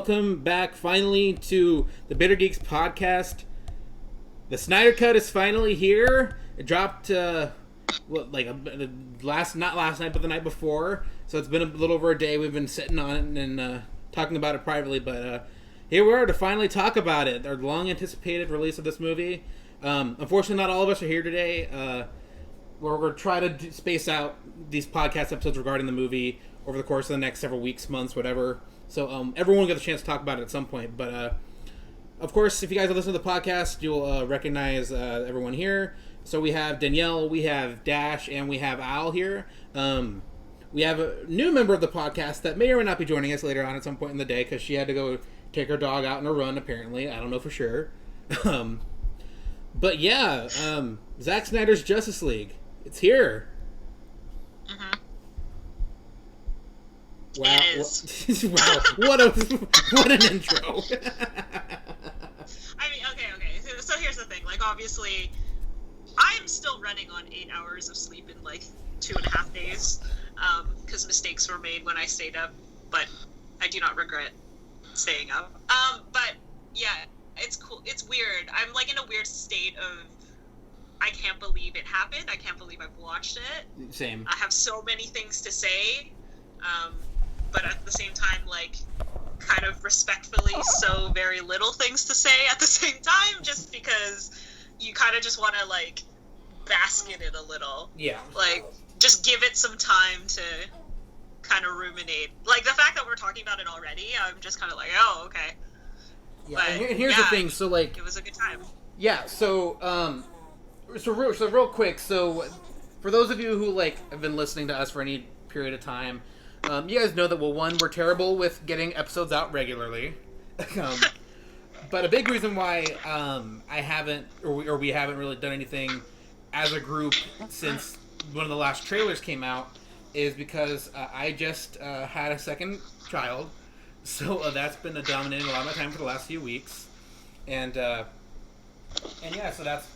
welcome back finally to the Bitter Geeks Podcast. The Snyder Cut is finally here. It dropped not last night, but the night before. So it's been a little over a day. We've been sitting on it and talking about it privately, but here we are to finally talk about it. Our long anticipated release of this movie. Unfortunately, not all of us are here today. We're going to try to space out these podcast episodes regarding the movie over the course of the next several weeks, months, whatever. So everyone will get a chance to talk about it at some point. But, of course, if you guys have listened to the podcast, you'll recognize everyone here. So we have Danielle, we have Dash, and we have Al here. We have a new member of the podcast that may or may not be joining us later on at some point in the day because she had to go take her dog out on a run, apparently. I don't know for sure. But yeah, Zack Snyder's Justice League. It's here. Mm-hmm. Wow! It is. Wow! What an intro. I mean, okay. So here's the thing. Like, obviously, I'm still running on 8 hours of sleep in like 2.5 days, because mistakes were made when I stayed up. But I do not regret staying up. But yeah, it's cool. It's weird. I'm like in a weird state of I can't believe it happened. I can't believe I've watched it. Same. I have so many things to say. But at the same time, like, kind of respectfully, so very little things to say at the same time, just because you kind of just want to, like, bask in it a little. Yeah. Like, just give it some time to kind of ruminate. Like, the fact that we're talking about it already, I'm just kind of like, oh, okay. Yeah, but, and here's the thing, so, like... It was a good time. Yeah, so real quick, so, for those of you who, like, have been listening to us for any period of time... you guys know that, well, one, we're terrible with getting episodes out regularly. But a big reason why I haven't, or we haven't really done anything as a group since one of the last trailers came out is because I just had a second child. So that's been dominating a lot of my time for the last few weeks. And yeah, so that's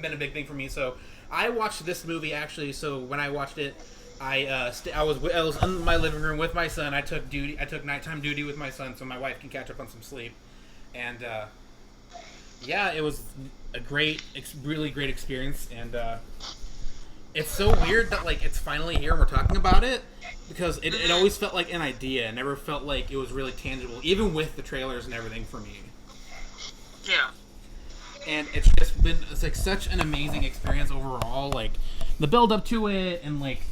been a big thing for me. So I watched this movie, actually, so when I watched it, I was in my living room with my son. I took nighttime duty with my son so my wife can catch up on some sleep. And yeah, it was a really great experience. And it's so weird that like it's finally here and we're talking about it because it always felt like an idea. It never felt like it was really tangible, even with the trailers and everything for me. Yeah. And it's just been like such an amazing experience overall. Like the build up to it and like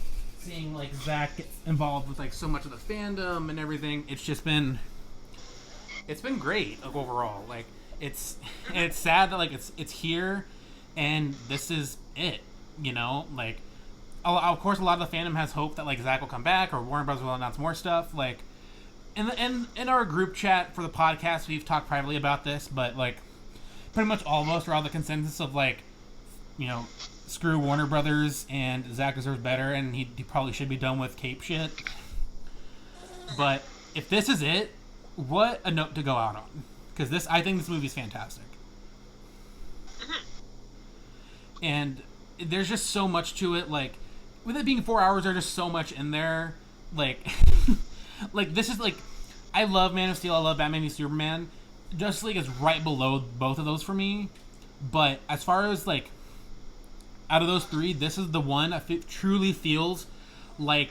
seeing like Zack get involved with like so much of the fandom and everything, it's been great like, overall. Like it's sad that like it's here and this is it, you know. Like of course a lot of the fandom has hope that like Zack will come back or Warner Bros will announce more stuff. Like in our group chat for the podcast we've talked privately about this, but like pretty much all of us are on the consensus of like, you know, screw Warner Brothers and Zack deserves better and he probably should be done with cape shit. But if this is it, what a note to go out on. Because I think this movie's fantastic. And there's just so much to it. Like, with it being 4 hours, there's just so much in there. Like, like this is like, I love Man of Steel, I love Batman v Superman. Justice League is right below both of those for me. But as far as like, out of those three, this is the one that truly feels like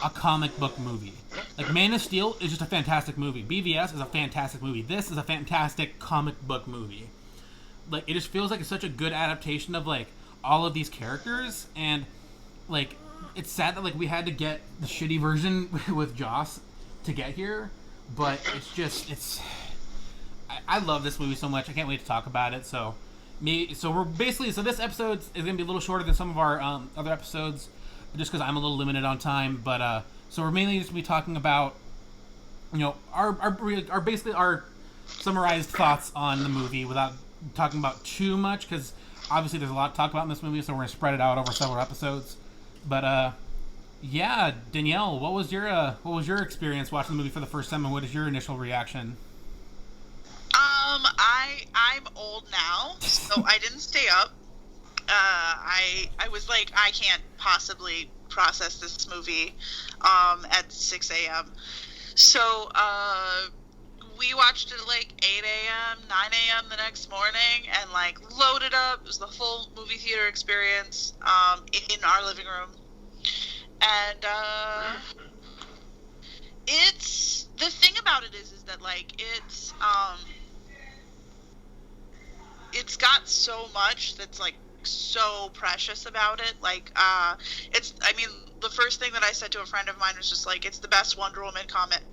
a comic book movie. Like, Man of Steel is just a fantastic movie. BVS is a fantastic movie. This is a fantastic comic book movie. Like, it just feels like it's such a good adaptation of, like, all of these characters. And, like, it's sad that, like, we had to get the shitty version with Joss to get here. But it's just, I love this movie so much. I can't wait to talk about it, so... So this episode is going to be a little shorter than some of our other episodes, just because I'm a little limited on time. But so we're mainly just going to be talking about, you know, our basically our summarized thoughts on the movie without talking about too much, because obviously there's a lot to talk about in this movie, so we're going to spread it out over several episodes. But yeah, Danielle, what was your experience watching the movie for the first time, and what is your initial reaction? I'm old now, so I didn't stay up. I was like, I can't possibly process this movie at 6 a.m. So we watched it at like 8 a.m., 9 a.m. the next morning, and like loaded up. It was the full movie theater experience in our living room. And it's, the thing about it is that like it's got so much that's like so precious about it. Like the first thing that I said to a friend of mine was just like, it's the best Wonder Woman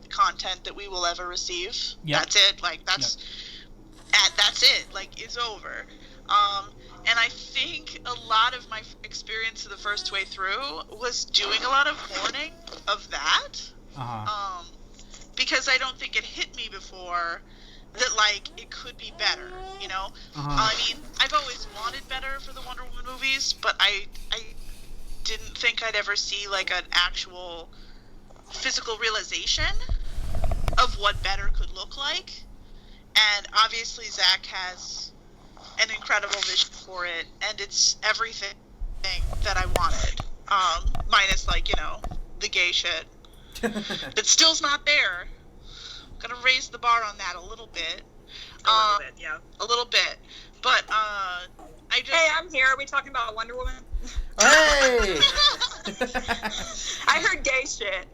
content that we will ever receive. Yep. That's it. Like that's it. Like it's over. And I think a lot of my experience the first way through was doing a lot of mourning of that. Because I don't think it hit me before that, like, it could be better, you know? I mean, I've always wanted better for the Wonder Woman movies, but I didn't think I'd ever see, like, an actual physical realization of what better could look like. And obviously Zack has an incredible vision for it, and it's everything that I wanted. Minus, like, you know, the gay shit. That still's not there. Gotta raise the bar on that a little bit. A little bit, yeah. A little bit. But, I just... Hey, I'm here. Are we talking about Wonder Woman? Hey! I heard gay shit.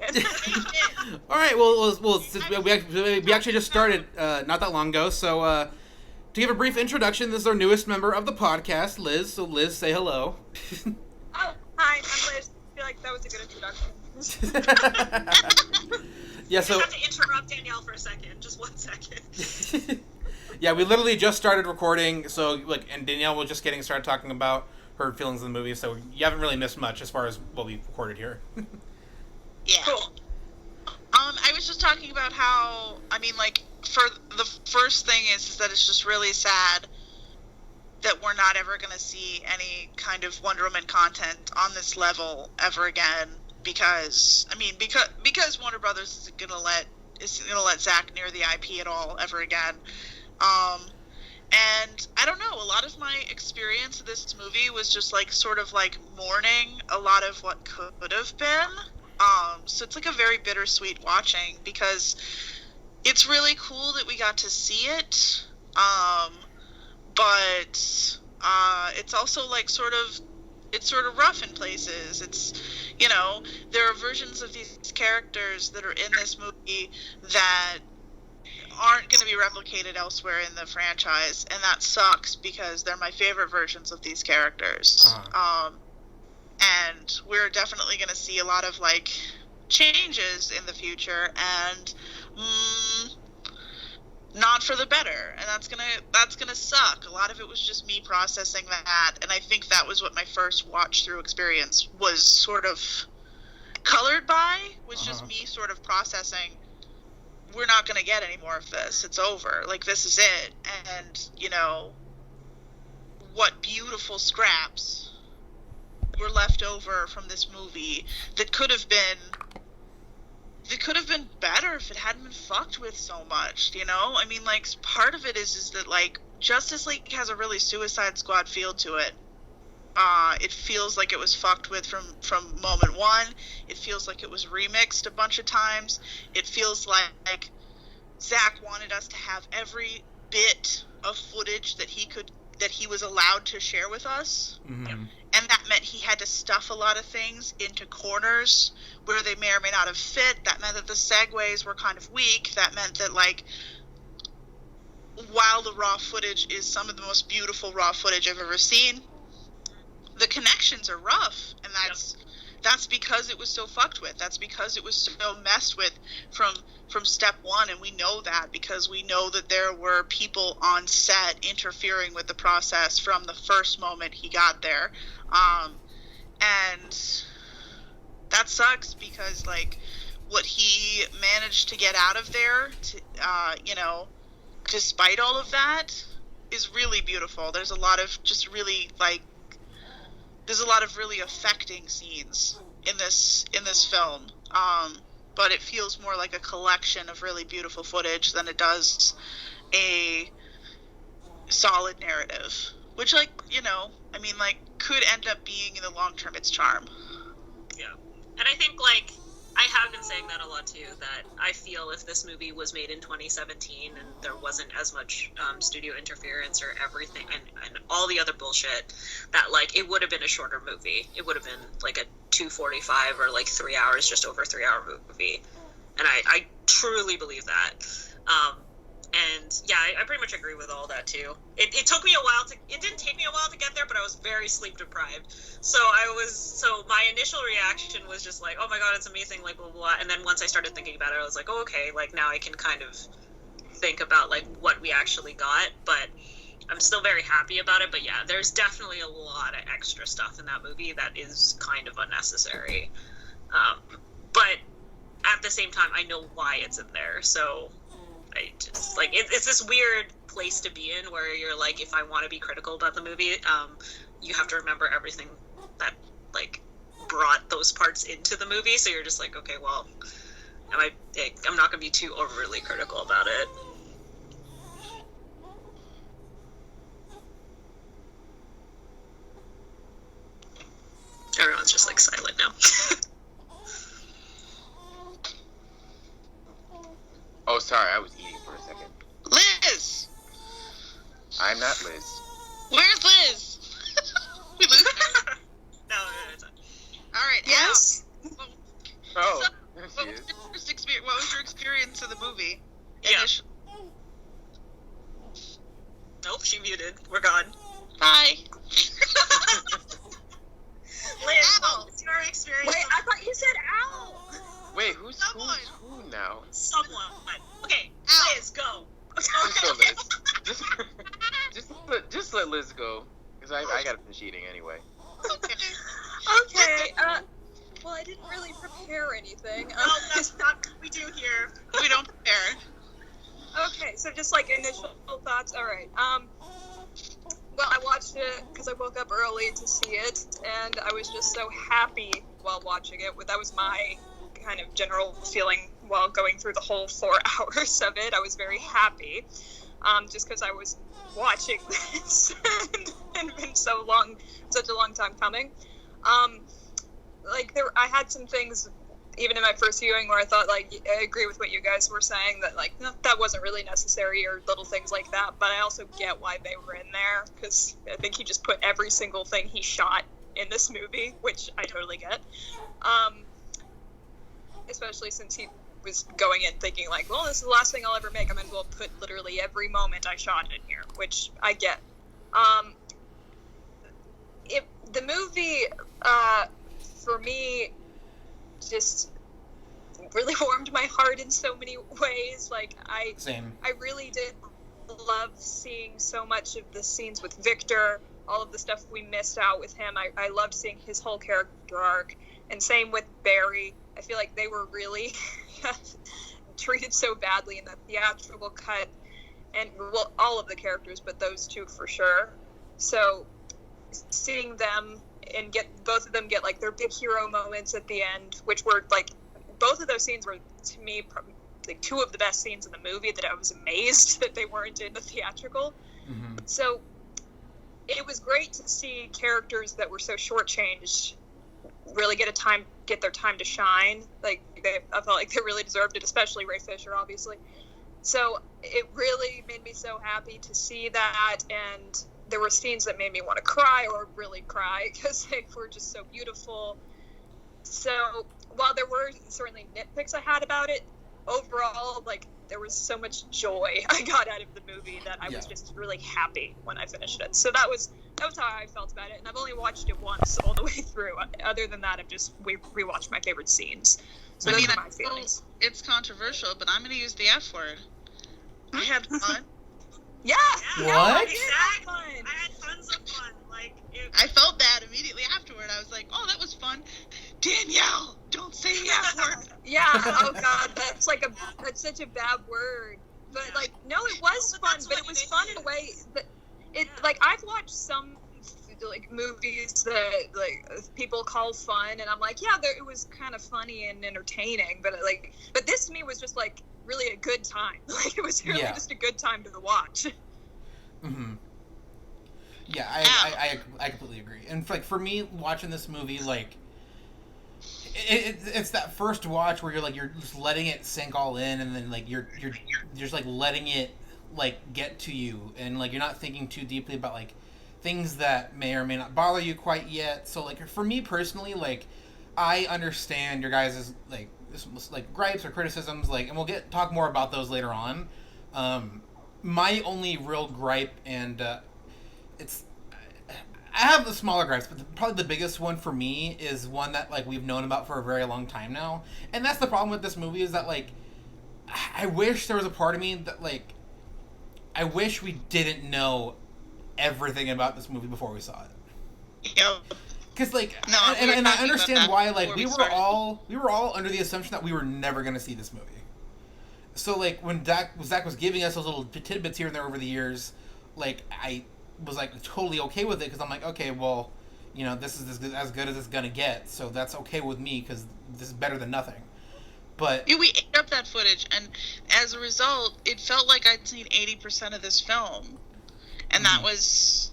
All right, well we actually just started not that long ago, so to give a brief introduction, this is our newest member of the podcast, Liz. So Liz, say hello. Oh, hi, I'm Liz. I feel like that was a good introduction. Yeah, so I have to interrupt Danielle for a second, just 1 second. Yeah, we literally just started recording, so like, and Danielle was just getting started talking about her feelings in the movie, so you haven't really missed much as far as what we recorded here. Yeah. Cool. I was just talking about how, I mean, like, for the first thing is that it's just really sad that we're not ever going to see any kind of Wonder Woman content on this level ever again, because Warner Brothers isn't gonna let Zack near the IP at all ever again. And I don't know, a lot of my experience of this movie was just like sort of like mourning a lot of what could have been. So it's like a very bittersweet watching, because it's really cool that we got to see it. But it's also like it's sort of rough in places. It's, you know, there are versions of these characters that are in this movie that aren't going to be replicated elsewhere in the franchise, and that sucks because they're my favorite versions of these characters. And we're definitely going to see a lot of like changes in the future, and not for the better, and that's gonna suck. A lot of it was just me processing that, and I think that was what my first watch through experience was sort of colored by, was just me sort of processing, we're not gonna get any more of this, it's over, like this is it. And you know, what beautiful scraps were left over from this movie that could have been better if it hadn't been fucked with so much, you know? I mean, like, part of it is that, like, Justice League has a really Suicide Squad feel to it. It feels like it was fucked with from moment one. It feels like it was remixed a bunch of times. It feels like Zack wanted us to have every bit of footage that he was allowed to share with us. Mm-hmm. And that meant he had to stuff a lot of things into corners where they may or may not have fit. That meant that the segues were kind of weak. That meant that, like, while the raw footage is some of the most beautiful raw footage I've ever seen, the connections are rough. And that's because it was so fucked with. That's because it was so messed with from step one, and we know that because we know that there were people on set interfering with the process from the first moment he got there. And that sucks because, like, what he managed to get out of there, you know, despite all of that, is really beautiful. There's a lot of just really, like, there's a lot of really affecting scenes in this film. But it feels more like a collection of really beautiful footage than it does a solid narrative. Which, like, you know, I mean, like, could end up being in the long term its charm. Yeah. And I think, like, I have been saying that a lot too, that I feel if this movie was made in 2017 and there wasn't as much studio interference or everything and all the other bullshit, that like it would have been a shorter movie. It would have been like a 2:45 or like 3 hours, just over 3 hour movie. And I truly believe that. And yeah, I pretty much agree with all that too. It took me a while it didn't take me a while to get there, but I was very sleep deprived. So my initial reaction was just like, oh my god, it's amazing, like blah, blah, blah. And then once I started thinking about it, I was like, oh, okay, like now I can kind of think about like what we actually got, but I'm still very happy about it. But yeah, there's definitely a lot of extra stuff in that movie that is kind of unnecessary. But at the same time, I know why it's in there, so I just like it's this weird place to be in where you're like, if I want to be critical about the movie, you have to remember everything that like brought those parts into the movie. So you're just like, okay, well, I'm not gonna be too overly critical about it. Everyone's just like silent now. Oh, sorry, I was eating for a second. Liz! I'm not Liz. Where's Liz? We lose her? No, it's not. Alright, Yes? Oh, So, there what she was, is. what was your experience of the movie? Yeah. Nope, she muted. We're gone. Hi. Liz, Ow. what was your experience? Wait, I thought you said ow! Wait, who's Someone. who now? Someone. Okay, Ow. Liz, go. Just go, Liz. Just let Liz go, because I gotta finish eating anyway. Okay. Okay, well, I didn't really prepare anything. No, that's not what we do here. We don't prepare. Okay, so just like initial thoughts. All right. Well, I watched it because I woke up early to see it, and I was just so happy while watching it. That was my kind of general feeling while going through the whole 4 hours of it. I was very happy, just because I was watching this and been such a long time coming. I had some things even in my first viewing where I thought, like, I agree with what you guys were saying, that, like, no, that wasn't really necessary, or little things like that, but I also get why they were in there, because I think he just put every single thing he shot in this movie, which I totally get. Especially since he was going in thinking, like, well, this is the last thing I'll ever make. I mean, we'll put literally every moment I shot in here, which I get. The movie, for me, just really warmed my heart in so many ways. Like, Same. I really did love seeing so much of the scenes with Victor, all of the stuff we missed out with him. I loved seeing his whole character arc, and same with Barry. I feel like they were really treated so badly in the theatrical cut, and, well, all of the characters, but those two for sure. So seeing them and both of them get like their big hero moments at the end, which were like, both of those scenes were, to me, like two of the best scenes in the movie, that I was amazed that they weren't in the theatrical. Mm-hmm. So it was great to see characters that were so shortchanged really get their time to shine. Like, I felt like they really deserved it, especially Ray Fisher, obviously. So it really made me so happy to see that, and there were scenes that made me want to cry, or really cry, because they were just so beautiful. So while there were certainly nitpicks I had about it, overall, like, there was so much joy I got out of the movie that I was just really happy when I finished it. So that was how I felt about it, and I've only watched it once all the way through. Other than that, I've just rewatched my favorite scenes. So those are my feelings. It's controversial, but I'm going to use the F word. I had fun. Yeah. What? I Exactly. had fun. I had tons of fun. Like, I felt bad immediately afterward. I was like, oh, that was fun. Danielle, don't say the F word. Yeah. Oh God, that's such a bad word. But like, no, it was But fun. that's But what it was it fun is. in a way that it. Yeah. Like, I've watched some like movies that like people call fun, and I'm like, yeah, it was kind of funny and entertaining. But this to me was just like really a good time. Like, it was really just a good time to watch. Mm-hmm. Yeah, I completely agree. And like, for me, watching this movie, like, it's that first watch where you're just letting it sink all in, and then like you're just like letting it like get to you, and like you're not thinking too deeply about like things that may or may not bother you quite yet. So like for me personally, like I understand your guys' like gripes or criticisms, like, and we'll talk more about those later on. My only real gripe, and I have the smaller gripes, but probably the biggest one for me is one that like we've known about for a very long time now, and that's the problem with this movie, is that like I wish there was a part of me that like I wish we didn't know everything about this movie before we saw it. Yep. Because like, No, and I understand why. Like we were started. all under the assumption that we were never going to see this movie. So like when Zack was giving us those little tidbits here and there over the years, like I was like totally okay with it, because I'm like, okay, well, you know, this is as good as it's gonna get, so that's okay with me, because this is better than nothing. But We ate up that footage, and as a result, it felt like I'd seen 80% of this film, and that was.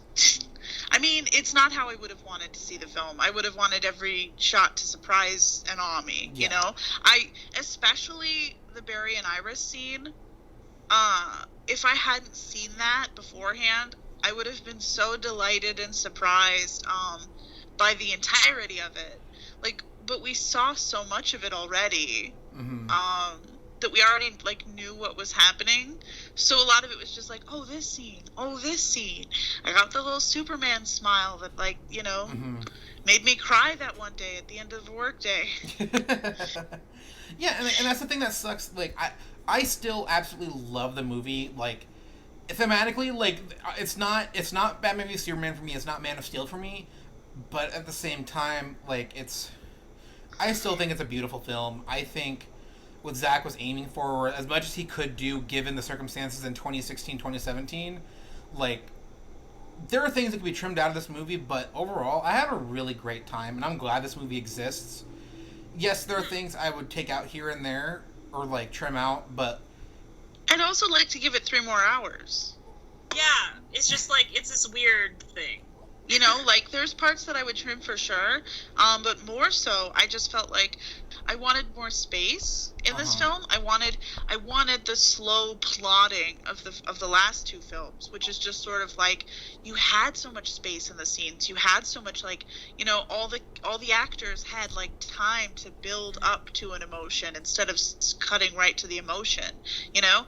I mean, it's not how I would have wanted to see the film. I would have wanted every shot to surprise and awe me, you know? Especially the Barry and Iris scene, if I hadn't seen that beforehand, I would have been so delighted and surprised by the entirety of it. Like, but we saw so much of it already, that we already like knew what was happening. So a lot of it was just like, oh, this scene. I got the little Superman smile that, like, you know, made me cry that one day at the end of the workday. Yeah, and that's the thing that sucks. Like, I still absolutely love the movie. Like, thematically, like, it's not Batman v Superman for me. It's not Man of Steel for me. But at the same time, like, I still think it's a beautiful film. I think what Zack was aiming for, or as much as he could do given the circumstances in 2016, 2017, like, there are things that could be trimmed out of this movie, but overall, I had a really great time, and I'm glad this movie exists. Yes, there are things I would take out here and there, or, like, trim out, but... I'd also like to give it 3 more hours. Yeah, it's just like, it's this weird thing. You know, like, there's parts that I would trim for sure, but more so, I just felt like I wanted more space in this film. I wanted the slow plotting of the last 2 films, which is just sort of like, you had so much space in the scenes. You had so much, like, you know, all the actors had, like, time to build up to an emotion instead of cutting right to the emotion. You know,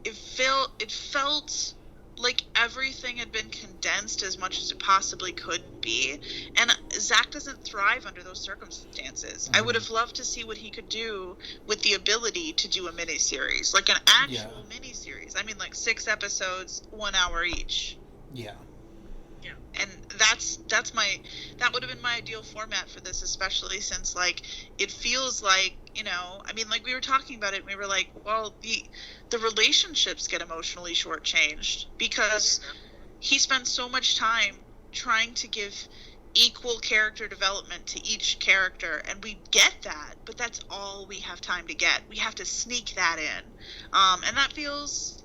it felt like everything had been condensed as much as it possibly could be, and Zack doesn't thrive under those circumstances. I would have loved to see what he could do with the ability to do a miniseries, like an actual miniseries. I mean, like 6 episodes, 1 hour each. Yeah. And that would have been my ideal format for this, especially since, like, it feels like, you know, I mean, like, we were talking about it and we were like, well, the relationships get emotionally shortchanged because he spends so much time trying to give equal character development to each character, and we get that, but that's all we have time to get. We have to sneak that in, and that feels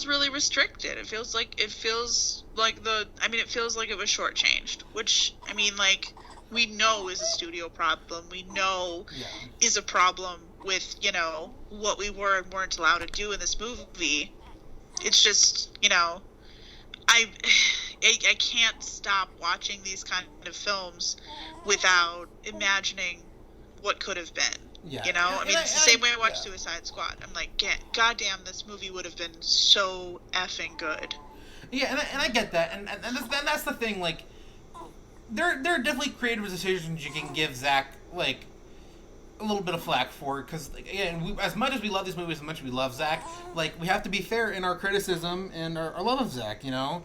really restricted. It feels like it was shortchanged, which, I mean, like, we know is a studio problem. We know is a problem with, you know, what we were and weren't allowed to do in this movie. It's just, you know, I can't stop watching these kind of films without imagining what could have been. Yeah. You know, I mean, it's the same way I watch Suicide Squad. I'm like, goddamn, this movie would have been so effing good. Yeah, and I get that, and that's the thing. Like, there are definitely creative decisions you can give Zack, like, a little bit of flack for, because, like, again, as much as we love these movies, as much as we love Zack, like, we have to be fair in our criticism and our love of Zack, you know.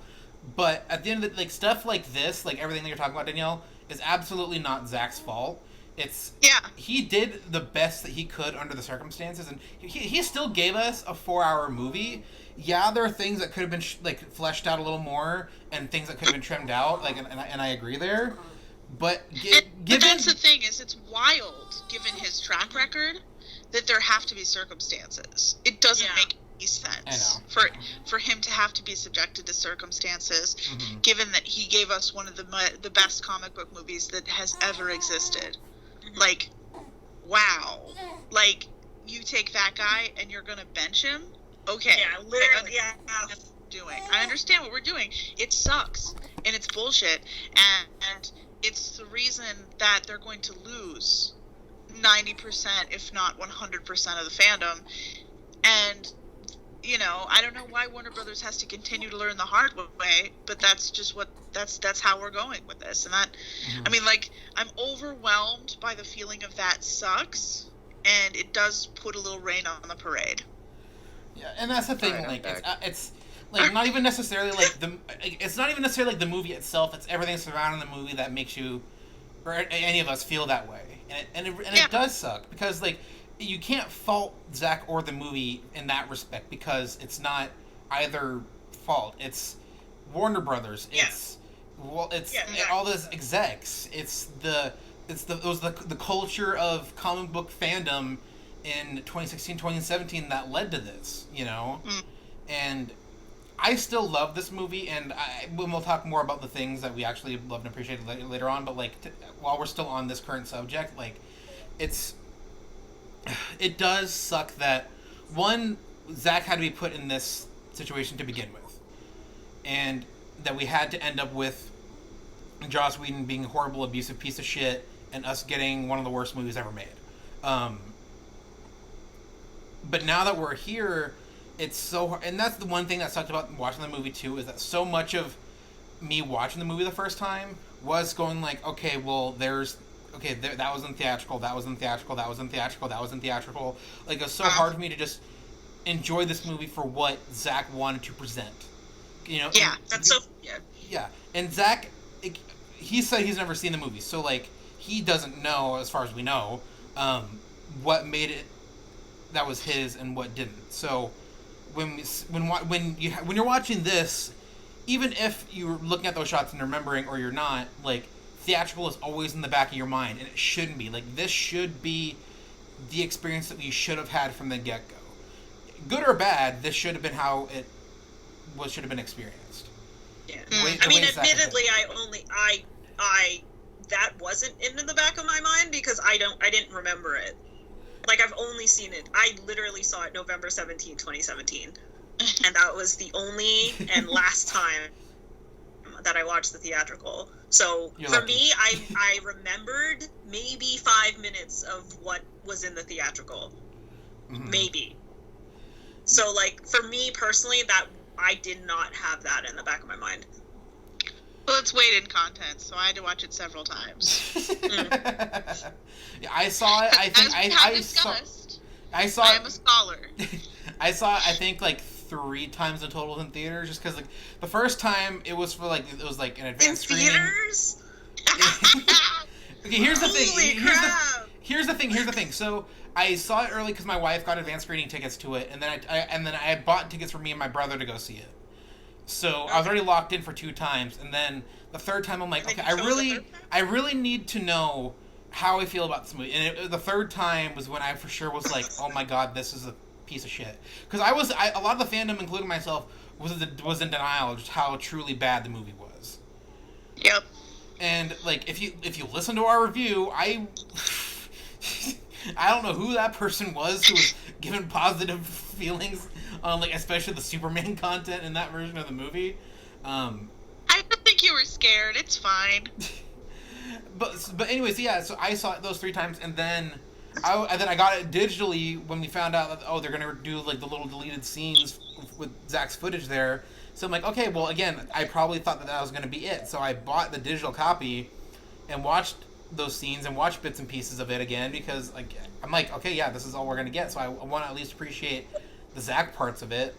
But at the end of it, like, stuff like this, like everything that you're talking about, Danielle, is absolutely not Zack's fault. He did the best that he could under the circumstances, and he still gave us a 4-hour movie. Yeah, there are things that could have been fleshed out a little more, and things that could have been trimmed out. Like, and I agree there. But but that's the thing, is it's wild, given his track record, that there have to be circumstances. It doesn't make any sense for him to have to be subjected to circumstances, given that he gave us one of the best comic book movies that has ever existed. Like, wow. Like, you take that guy and you're gonna bench him? Okay. Yeah, literally. Yeah. I understand what we're doing. It sucks and it's bullshit, and it's the reason that they're going to lose 90%, if not 100% of the fandom. And I don't know why Warner Brothers has to continue to learn the hard way, but that's just that's how we're going with this. And that, I mean, like, I'm overwhelmed by the feeling of that sucks, and it does put a little rain on the parade. Yeah, and that's the thing. Like, it's like not even necessarily like it's not even necessarily like the movie itself. It's everything surrounding the movie that makes you, or any of us, feel that way. And it does suck because, like, you can't fault Zack or the movie in that respect because it's not either fault. It's Warner Brothers. It's all those execs. It was the culture of comic book fandom in 2016, 2017 that led to this, And I still love this movie, and we'll talk more about the things that we actually love and appreciate later on, but, like, while we're still on this current subject, like, it does suck that, one, Zack had to be put in this situation to begin with, and that we had to end up with Joss Whedon being a horrible, abusive piece of shit, and us getting one of the worst movies ever made. But now that we're here, it's so hard, and that's the one thing that sucked about watching the movie too, is that so much of me watching the movie the first time was going like, okay, well, that was in theatrical, that was in theatrical, that was in theatrical, that was in theatrical. Like, it was so hard for me to just enjoy this movie for what Zack wanted to present. Yeah, that's so... Yeah, and Zack, he said he's never seen the movie, so, like, he doesn't know, as far as we know, what made it that was his and what didn't. So, when you're watching this, even if you're looking at those shots and remembering, or you're not, like, theatrical is always in the back of your mind, and it shouldn't be. Like, this should be the experience that you should have had from the get-go. Good or bad, this should have been how it should have been experienced. Yeah. I mean, admittedly, I that wasn't in the back of my mind because I didn't remember it. Like, I've only seen it. I literally saw it November 17, 2017. And that was the only and last time that I watched the theatrical. So, for me, I remembered maybe 5 minutes of what was in the theatrical. Mm-hmm. Maybe. So, like, for me personally, that I did not have that in the back of my mind. Well, it's weighted content, so I had to watch it several times. Yeah, I saw it. I think I saw. I am a scholar. I saw it, I think, like 3 times in total in theaters, just because, like, the first time it was for, like, it was like an advanced screening. In theaters? Okay, here's the thing. Holy crap! Here's the thing. So I saw it early because my wife got advanced screening tickets to it, and then I bought tickets for me and my brother to go see it. So I was already locked in for 2 times, and then the third time I'm like, okay, I really need to know how I feel about this movie. And the third time was when I for sure was like, oh my god, this is a piece of shit. Because a lot of the fandom, including myself, was in denial of just how truly bad the movie was. Yep. And, like, if you listen to our review, I don't know who that person was who was given positive feelings on, like, especially the Superman content in that version of the movie. I don't think you were scared. It's fine. But anyways, yeah. So I saw it those 3 times, and then I got it digitally when we found out that they're gonna do, like, the little deleted scenes with Zack's footage there. So I'm like, okay, well, again, I probably thought that was gonna be it. So I bought the digital copy and watched those scenes and watched bits and pieces of it again because, like, I'm like, okay, yeah, this is all we're gonna get. So I want to at least appreciate the Zack parts of it.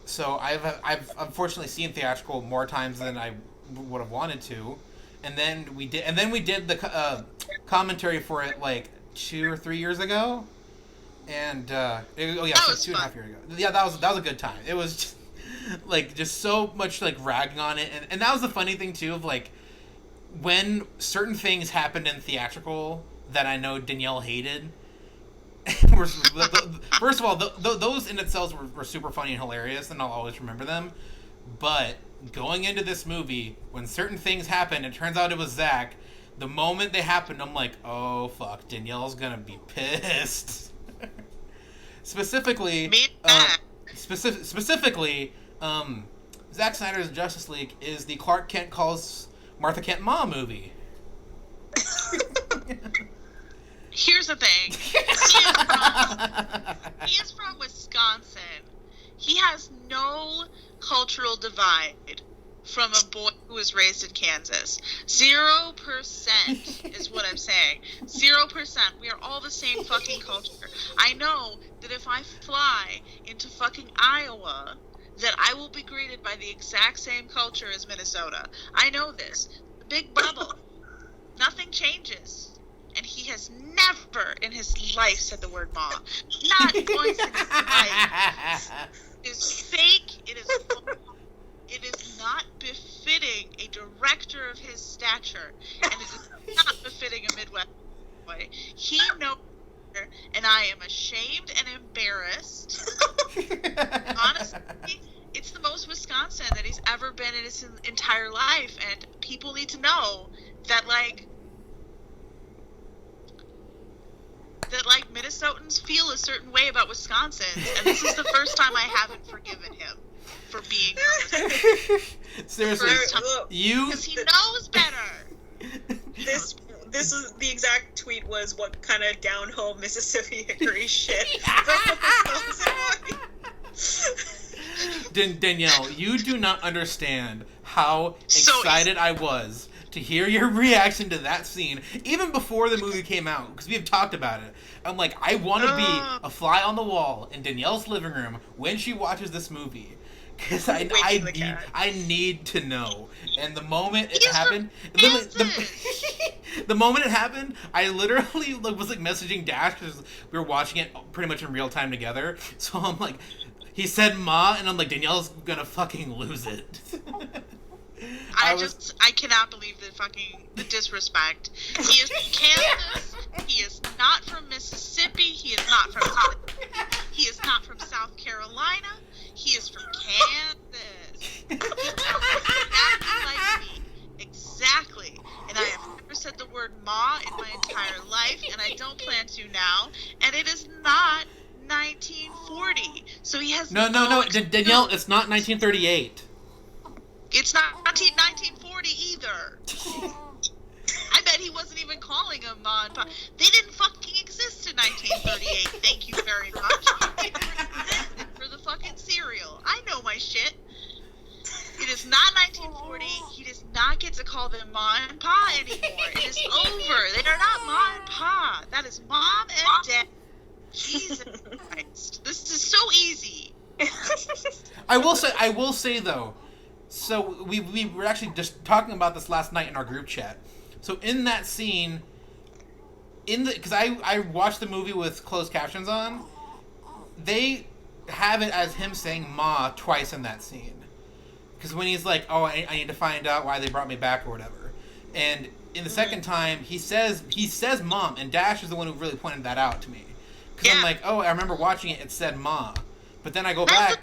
So I've unfortunately seen theatrical more times than I would have wanted to, and then we did the commentary for it like 2 or 3 years ago, and so 2.5 years ago. Yeah, that was a good time. It was just, like, just so much, like, ragging on it, and that was the funny thing too of, like, when certain things happened in theatrical that I know Danielle hated. First of all, those in themselves were super funny and hilarious, and I'll always remember them. But going into this movie, when certain things happened, it turns out it was Zack. the moment they happened, I'm like, oh fuck, Danielle's gonna be pissed. Specifically, Zack Snyder's Justice League is the Clark Kent calls Martha Kent Ma movie. Here's the thing. He is from Wisconsin. He has no cultural divide from a boy who was raised in Kansas. 0% is what I'm saying. 0%. We are all the same fucking culture. I know that if I fly into fucking Iowa, that I will be greeted by the exact same culture as Minnesota. I know this. The big bubble. Nothing changes. And he has never in his life said the word ma. Not once in his life. It is fake. It is false. It is not befitting a director of his stature. And it is not befitting a Midwest boy. He knows her, and I am ashamed and embarrassed. Honestly, it's the most Wisconsin that he's ever been in his entire life. And people need to know that, Minnesotans feel a certain way about Wisconsins, and this is the first time I haven't forgiven him for being from Wisconsin. Seriously, because he knows better. This is the exact tweet was what kind of down home Mississippi hickory shit from Wisconsin. Danielle, you do not understand how excited I was to hear your reaction to that scene, even before the movie came out, because we have talked about it. I'm like, I want to be a fly on the wall in Danielle's living room when she watches this movie, because I need to know. And the moment it happened, the moment it happened, I literally was messaging Dash because we were watching it pretty much in real time together. So I'm like, he said "ma," and I'm like, Danielle's gonna fucking lose it. I cannot believe the disrespect. He is from Kansas. He is not from Mississippi. He is not from He is not from South Carolina. He is from Kansas. He sounds exactly like me. Exactly. And I have never said the word ma in my entire life, and I don't plan to now. And it is not 1940. So he has no. Danielle, it's not 1938. It's not 1940 either. I bet he wasn't even calling them Ma and Pa. They didn't fucking exist in 1938. Thank you very much. They existed for the fucking cereal. I know my shit. It is not 1940. He does not get to call them Ma and Pa anymore. It is over. They are not Ma and Pa. That is Mom and Dad. Jesus Christ. This is so easy. I will say though, so we were actually just talking about this last night in our group chat. So in that scene, because I watched the movie with closed captions on, they have it as him saying "ma" twice in that scene. Because when he's like, "Oh, I need to find out why they brought me back" or whatever, and in the second time he says "mom," and Dash is the one who really pointed that out to me. Because I'm like, "Oh, I remember watching it. It said "ma," but then I go back.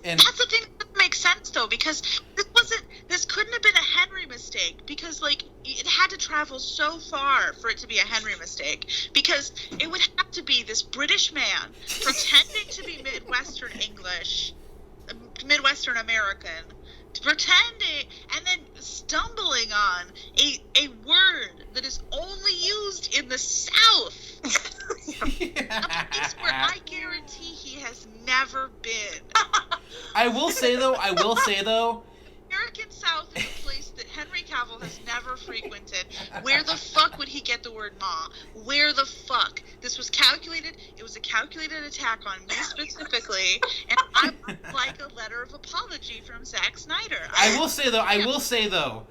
And that's the thing that makes sense though, because this couldn't have been a Henry mistake, because it had to travel so far for it to be a Henry mistake, because it would have to be this British man pretending to be Midwestern English, Midwestern American, pretending, and then stumbling on a word that is only used in the South. A place where I guarantee he has never been. I will say though, American South is a place that Henry Cavill has never frequented. Where the fuck would he get the word ma? Where the fuck? This was calculated. It was a calculated attack on me specifically, and I would like a letter of apology from Zack Snyder. I will say though,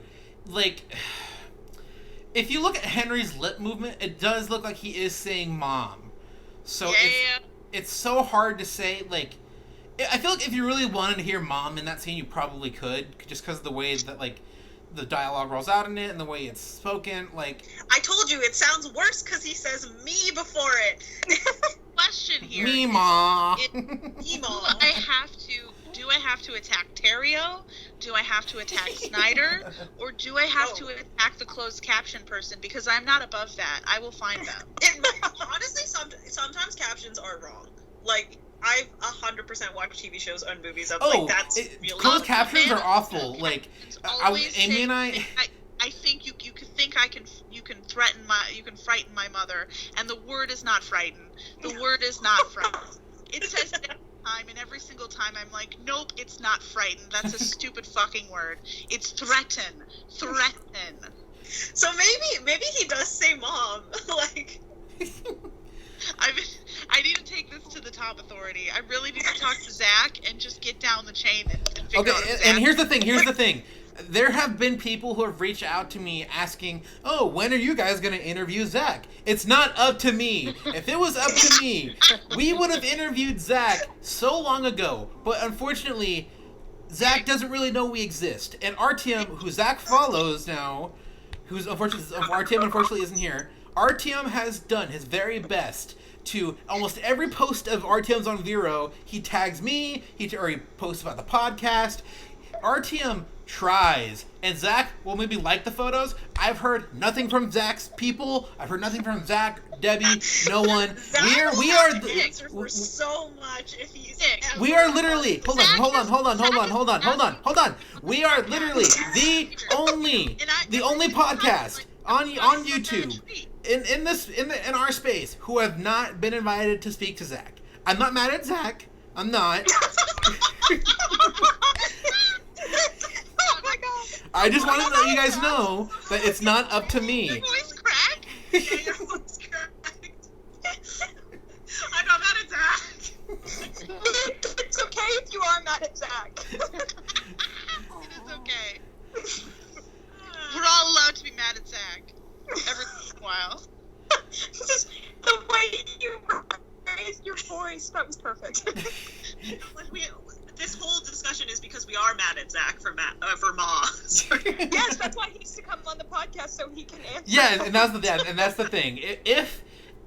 if you look at Henry's lip movement, it does look like he is saying mom. So it's so hard to say, I feel like if you really wanted to hear mom in that scene, you probably could, just because of the way that, the dialogue rolls out in it and the way it's spoken, I told you, it sounds worse because he says me before it. Question here. Me, ma. I have to do I have to attack Terrio? Do I have to attack Snyder? Or do I have to attack the closed caption person? Because I'm not above that. I will find them. Honestly, sometimes captions are wrong. Like, I've 100% watched TV shows and movies. That's really closed captions are awful. Like, Amy and I think you can frighten my mother, and the word is not frighten. The word is not frighten. It says that every time, and every single time I'm like, nope, it's not frighten. That's a stupid fucking word. It's threaten. So maybe he does say mom. Like, I need to take this to the top authority. I really need to talk to Zach and just get down the chain and figure out. Okay, and here's the thing. There have been people who have reached out to me asking, "Oh, when are you guys going to interview Zach?" It's not up to me. If it was up to me, we would have interviewed Zach so long ago. But unfortunately, Zach doesn't really know we exist. And Artyom, who Zach follows now, Artyom unfortunately isn't here. Artyom has done his very best to almost every post of Artyom's on Vero. He tags me, he posts about the podcast. Artyom tries, and Zach will maybe like the photos. I've heard nothing from Zach's people. I've heard nothing from Zach, Debbie, no one. We are for so much if he's we are literally hold on. We are literally the only podcast on YouTube in our space who have not been invited to speak to Zach. I'm not mad at Zach. I'm not. Oh my god! I just wanted to let you guys know that it's not up to me. Your voice cracked? Yeah, your voice cracked. I'm not mad at Zach. It's okay if you are mad at Zach. It is okay. We're all allowed to be mad at Zach. Every once in a while. Just the way you raised your voice, that was perfect. This whole discussion is because we are mad at Zach for Ma. Yes, that's why he needs to come on the podcast so he can answer. Yeah, and that's the thing. If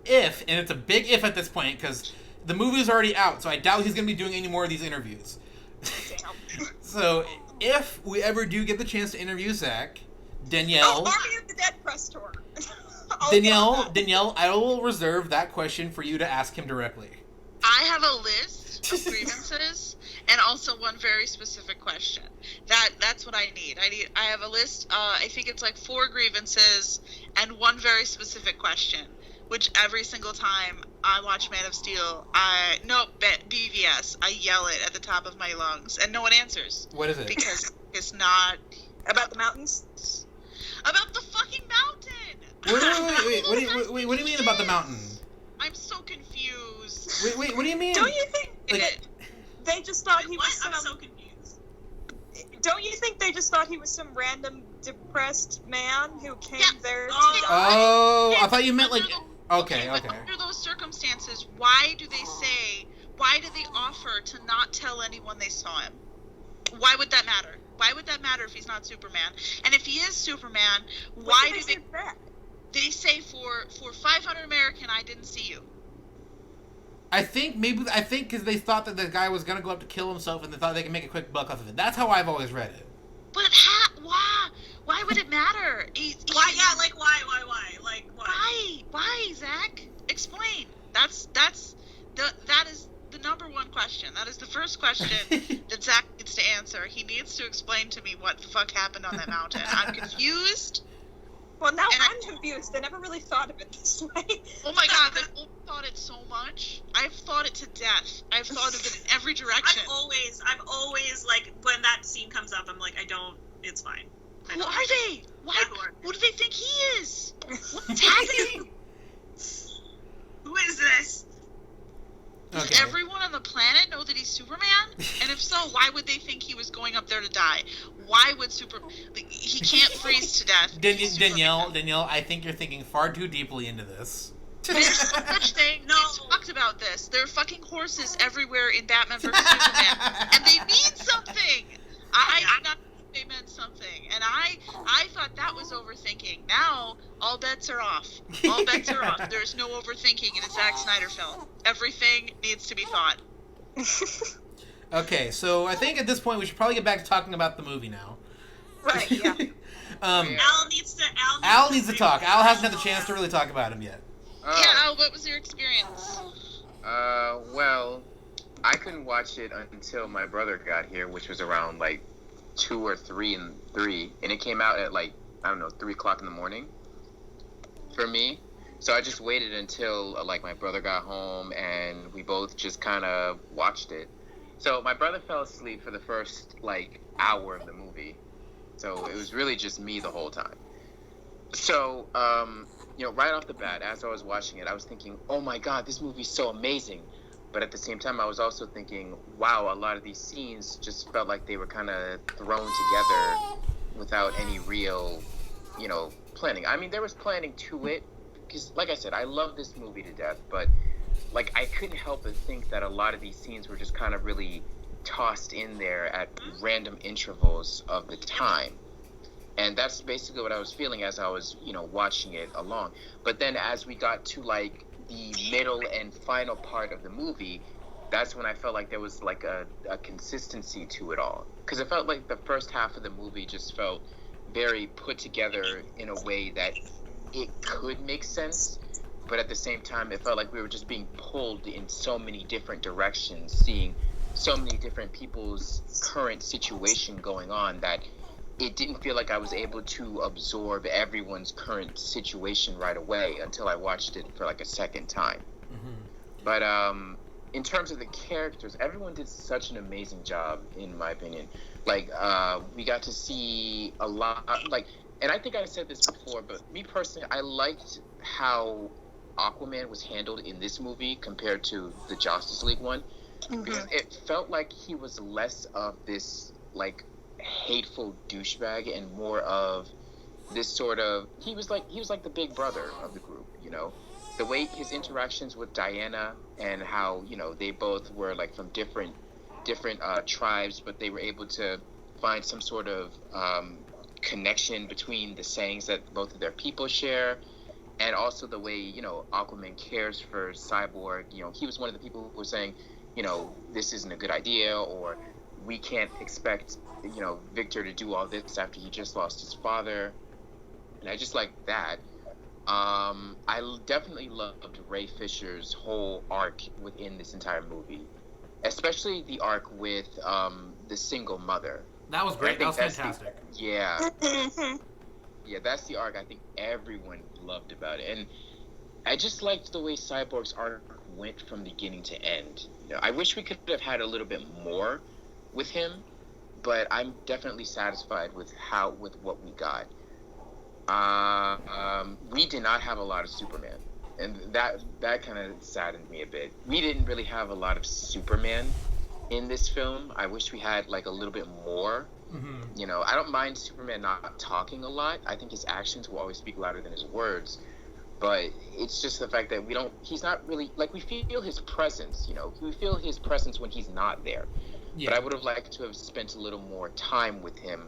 and it's a big if at this point because the movie is already out, so I doubt he's going to be doing any more of these interviews. Damn. So if we ever do get the chance to interview Zach, Danielle. Army of the Dead press tour. Danielle, I will reserve that question for you to ask him directly. I have a list of grievances and also one very specific question. That's what I need. I have a list. I think it's like 4 grievances and one very specific question, which every single time I watch Man of Steel, BVS, I yell it at the top of my lungs, and no one answers. What is it? Because it's not About the mountains? about the fucking mountain. Wait, what do you mean about the mountain? I'm so confused. Wait, what do you mean? Don't you think they just thought he was I'm some... so confused. Don't you think they just thought he was some random depressed man who came there to Oh. die? Oh, I thought you meant like... Okay. But under those circumstances, why do they offer to not tell anyone they saw him? Why would that matter? Why would that matter if he's not Superman? And if he is Superman, why do they... They say for 500 American, I didn't see you. I think because they thought that the guy was going to go up to kill himself and they thought they could make a quick buck off of it. That's how I've always read it. But why? Why would it matter? Why? Yeah, like why? Like why? Why, Zach? Explain. That is the number one question. That is the first question that Zach needs to answer. He needs to explain to me what the fuck happened on that mountain. I'm confused. Well, now I'm confused. I never really thought of it this way. Oh my god, I've thought it so much. I've thought it to death. I've thought of it in every direction. I'm always like, when that scene comes up, I'm like, it's fine. Who are they? Who do they think he is? What's happening? Who is this? Does Okay. everyone on the planet know that he's Superman? And if so, why would they think he was going up there to die? Why would he can't freeze to death? Danielle, I think you're thinking far too deeply into this. There's no such thing. No. We talked about this. There are fucking horses everywhere in Batman vs Superman, and they mean something. I did not think they meant something, and I thought that was overthinking. Now all bets are off. All bets are off. There's no overthinking in a Zack Snyder film. Everything needs to be thought. Okay, so I think at this point we should probably get back to talking about the movie now. Right, yeah. Al needs to. Al needs to talk. Al hasn't had the chance to really talk about him yet. Yeah, Al, what was your experience? Well, I couldn't watch it until my brother got here, which was around like 2 or 3, and it came out at like, I don't know, 3 o'clock in the morning for me. So I just waited until like my brother got home, and we both just kind of watched it. So my brother fell asleep for the first like hour of the movie, so it was really just me the whole time. So right off the bat, as I was watching it, I was thinking, oh my god, this movie's so amazing. But at the same time, I was also thinking, wow, a lot of these scenes just felt like they were kind of thrown together without any real, planning. I mean, there was planning to it, because, like I said, I love this movie to death, but, like, I couldn't help but think that a lot of these scenes were just kind of really tossed in there at random intervals of the time. And that's basically what I was feeling as I was, watching it along. But then as we got to, like, the middle and final part of the movie, that's when I felt like there was, like, a consistency to it all. Because it felt like the first half of the movie just felt very put together in a way that it could make sense. But at the same time, it felt like we were just being pulled in so many different directions, seeing so many different people's current situation going on, that it didn't feel like I was able to absorb everyone's current situation right away until I watched it for like a second time. Mm-hmm. But in terms of the characters, everyone did such an amazing job, in my opinion. Like, we got to see a lot, like, and I think I said this before, but me personally, I liked how Aquaman was handled in this movie compared to the Justice League one. Mm-hmm. Because it felt like he was less of this, like, hateful douchebag and more of this sort of, he was like the big brother of the group, the way his interactions with Diana, and how they both were like from different tribes, but they were able to find some sort of connection between the sayings that both of their people share, and also the way Aquaman cares for Cyborg. He was one of the people who were saying, this isn't a good idea, or we can't expect Victor to do all this after he just lost his father. And I just like that. I definitely loved Ray Fisher's whole arc within this entire movie, especially the arc with the single mother. That was great. That was fantastic. Yeah, that's the arc I think everyone loved about it. And I just liked the way Cyborg's arc went from beginning to end. I wish we could have had a little bit more with him, but I'm definitely satisfied with what we got. We did not have a lot of Superman, and that kind of saddened me a bit. We didn't really have a lot of Superman in this film. I wish we had like a little bit more. Mm-hmm. I don't mind Superman not talking a lot. I think his actions will always speak louder than his words. But it's just the fact that he's not really, like, we feel his presence, we feel his presence when he's not there. Yeah. But I would have liked to have spent a little more time with him,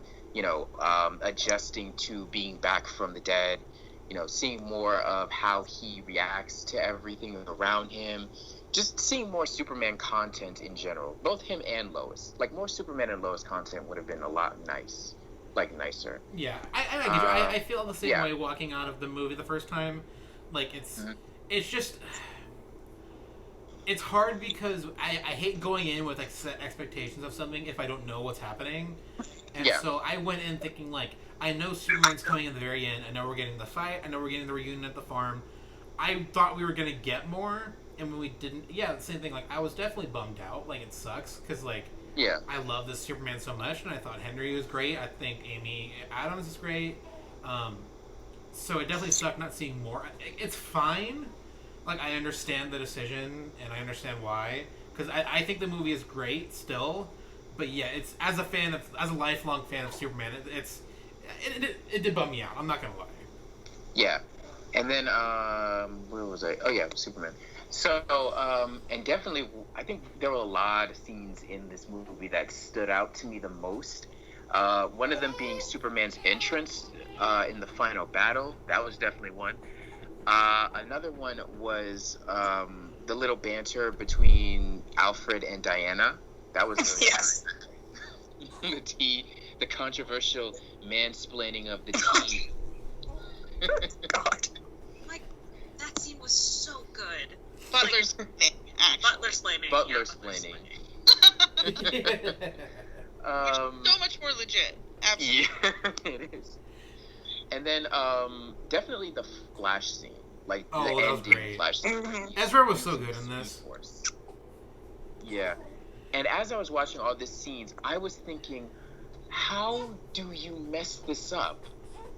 adjusting to being back from the dead, seeing more of how he reacts to everything around him, just seeing more Superman content in general, both him and Lois. Like, more Superman and Lois content would have been a lot nicer. Yeah, I feel the same way walking out of the movie the first time. Like, it's just, it's hard because I hate going in with like set expectations of something if I don't know what's happening. And so I went in thinking, like, I know Superman's coming in the very end. I know we're getting the fight. I know we're getting the reunion at the farm. I thought we were going to get more, and when we didn't, the same thing. Like, I was definitely bummed out. Like, it sucks because, like, I love this Superman so much, and I thought Henry was great. I think Amy Adams is great. So it definitely sucked not seeing more. It's fine. Like, I understand the decision, and I understand why. Because I think the movie is great still. But yeah, it's as a lifelong fan of Superman, it did bum me out. I'm not gonna lie. Yeah, and then where was I? Oh yeah, Superman. So and definitely, I think there were a lot of scenes in this movie that stood out to me the most. One of them being Superman's entrance in the final battle. That was definitely one. Another one was the little banter between Alfred and Diana. That was really Yes. the tea, the controversial mansplaining of the tea. God. Like, that scene was so good. Butler's Butler splaining. Butler Butler splaining. so much more legit. Absolutely. Yeah, it is. And then definitely the Flash scene, like Oh, the that was ending great. Flash scene. Mhm. Ezra was so good in this. Yeah. And as I was watching all these scenes, I was thinking, how do you mess this up?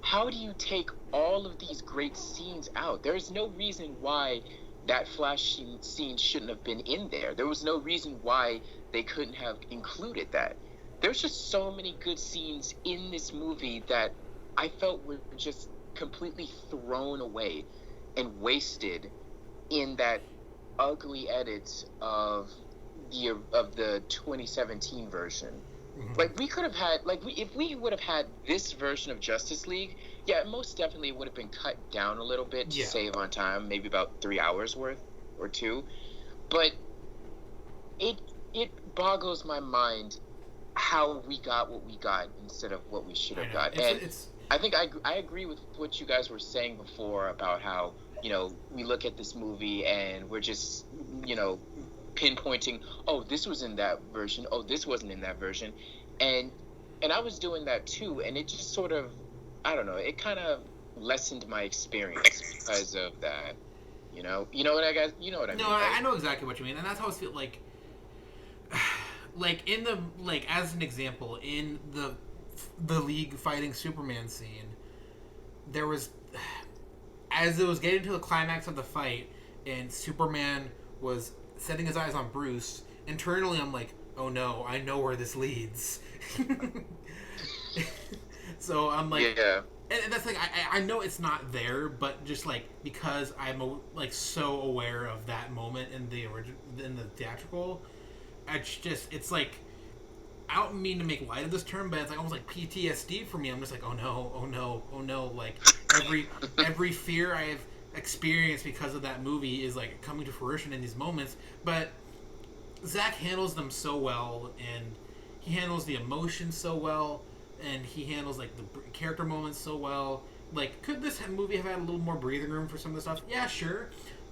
How do you take all of these great scenes out? There's no reason why that Flash scene shouldn't have been in there. There was no reason why they couldn't have included that. There's just so many good scenes in this movie that I felt were just completely thrown away and wasted in that ugly edit of the 2017 version. Mhm. Like, we could have had, like, if we would have had this version of Justice League, yeah, most definitely it would have been cut down a little bit to Yeah. save on time, maybe about 3 hours worth or 2. But it boggles my mind how we got what we got instead of what we should I have know. got. It's I think I agree with what you guys were saying before about how, we look at this movie and we're just, pinpointing, oh, this was in that version, oh, this wasn't in that version. And I was doing that too, and it just sort of, I don't know, it kind of lessened my experience because of that. You know what I guys, you know what I mean? No, right? I know exactly what you mean, and that's how I feel like. Like in the as an example, in the League fighting Superman scene, there was, as it was getting to the climax of the fight, and Superman was setting his eyes on Bruce. Internally, I'm like, oh no, I know where this leads. So I'm like, yeah. and that's like I know it's not there, but just like because I'm so aware of that moment in the theatrical, it's like, I don't mean to make light of this term, but it's like almost like PTSD for me. I'm just like, oh no, like every fear I've experienced because of that movie is like coming to fruition in these moments. But Zack handles them so well, and he handles the emotions so well, and he handles like the character moments so well. Like, could this movie have had a little more breathing room for some of the stuff? Yeah, sure.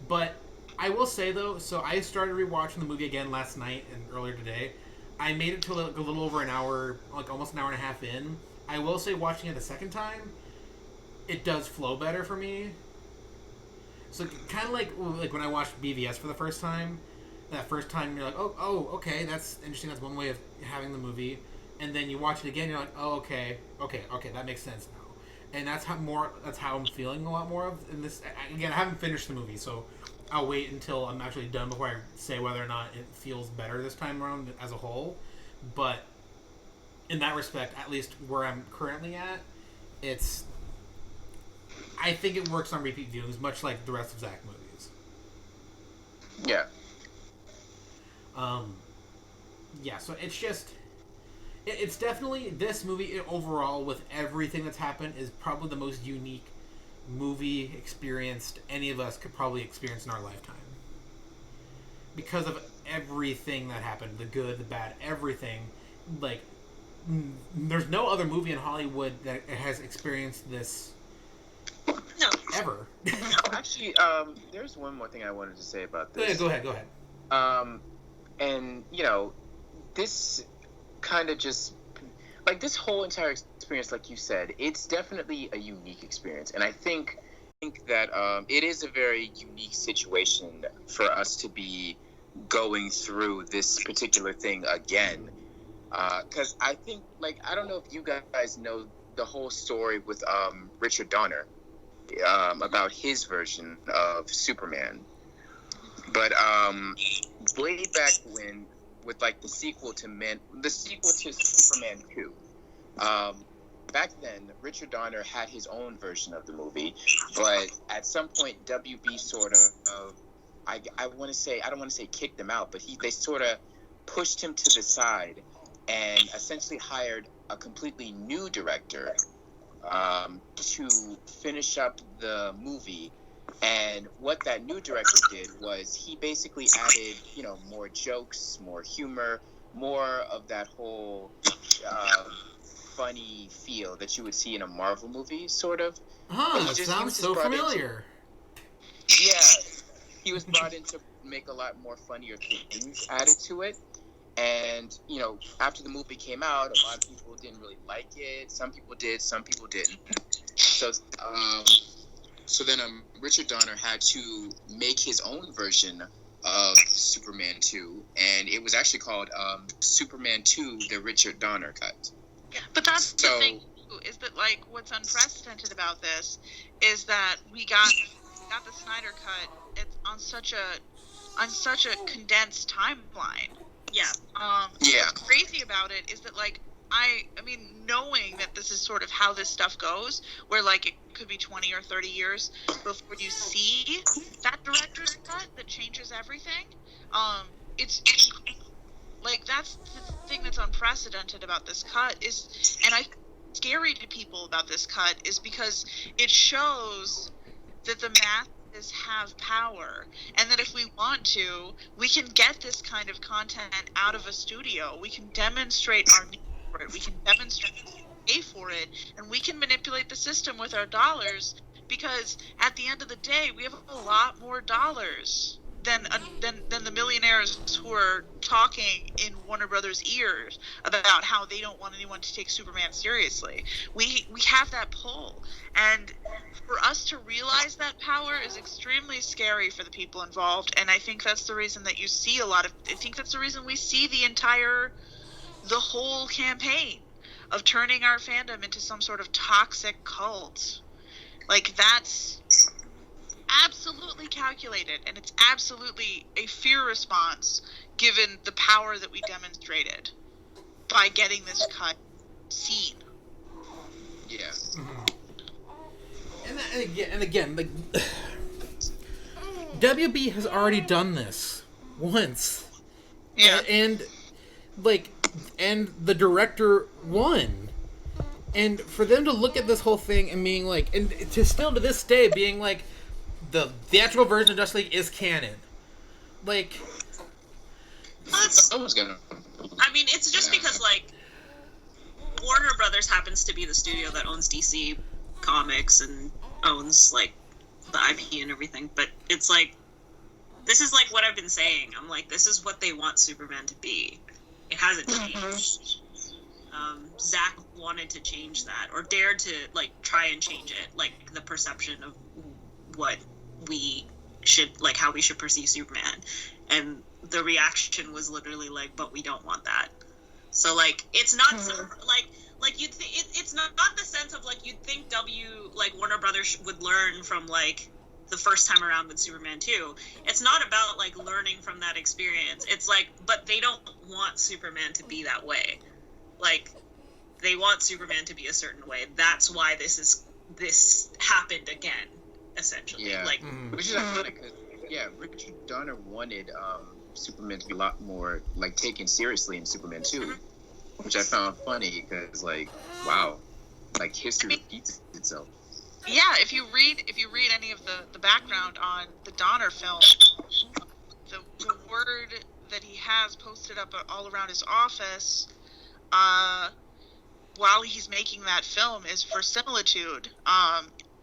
But I will say though, so I started rewatching the movie again last night and earlier today. I made it to like a little over an hour, like almost an hour and a half in. I will say, watching it a second time, it does flow better for me. So kind of like when I watched BVS for the first time. That first time you're like, oh, okay, that's interesting. That's one way of having the movie. And then you watch it again, you're like, oh, okay, that makes sense now. And that's how I'm feeling a lot more of in this. Again, I haven't finished the movie, so I'll wait until I'm actually done before I say whether or not it feels better this time around as a whole. But in that respect, at least where I'm currently at, I think it works on repeat viewings, much like the rest of Zack movies. Yeah. Yeah, so it's just, it's definitely, this movie overall, with everything that's happened, is probably the most unique movie experience any of us could probably experience in our lifetime. Because of everything that happened, the good, the bad, everything. Like, there's no other movie in Hollywood that has experienced this No. ever. Actually, there's one more thing I wanted to say about this. Yeah, go ahead. And, this kind of just, like, this whole entire experience, like you said, it's definitely a unique experience. And I think that it is a very unique situation for us to be going through this particular thing again. Because I think, like, I don't know if you guys know the whole story with Richard Donner about his version of Superman. But way back when, with like the sequel to Superman 2, back then Richard Donner had his own version of the movie, but at some point WB sort of I don't want to say kicked him out, but they sort of pushed him to the side and essentially hired a completely new director to finish up the movie. And what that new director did was he basically added, more jokes, more humor, more of that whole funny feel that you would see in a Marvel movie, sort of. That sounds so familiar. Yeah, he was brought in to make a lot more funnier things added to it. And, you know, after the movie came out, a lot of people didn't really like it. Some people did, some people didn't. So then Richard Donner had to make his own version of Superman 2, and it was actually called Superman 2, the Richard Donner cut. Yeah, but that's the thing, is that, like, what's unprecedented about this is that we got the Snyder cut on such a condensed timeline. Yeah. What's crazy about it is that, like, I mean, knowing that this is sort of how this stuff goes, where, like, it could be 20 or 30 years before you see that director's cut that changes everything, it's like, that's the thing that's unprecedented about this cut and scary to people about this cut is because it shows that the masses have power, and that if we want to, we can get this kind of content out of a studio. We can demonstrate our need for it. We can demonstrate pay for it, and we can manipulate the system with our dollars, because at the end of the day, we have a lot more dollars than the millionaires who are talking in Warner Brothers' ears about how they don't want anyone to take Superman seriously. We have that pull, and for us to realize that power is extremely scary for the people involved, and I think that's the reason that you see I think that's the reason we see the whole campaign of turning our fandom into some sort of toxic cult. Like, that's absolutely calculated, and it's absolutely a fear response given the power that we demonstrated by getting this cut seen. Yeah. And again, like, WB has already done this once. Yeah. And the director won. And for them to look at this whole thing and being like, and to still to this day being like, the theatrical version of Justice League is canon. Like, someone's gonna. I mean, it's just because, like, Warner Brothers happens to be the studio that owns DC Comics and owns, like, the IP and everything, but it's like, this is like what I've been saying. I'm like, this is what they want Superman to be. It hasn't changed. Zack wanted to change that, or dared to, like, try and change it, like, the perception of what we should, like, how we should perceive Superman, and the reaction was literally like, but we don't want that. So, like, it's not like you'd it's not the sense of, like, you'd think Warner Brothers would learn from, like, the first time around with Superman 2. It's not about, like, learning from that experience. It's like, but they don't want Superman to be that way. Like, they want Superman to be a certain way. That's why this happened again, essentially. Yeah. Like, which is ironic, because, Richard Donner wanted Superman to be a lot more, like, taken seriously in Superman 2, which I found funny, because, like, wow, like, history repeats itself. Yeah, if you read any of the background on the Donner film, the word that he has posted up all around his office while he's making that film is verisimilitude.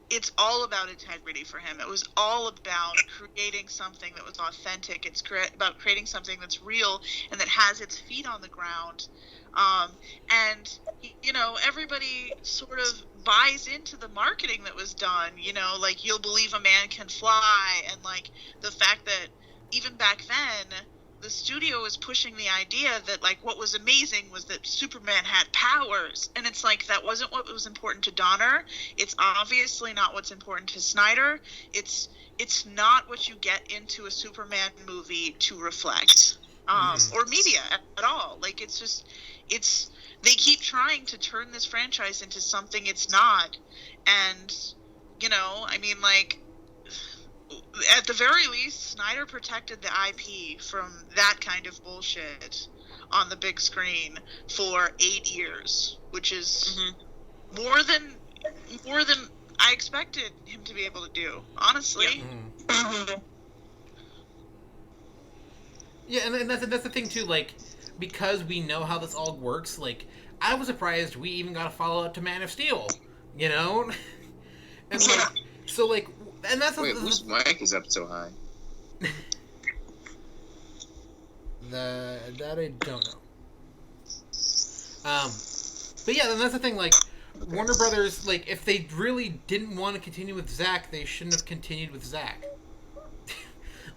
It's all about integrity for him. It was all about creating something that was authentic. It's about creating something that's real and that has its feet on the ground. And, you know, everybody sort of buys into the marketing that was done, you know, like, you'll believe a man can fly, and, like, the fact that even back then, the studio was pushing the idea that, like, what was amazing was that Superman had powers, and it's like, that wasn't what was important to Donner. It's obviously not what's important to Snyder. It's not what you get into a Superman movie to reflect, or media at all. Like, they keep trying to turn this franchise into something it's not, and, you know, I mean, like, at the very least, Snyder protected the IP from that kind of bullshit on the big screen for 8 years, which is more than I expected him to be able to do, honestly. Yeah, and that's the thing too. Like, because we know how this all works, like, I was surprised we even got a follow-up to Man of Steel, you know? And, like, so, like, and that's... Wait, whose mic is up so high? That I don't know. But yeah, then that's the thing, like, okay. Warner Brothers, like, if they really didn't want to continue with Zack, they shouldn't have continued with Zack.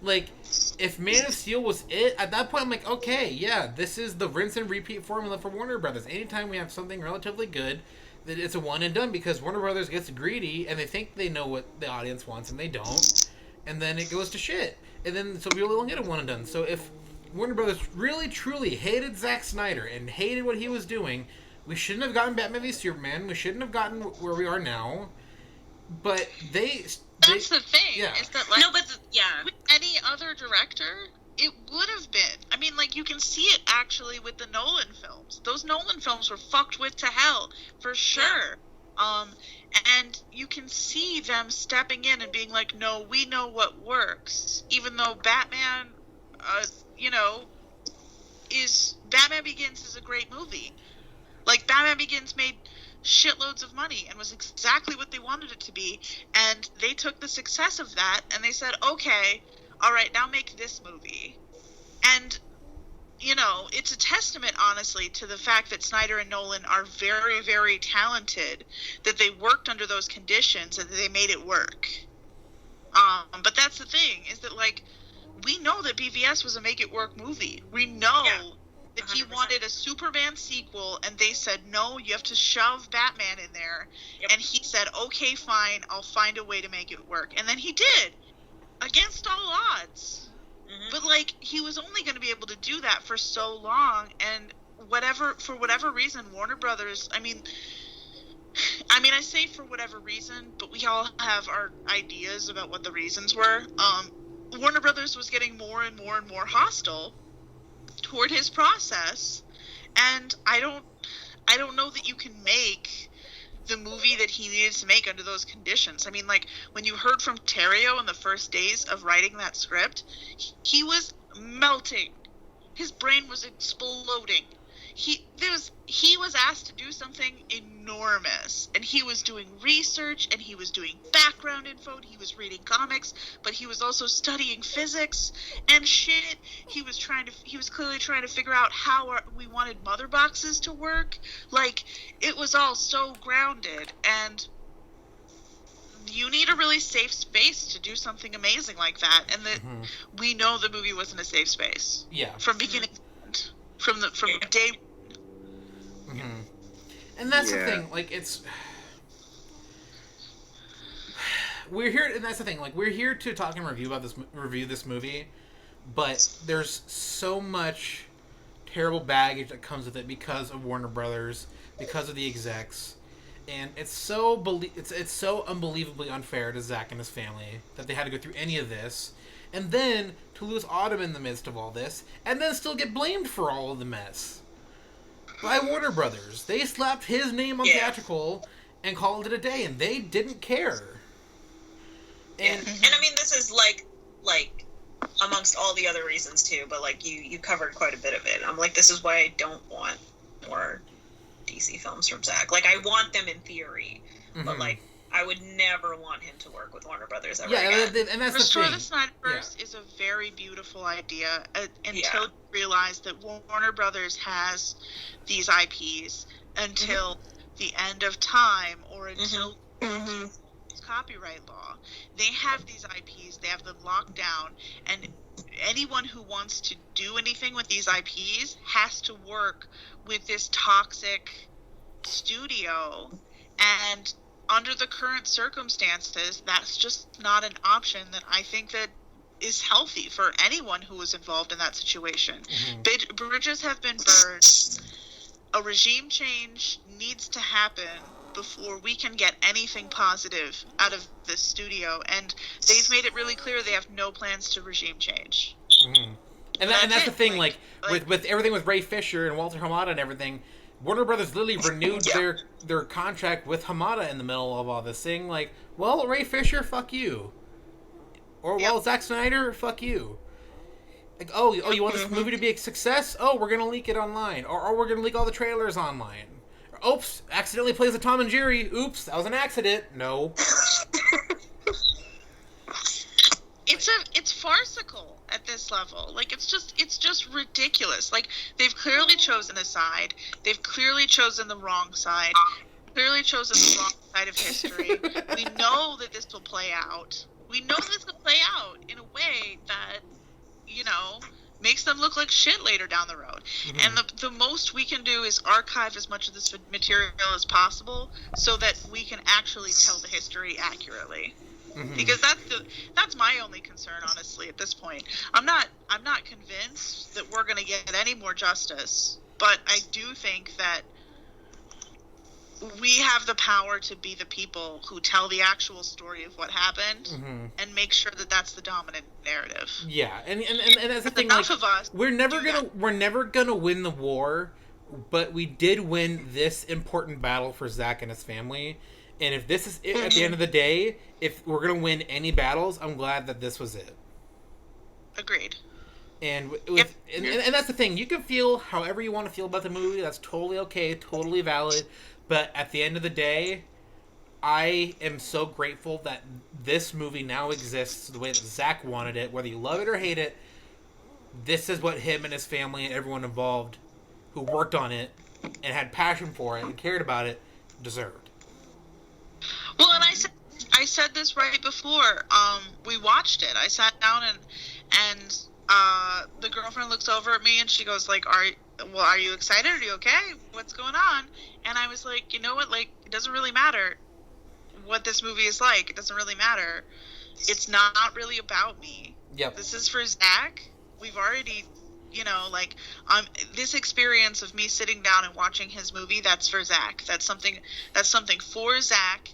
Like, if Man of Steel was it, at that point I'm like, okay, yeah, this is the rinse and repeat formula for Warner Brothers. Anytime we have something relatively good, that it's a one and done, because Warner Brothers gets greedy, and they think they know what the audience wants, and they don't, and then it goes to shit. And then, so we don't get a one and done. So if Warner Brothers really, truly hated Zack Snyder and hated what he was doing, we shouldn't have gotten Batman v Superman. We shouldn't have gotten where we are now. But That's the thing. Yeah. Is that, like, no, but with any other director, it would have been. I mean, like, you can see it actually with the Nolan films. Those Nolan films were fucked with to hell, for sure. Yeah. And you can see them stepping in and being like, no, we know what works. Even though Batman, Batman Begins is a great movie. Like, Batman Begins made shitloads of money and was exactly what they wanted it to be, and they took the success of that and they said, okay, all right, now make this movie. And, it's a testament, honestly, to the fact that Snyder and Nolan are very, very talented, that they worked under those conditions and they made it work. But that's the thing, is that, like, we know that BVS was a make-it-work movie. We know that he wanted a Superman sequel, and they said, no, you have to shove Batman in there. Yep. And he said, okay, fine, I'll find a way to make it work. And then he did, against all odds. Mm-hmm. But, like, he was only going to be able to do that for so long, and for whatever reason, Warner Brothers, I mean, I say for whatever reason, but we all have our ideas about what the reasons were. Warner Brothers was getting more and more and more hostile toward his process, and I don't know that you can make the movie that he needed to make under those conditions. I mean, like, when you heard from Terrio in the first days of writing that script, he was melting. His brain was exploding. He was asked to do something enormous, and he was doing research, and he was doing background info, and he was reading comics, but he was also studying physics and shit. He was clearly trying to figure out how we wanted mother boxes to work. Like, it was all so grounded, and you need a really safe space to do something amazing like that, and that we know the movie wasn't a safe space. Yeah. From beginning to end. From day. Mm-hmm. And that's the thing, like, we're here, and that's the thing, like, we're here to talk and review this movie, but there's so much terrible baggage that comes with it because of Warner Brothers, because of the execs, and it's so unbelievably unfair to Zack and his family that they had to go through any of this, and then to lose Autumn in the midst of all this, and then still get blamed for all of the mess by Warner Brothers. They slapped his name on theatrical and called it a day, and they didn't care. And I mean, this is like amongst all the other reasons too, but like you covered quite a bit of it. I'm like, this is why I don't want more DC films from Zack. Like, I want them in theory, but like, I would never want him to work with Warner Brothers ever again. And that's Restore the the Snyderverse is a very beautiful idea until you realize that Warner Brothers has these IPs until the end of time, or until copyright law. They have these IPs, they have them locked down, and anyone who wants to do anything with these IPs has to work with this toxic studio, and under the current circumstances, that's just not an option that I think that is healthy for anyone who was involved in that situation. Bridges have been burned. A regime change needs to happen before we can get anything positive out of this studio, and they've made it really clear they have no plans to regime change. And that's the thing, like with everything with Ray Fisher and Walter Hamada and everything, Warner Brothers literally renewed their contract with Hamada in the middle of all this, saying like, well, Ray Fisher, fuck you. Or, well, Zack Snyder, fuck you. Like, oh, you want this movie to be a success? Oh, we're gonna leak it online, or we're gonna leak all the trailers online. Oops, accidentally plays a Tom and Jerry. Oops, that was an accident. No. It's farcical at this level. Like, it's just ridiculous. Like, they've clearly chosen a side. They've clearly chosen the wrong side. Clearly chosen the wrong side of history. We know that this will play out. We know this will play out in a way that, you know, makes them look like shit later down the road. Mm-hmm. And the most we can do is archive as much of this material as possible so that we can actually tell the history accurately. Mm-hmm. Because that's my only concern, honestly, at this point. I'm not convinced that we're going to get any more justice, but I do think that we have the power to be the people who tell the actual story of what happened, mm-hmm. and make sure that that's the dominant narrative. Yeah, and that's the thing. Enough like, of us. We're never gonna win the war, but we did win this important battle for Zack and his family. And if this is it, at the end of the day, if we're gonna win any battles, I'm glad that this was it. Agreed. And and that's the thing. You can feel however you want to feel about the movie. That's totally okay, totally valid. But at the end of the day, I am so grateful that this movie now exists the way that Zack wanted it. Whether you love it or hate it, this is what him and his family and everyone involved who worked on it and had passion for it and cared about it deserved. Well, and I said this right before we watched it. I sat down and the girlfriend looks over at me and she goes like, are you excited? Are you okay? What's going on? And I was like, you know what? Like, it doesn't really matter what this movie is like. It doesn't really matter. It's not really about me. Yep. This is for Zack. We've already, you know, like, this experience of me sitting down and watching his movie, that's for Zack. That's something for Zack.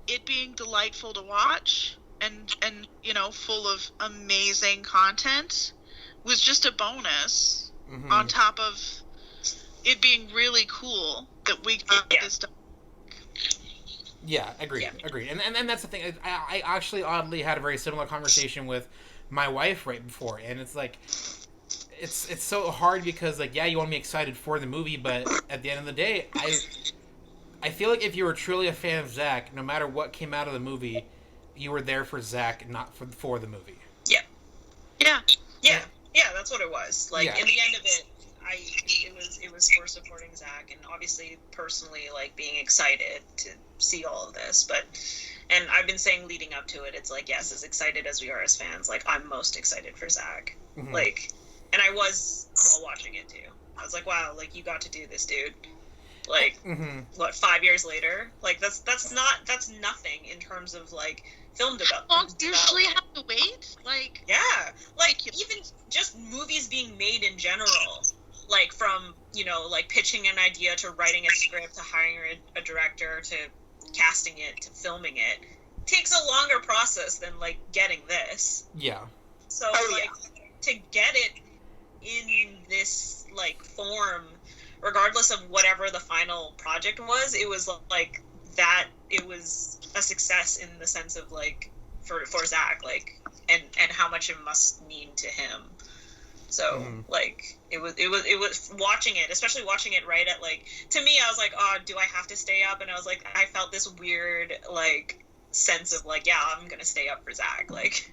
It being delightful to watch and you know, full of amazing content was just a bonus, mm-hmm. on top of it being really cool that we got this done. Yeah, agreed. And that's the thing. I actually oddly had a very similar conversation with my wife right before, and it's like, it's so hard because, like, yeah, you want to be excited for the movie, but at the end of the day, I feel like if you were truly a fan of Zack, no matter what came out of the movie, you were there for Zack, not for the movie. Yeah, that's what it was. Like, in the end of it, it was for supporting Zack, and obviously personally, like, being excited to see all of this. And I've been saying leading up to it, it's like, yes, as excited as we are as fans, like, I'm most excited for Zack. Mm-hmm. Like, and I was while watching it too. I was like, wow, like, you got to do this, dude. Like, mm-hmm. What, 5 years later? Like, that's nothing in terms of, like, film development. How long do you usually have to wait? Like, yeah, like, even just movies being made in general, like, from, you know, like, pitching an idea to writing a script to hiring a director to casting it to filming it takes a longer process than, like, getting this. Yeah. So, to get it in this, like, form, regardless of whatever the final project was, it was like that. It was a success in the sense of, like, for Zack, like, and how much it must mean to him. So, mm-hmm. like, it was watching it, especially watching it right at, like, to me, I was like, oh, do I have to stay up? And I was like, I felt this weird, like, sense of, like, yeah, I'm gonna stay up for Zack, like.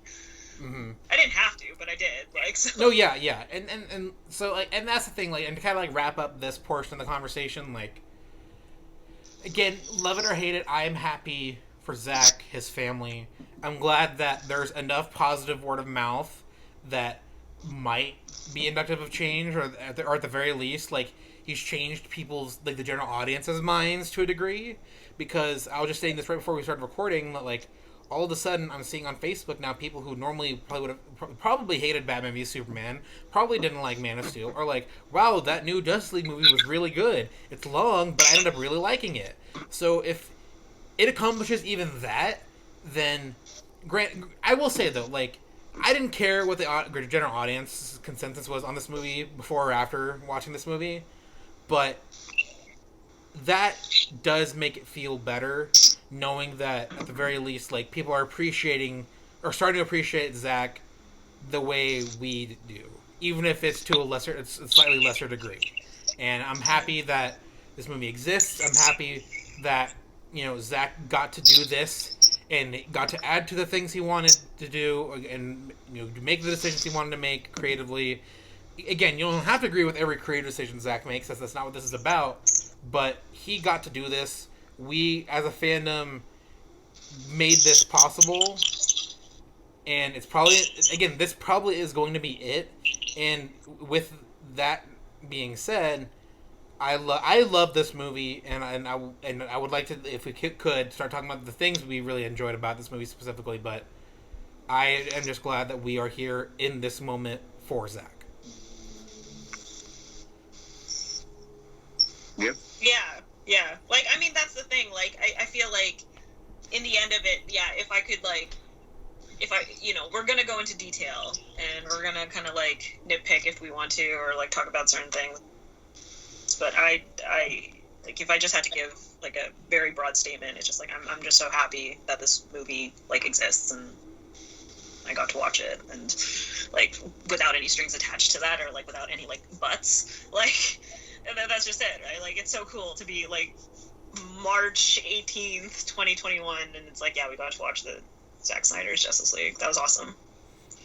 Mm-hmm. I didn't have to, but I did. Like, so. No, yeah, and so, like, and that's the thing, like, and to kind of, like, wrap up this portion of the conversation, like, again, love it or hate it, I am happy for Zack, his family. I'm glad that there's enough positive word of mouth that might be inductive of change, or at the very least, like, he's changed people's, like, the general audience's minds to a degree, because I was just saying this right before we started recording, that, like, all of a sudden, I'm seeing on Facebook now people who normally probably hated Batman v Superman, probably didn't like Man of Steel, are like, wow, that new Justice League movie was really good. It's long, but I ended up really liking it. So if it accomplishes even that, then, I will say, though, like, I didn't care what the general audience consensus was on this movie before or after watching this movie, but that does make it feel better, knowing that at the very least, like, people are appreciating or starting to appreciate Zack the way we do, even if it's to a slightly lesser degree. And I'm happy that this movie exists. I'm happy that, Zack got to do this and got to add to the things he wanted to do and, make the decisions he wanted to make creatively. Again, you don't have to agree with every creative decision Zack makes. That's not what this is about. But he got to do this. We, as a fandom, made this possible. And it's probably, again, this probably is going to be it. And with that being said, I love this movie, and I would like to, if we could, start talking about the things we really enjoyed about this movie specifically. But I am just glad that we are here in this moment for Zack. Yep. Yeah. Like, I mean, that's the thing. Like, I feel like in the end of it, yeah, if I could, like, we're going to go into detail and we're going to kind of, like, nitpick if we want to or, like, talk about certain things. But I like, if I just had to give, like, a very broad statement, it's just, like, I'm just so happy that this movie, like, exists and I got to watch it. And, like, without any strings attached to that or, like, without any, like, buts. Like... And that's just it, right? Like, it's so cool to be, like, March 18th, 2021, and it's like, yeah, we got to watch the Zack Snyder's Justice League. That was awesome.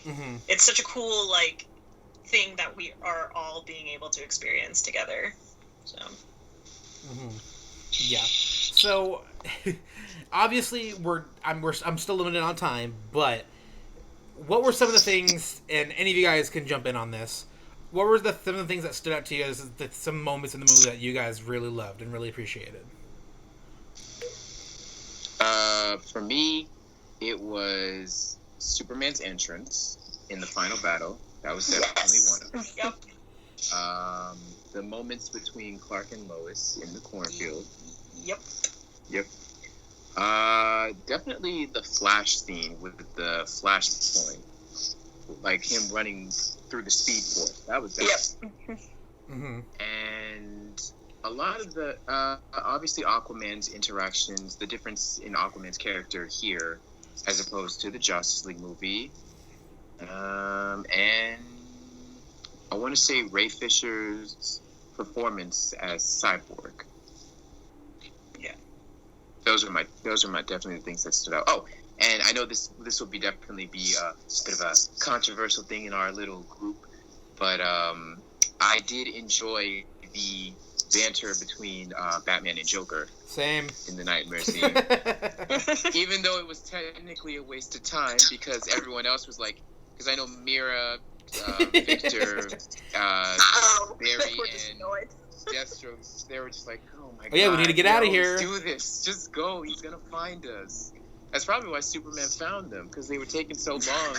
Mm-hmm. It's such a cool, like, thing that we are all being able to experience together. So. Mm-hmm. Yeah. So, obviously, I'm still limited on time, but what were some of the things, and any of you guys can jump in on this, what were some of the things that stood out to you as some moments in the movie that you guys really loved and really appreciated? For me, it was Superman's entrance in the final battle. That was definitely one of them. Yep. The moments between Clark and Lois in the cornfield. Yep. Definitely the Flash scene with the Flashpoint. Like him running through the Speed Force. That was that. Yep. Mm-hmm. And a lot of the, obviously Aquaman's interactions, the difference in Aquaman's character here as opposed to the Justice League movie. And I want to say Ray Fisher's performance as Cyborg. Yeah. Those are my definitely the things that stood out. Oh, and I know this will definitely be a bit of a controversial thing in our little group, but I did enjoy the banter between Batman and Joker. Same. In the nightmare scene. Even though it was technically a waste of time because everyone else was like, because I know Mira, Victor, Barry, and Deathstroke, they were just like, oh my god. Yeah, we need to get out of here. Let's do this. Just go. He's going to find us. That's probably why Superman found them, because they were taking so long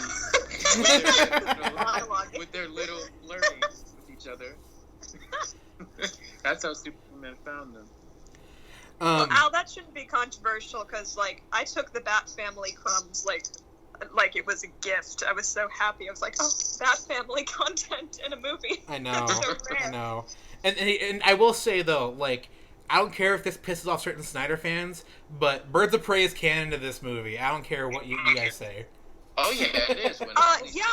with their little flirtings with each other. That's how Superman found them. Al, that shouldn't be controversial, because, like, I took the Bat Family crumbs, like it was a gift. I was so happy. I was like, oh, Bat Family content in a movie. I know. So rare. I know. And I will say, though, like, I don't care if this pisses off certain Snyder fans, but Birds of Prey is canon to this movie. I don't care what you guys say. Oh, yeah, it is. Yeah,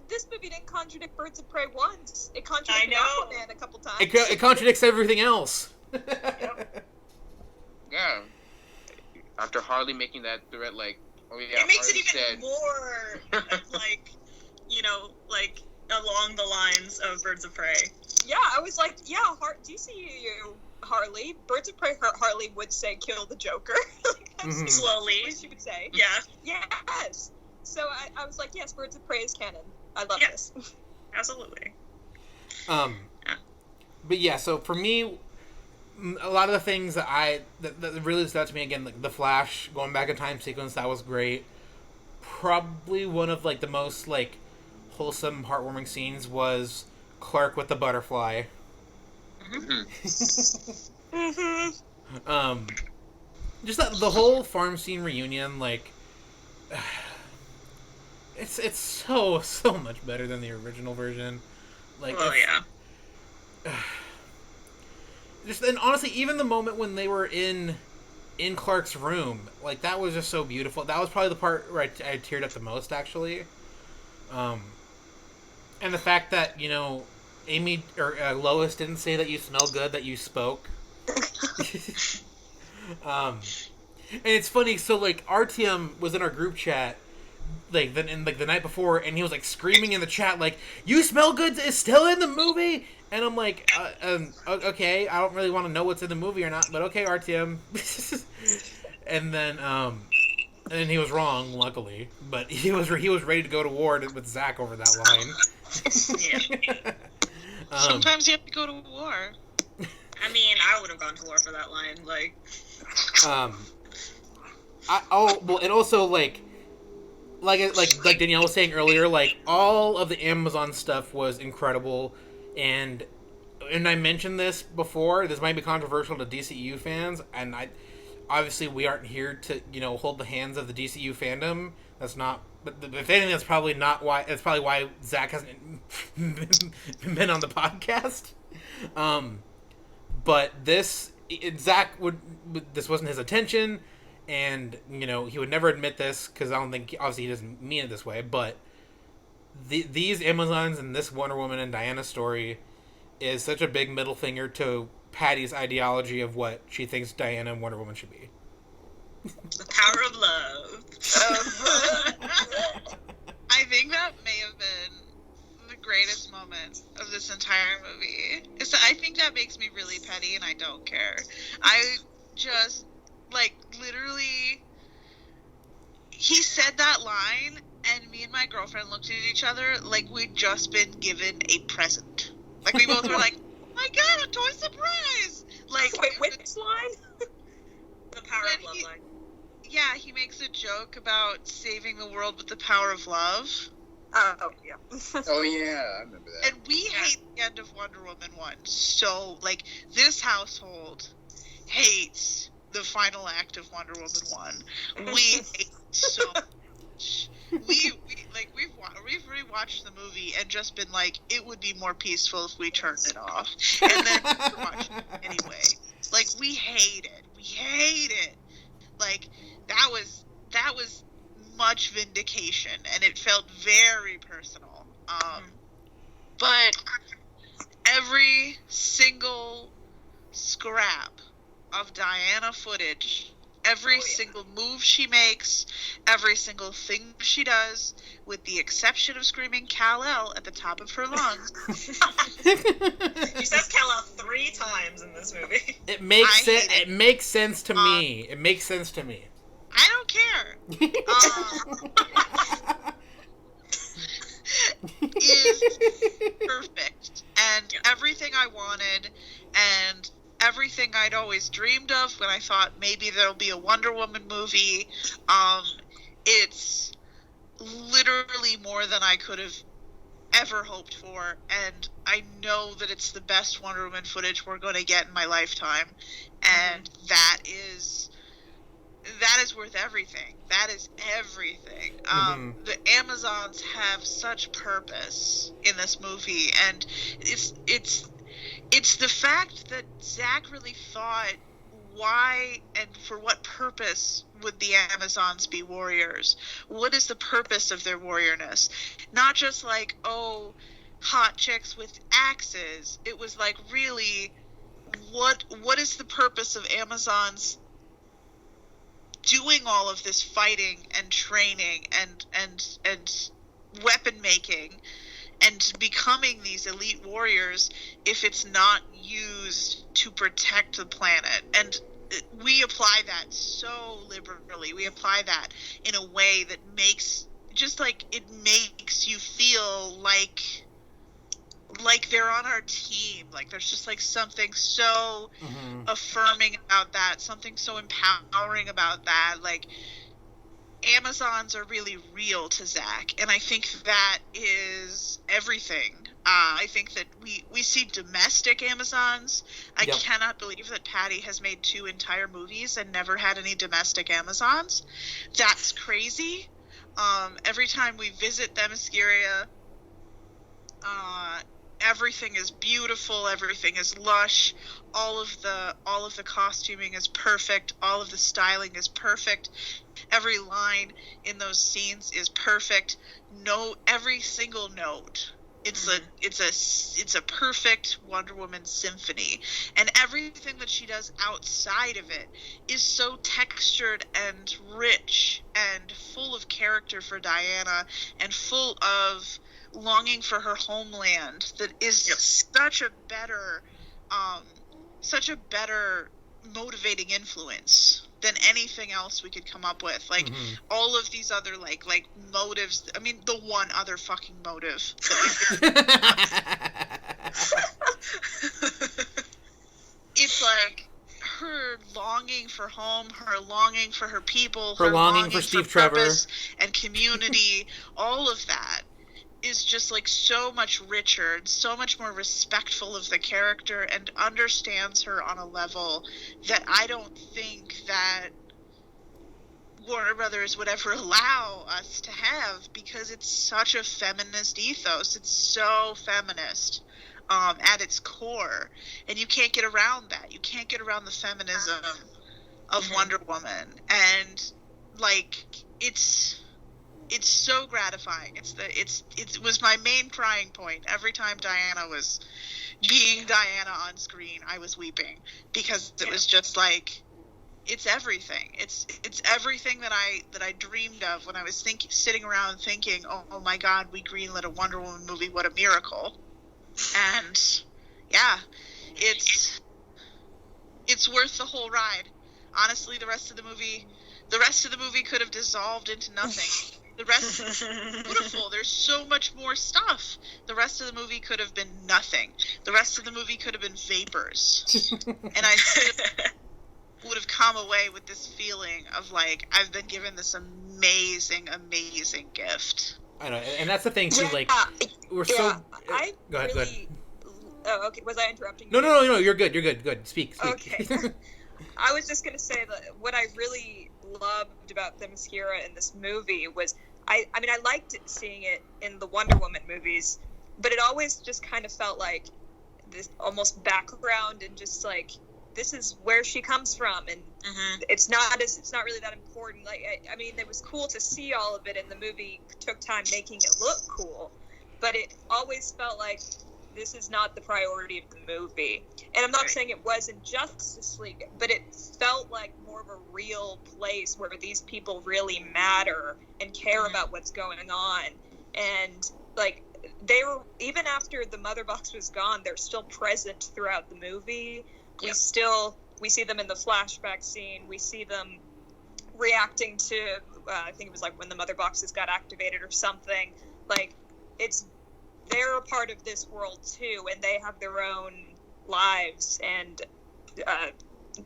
this movie didn't contradict Birds of Prey once. It contradicted Aquaman a couple times. It contradicts everything else. Yep. Yeah. After Harley making that threat, like, oh yeah, it makes Harley it even more, like, like, along the lines of Birds of Prey. Yeah, I was like, yeah, DCU Harley, Birds of Prey Harley would say kill the Joker. That's slowly. what she would say. Yeah. Yes. So I was like, yes, Birds of Prey is canon. I love this. Absolutely. But yeah, so for me, a lot of the things that really stood out to me, again, like the Flash going back in time sequence, that was great. Probably one of, like, the most, like, wholesome, heartwarming scenes was Clark with the butterfly. Just the whole farm scene reunion, like, it's so much better than the original version. Like, just, and honestly, even the moment when they were in Clark's room, like, that was just so beautiful. That was probably the part where I teared up the most, actually. And the fact that, Amy or Lois didn't say that you smell good, that you spoke. And it's funny, so, like, Artyom was in our group chat, like, the night before, and he was, like, screaming in the chat, like, "You smell good is still in the movie?" And I'm like, okay, I don't really want to know what's in the movie or not, but okay, Artyom. And then he was wrong, luckily, but he was ready to go to war with Zack over that line. Yeah. Sometimes you have to go to war. I mean, I would have gone to war for that line. Like, and also like Danielle was saying earlier, like all of the Amazon stuff was incredible, and I mentioned this before. This might be controversial to DCU fans, and obviously we aren't here to hold the hands of the DCU fandom. That's not. But if anything, that's probably not why. That's probably why Zack hasn't been on the podcast. But this wasn't his intention, and he would never admit this because I don't think obviously he doesn't mean it this way. But these Amazons and this Wonder Woman and Diana story is such a big middle finger to Patty's ideology of what she thinks Diana and Wonder Woman should be. The power of love. I think that may have been the greatest moment of this entire movie. I think that makes me really petty, and I don't care. I just, like, literally, he said that line, and me and my girlfriend looked at each other like we'd just been given a present. Like, we both were like, "Oh my god, a toy surprise!" Like, wait, which line? The power of love line. Yeah, he makes a joke about saving the world with the power of love. Oh, yeah. Oh, yeah, I remember that. And we hate the end of Wonder Woman 1. So, like, this household hates the final act of Wonder Woman 1. We hate it so much. We've rewatched the movie and just been like, it would be more peaceful if we turned it off. And then we watched it anyway. Like, we hate it. We hate it. Like, that was much vindication, and it felt very personal. But every single scrap of Diana footage, every single move she makes, every single thing she does, with the exception of screaming Kal-El at the top of her lungs. She says Kal-El 3 times in this movie. It makes sense. It makes sense to me. It makes sense to me. I don't care. Is perfect, and everything I wanted, and everything I'd always dreamed of when I thought maybe there'll be a Wonder Woman movie. It's literally more than I could have ever hoped for, and I know that it's the best Wonder Woman footage we're going to get in my lifetime, and that is worth everything. That is everything. The Amazons have such purpose in this movie, and it's the fact that Zack really thought, why and for what purpose would the Amazons be warriors? What is the purpose of their warriorness? Not just like, oh, hot chicks with axes. It was like, really, what is the purpose of Amazons doing all of this fighting and training and weapon making and becoming these elite warriors if it's not used to protect the planet? And we apply that so liberally. We apply that in a way that makes you feel like they're on our team. Like, there's just like something so affirming about that, something so empowering about that. Like, Amazons are really real to Zack, and I think that is everything. I think that we see domestic Amazons. I cannot believe that Patty has made 2 entire movies and never had any domestic Amazons. That's crazy. Every time we visit Themyscira, everything is beautiful, everything is lush, all of the costuming is perfect, all of the styling is perfect, every line in those scenes is perfect. Every single note It's a perfect Wonder Woman symphony, and everything that she does outside of it is so textured and rich and full of character for Diana and full of longing for her homeland that is such a better motivating influence than anything else we could come up with. Like, all of these other, like motives. I mean, the one other fucking motive. It's like her longing for home, her longing for her people, her longing for Steve Trevor and community. All of that is just like so much richer and so much more respectful of the character and understands her on a level that I don't think that Warner Brothers would ever allow us to have, because it's such a feminist ethos. It's so feminist at its core, and you can't get around that. You can't get around the feminism of Wonder Woman, and like it's so gratifying. It was my main crying point every time Diana was being Diana on screen. I was weeping because it was just like, it's everything. It's everything that I dreamed of when I was sitting around thinking, oh my God, we greenlit a Wonder Woman movie. What a miracle! And yeah, it's worth the whole ride. Honestly, the rest of the movie could have dissolved into nothing. The rest is beautiful. There's so much more stuff. The rest of the movie could have been nothing. The rest of the movie could have been vapors. And I would have come away with this feeling of like, I've been given this amazing, amazing gift. I know, and that's the thing too. Like, we're so. Go ahead. Oh, okay. Was I interrupting you? No. You're good. Good. Speak. Okay. I was just gonna say that what I really loved about Themyscira in this movie was, I mean, I liked seeing it in the Wonder Woman movies, but it always just kind of felt like this almost background and just like, this is where she comes from, and it's not really that important. Like, I mean, it was cool to see all of it, and the movie took time making it look cool, but it always felt like this is not the priority of the movie. And I'm not saying it wasn't Justice League, but it felt like more of a real place where these people really matter and care about what's going on. And like, they were, even after the mother box was gone, they're still present throughout the movie. We see them in the flashback scene. We see them reacting to, I think it was like when the mother boxes got activated or something. Like, they're a part of this world too, and they have their own lives and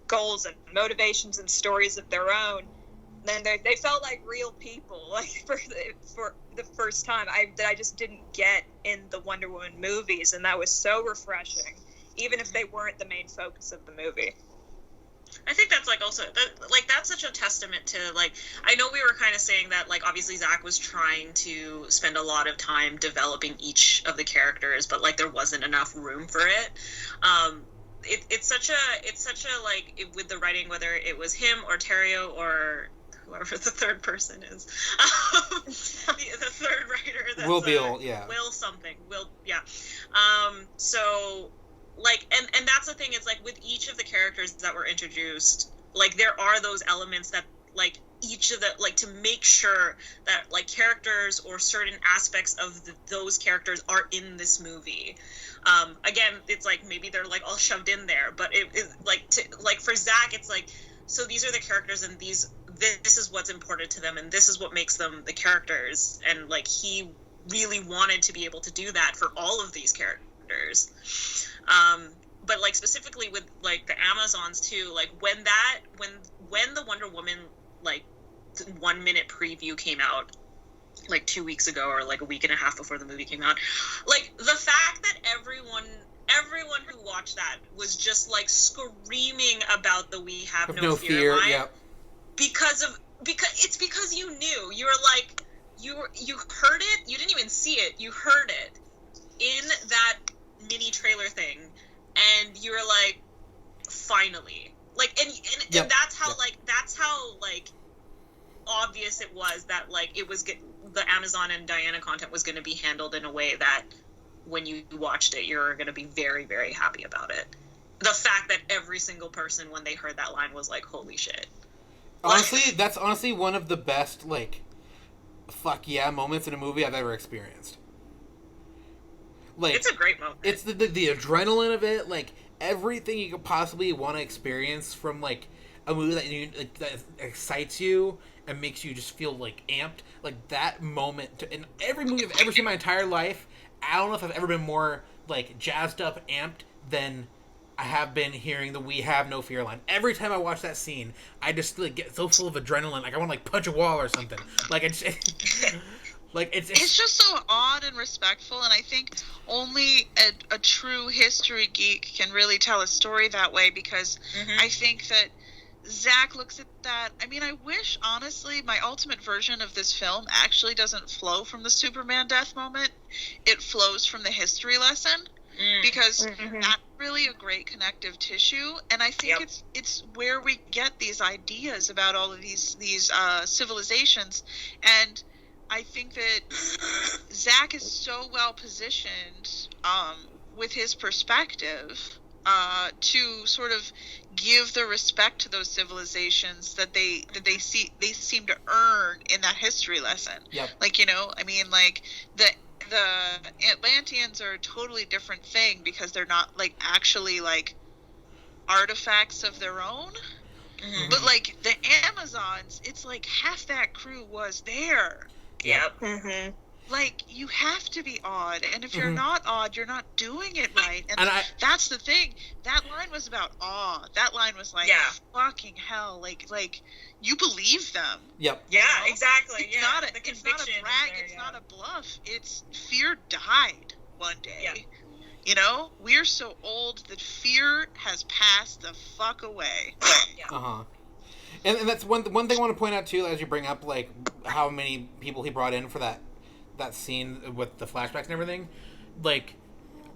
goals and motivations and stories of their own. And they felt like real people, like for the first time that I just didn't get in the Wonder Woman movies, and that was so refreshing, even if they weren't the main focus of the movie. I think that's like also that's such a testament to, like, I know we were kind of saying that, like, obviously Zack was trying to spend a lot of time developing each of the characters, but like there wasn't enough room for it. It's such a like, with the writing, whether it was him or Terrio or whoever the third person is, the third writer, that's Will so like, and that's the thing, is like with each of the characters that were introduced, like there are those elements that, like, each of the, like, to make sure that like characters or certain aspects of those characters are in this movie. Again, it's like maybe they're like all shoved in there, but it like for Zack, it's like, so these are the characters, and this is what's important to them, and this is what makes them the characters, and like he really wanted to be able to do that for all of these characters. But like specifically with like the Amazons too, like when the Wonder Woman like 1 minute preview came out like 2 weeks ago, or like a week and a half before the movie came out, like the fact that everyone who watched that was just like screaming about the "We Have No Fear" line, yep. because you knew, you were like, you heard it, you didn't even see it, you heard it in that mini trailer thing, and you were like, finally, like, and that's how like obvious it was that like it was the Amazon and Diana content was going to be handled in a way that when you watched it, you're going to be very, very happy about it. The fact that every single person, when they heard that line, was like, holy shit. Honestly, that's honestly one of the best, like, fuck yeah moments in a movie I've ever experienced. Like, it's a great moment. It's the adrenaline of it, like, everything you could possibly want to experience from, like, a movie that excites you and makes you just feel, like, amped. Like, that moment, in every movie I've ever seen in my entire life, I don't know if I've ever been more, like, jazzed up, amped than I have been hearing the "We Have No Fear" line. Every time I watch that scene, I just, like, get so full of adrenaline, like, I want to, like, punch a wall or something. Like, it's just so odd and respectful, and I think only a true history geek can really tell a story that way, because I think that Zack looks at that. I mean, I wish, honestly, my ultimate version of this film actually doesn't flow from the Superman death moment. It flows from the history lesson, because that's really a great connective tissue, and I think it's where we get these ideas about all of these civilizations, and I think that Zack is so well positioned with his perspective to sort of give the respect to those civilizations that they seem to earn in that history lesson. Yep. Like, you know, I mean, like, the Atlanteans are a totally different thing because they're not, like, actually, like, artifacts of their own. But, like, the Amazons, it's like half that crew was there. Yep. Like, you have to be odd, and if you're not odd, you're not doing it right. And that's the thing. That line was about awe. That line was like, fucking hell, like you believe them. Yep. Yeah, you know? Exactly. It's not a brag. It's not a bluff. It's fear died one day. Yeah. You know, we're so old that fear has passed the fuck away. And that's one thing I want to point out too, as you bring up, like, how many people he brought in for that scene with the flashbacks and everything. Like,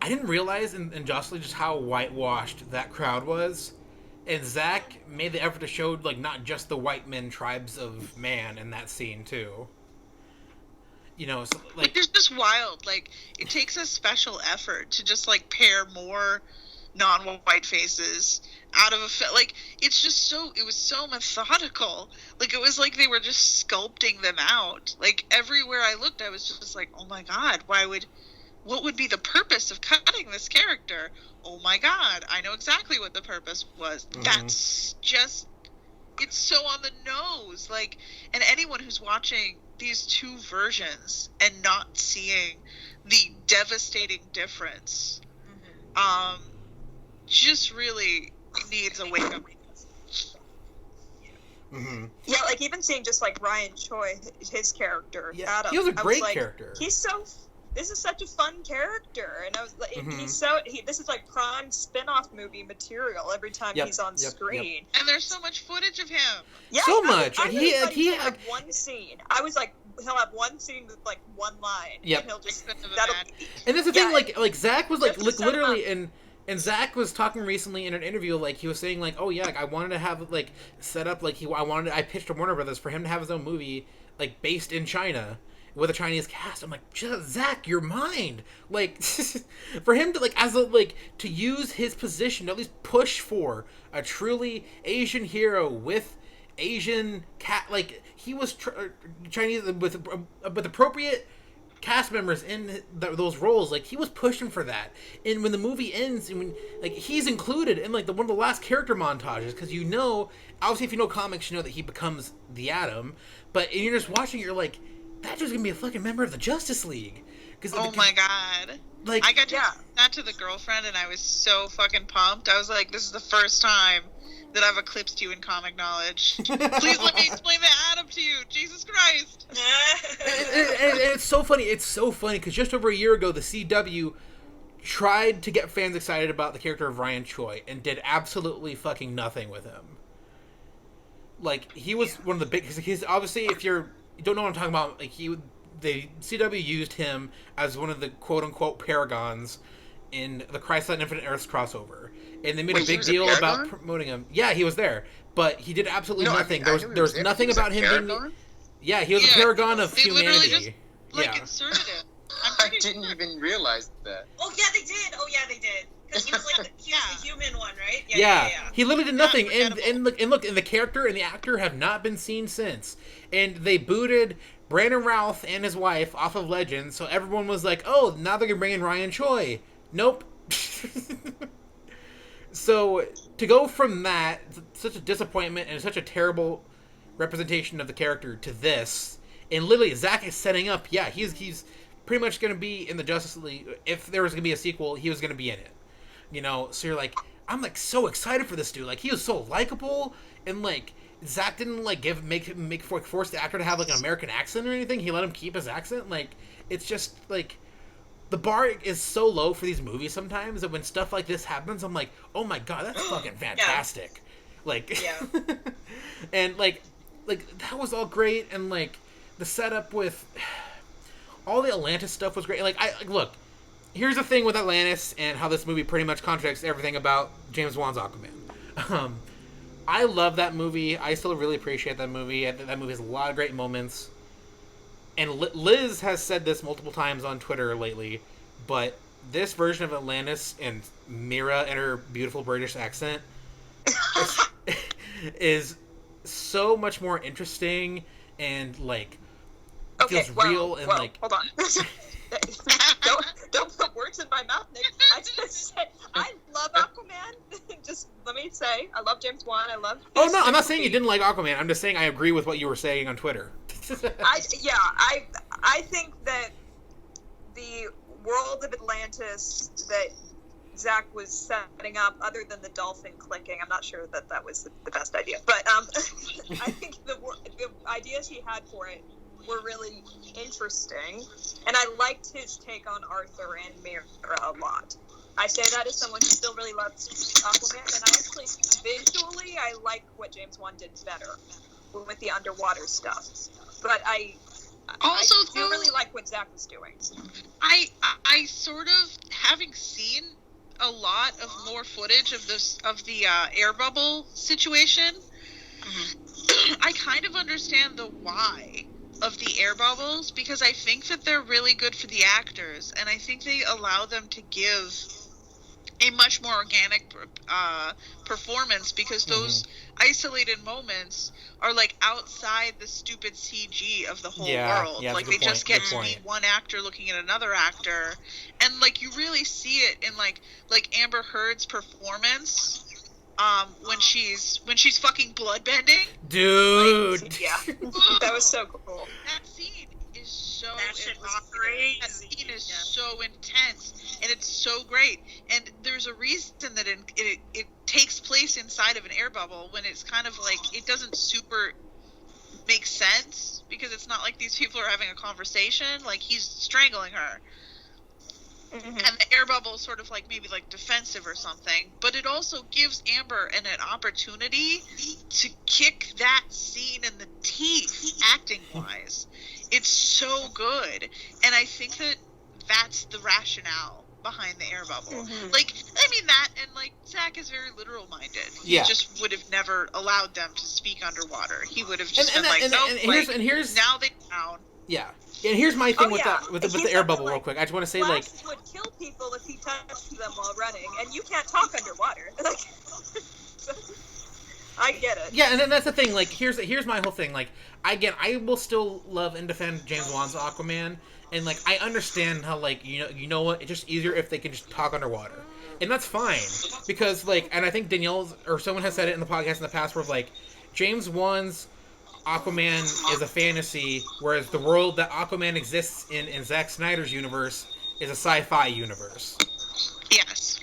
I didn't realize in Justice League just how whitewashed that crowd was. And Zack made the effort to show, like, not just the white men tribes of man in that scene too. You know, so, like, it's just wild. Like, it takes a special effort to just, like, pair more non-white faces out of a film. Like, it's just it was so methodical. Like, it was like they were just sculpting them out. Like, everywhere I looked, I was just like, oh my god, what would be the purpose of cutting this character? Oh my god, I know exactly what the purpose was. That's just, it's so on the nose. Like, and anyone who's watching these two versions and not seeing the devastating difference, just really needs a wake-up. Yeah, like, even seeing just, like, Ryan Choi, his character, Adam. He was a great character. This is such a fun character, and I was like, this is like prime spin-off movie material every time he's on screen. And there's so much footage of him. Yeah, so much. He had one scene. I was like, he'll have one scene with, like, one line. Yep. And he'll just and that's the thing, like Zack was like so literally and Zack was talking recently in an interview, like, he was saying, like, oh yeah, like, I wanted to have, like, set up, like, I pitched to Warner Brothers for him to have his own movie, like, based in China with a Chinese cast. I'm like, Zack, your mind, like, for him to, like, to use his position to at least push for a truly Asian hero with Asian like, he was Chinese with appropriate cast members in those roles. Like, he was pushing for that, and when the movie ends, and when, like, he's included in, like, one of the last character montages, because, you know, obviously if you know comics, you know that he becomes the Atom, but and you're just watching, you're like, that dude's gonna be a fucking member of the Justice League. Oh my god. Like, I got to that to the girlfriend, and I was so fucking pumped. I was like, this is the first time that I've eclipsed you in comic knowledge. Please let me explain the Atom to you. Jesus Christ. and it's so funny. It's so funny because just over a year ago, the CW tried to get fans excited about the character of Ryan Choi and did absolutely fucking nothing with him. Like, he was one of the big. He's obviously, if you don't know what I'm talking about, like, the CW used him as one of the quote unquote paragons in the Crisis on Infinite Earths crossover. And they made a big deal about promoting him. Yeah, he was there, but he did absolutely nothing. There was nothing about him being. Yeah, he was a paragon of humanity. Literally just, like, inserted him. I'm I didn't even realize that. Oh yeah, they did. Because he was like he was the human one, right? Yeah. He literally did nothing, Yeah, and look, and the character and the actor have not been seen since, and they booted Brandon Routh and his wife off of Legends, so everyone was like, oh, now they're gonna bring in Ryan Choi. Nope. So to go from that, such a disappointment and such a terrible representation of the character, to this, and literally Zack is setting up. Yeah, he's pretty much gonna be in the Justice League. If there was gonna be a sequel, he was gonna be in it. You know, so you're like, I'm like so excited for this dude. Like, he was so likable, and like Zack didn't like force the actor to have like an American accent or anything. He let him keep his accent. Like, it's just like the bar is so low for these movies sometimes that when stuff like this happens, I'm like, oh my god, that's fucking fantastic. Like, and like that was all great, and like the setup with all the Atlantis stuff was great. Like, look. Here's the thing with Atlantis and how this movie pretty much contradicts everything about James Wan's Aquaman. I love that movie. I still really appreciate that movie. That movie has a lot of great moments. And Liz has said this multiple times on Twitter lately, but this version of Atlantis and Mira and her beautiful British accent is so much more interesting and like feels real and like. Hold on. Don't put words in my mouth, Nick. I just said I love Aquaman. Just let me say, I love James Wan. I love. Oh no, I'm not saying you didn't like Aquaman. I'm just saying I agree with what you were saying on Twitter. I think that the world of Atlantis that Zack was setting up, other than the dolphin clicking, I'm not sure that was the best idea. But I think the ideas he had for it were really interesting, and I liked his take on Arthur and Mira a lot. I say that as someone who still really loves Aquaman, and I actually, visually, I like what James Wan did better with the underwater stuff. But I do really like what Zack was doing. I sort of, having seen a lot of more footage of the air bubble situation, I kind of understand the why of the air bubbles, because I think that they're really good for the actors, and I think they allow them to give a much more organic performance, because those isolated moments are like outside the stupid CG of the whole world. Like, they just get to be one actor looking at another actor, and like you really see it in like Amber Heard's performance when she's fucking bloodbending. Dude. Like, that was so cool. That scene is so That shit was crazy. That scene is so intense, and it's so great. And there's a reason that it takes place inside of an air bubble, when it's kind of like, it doesn't super make sense, because it's not like these people are having a conversation. Like, he's strangling her. And the air bubble is sort of like maybe like defensive or something, but it also gives Amber an opportunity to kick that scene in the teeth, acting wise. It's so good, and I think that that's the rationale behind the air bubble. Like, I mean, that, and like Zack is very literal minded. He just would have never allowed them to speak underwater. He would have just been like, nope. Here's now they down. Yeah. And here's my thing with the air bubble, real quick. I just want to say, like, Flash would kill people if he touched them while running, and you can't talk underwater. Like, I get it. Yeah, and then that's the thing. Like, here's my whole thing. Like, I will still love and defend James Wan's Aquaman, and like, I understand how, like, you know what, it's just easier if they can just talk underwater, and that's fine, because like, and I think Danielle or someone has said it in the podcast in the past, where like, James Wan's Aquaman is a fantasy, whereas the world that Aquaman exists in Zack Snyder's universe is a sci-fi universe. Yes.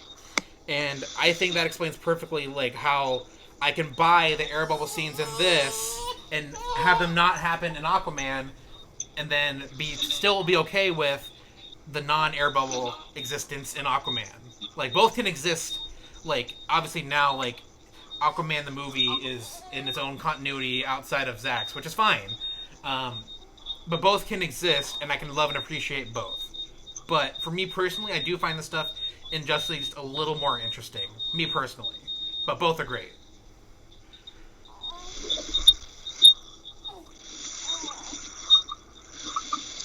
And I think that explains perfectly, like, how I can buy the air bubble scenes in this and have them not happen in Aquaman, and then still be okay with the non-air bubble existence in Aquaman. Like, both can exist. Like, obviously now, like, Aquaman the movie is in its own continuity outside of Zack's, which is fine. But both can exist, and I can love and appreciate both. But for me personally, I do find the stuff in Justice League just a little more interesting. Me personally. But both are great.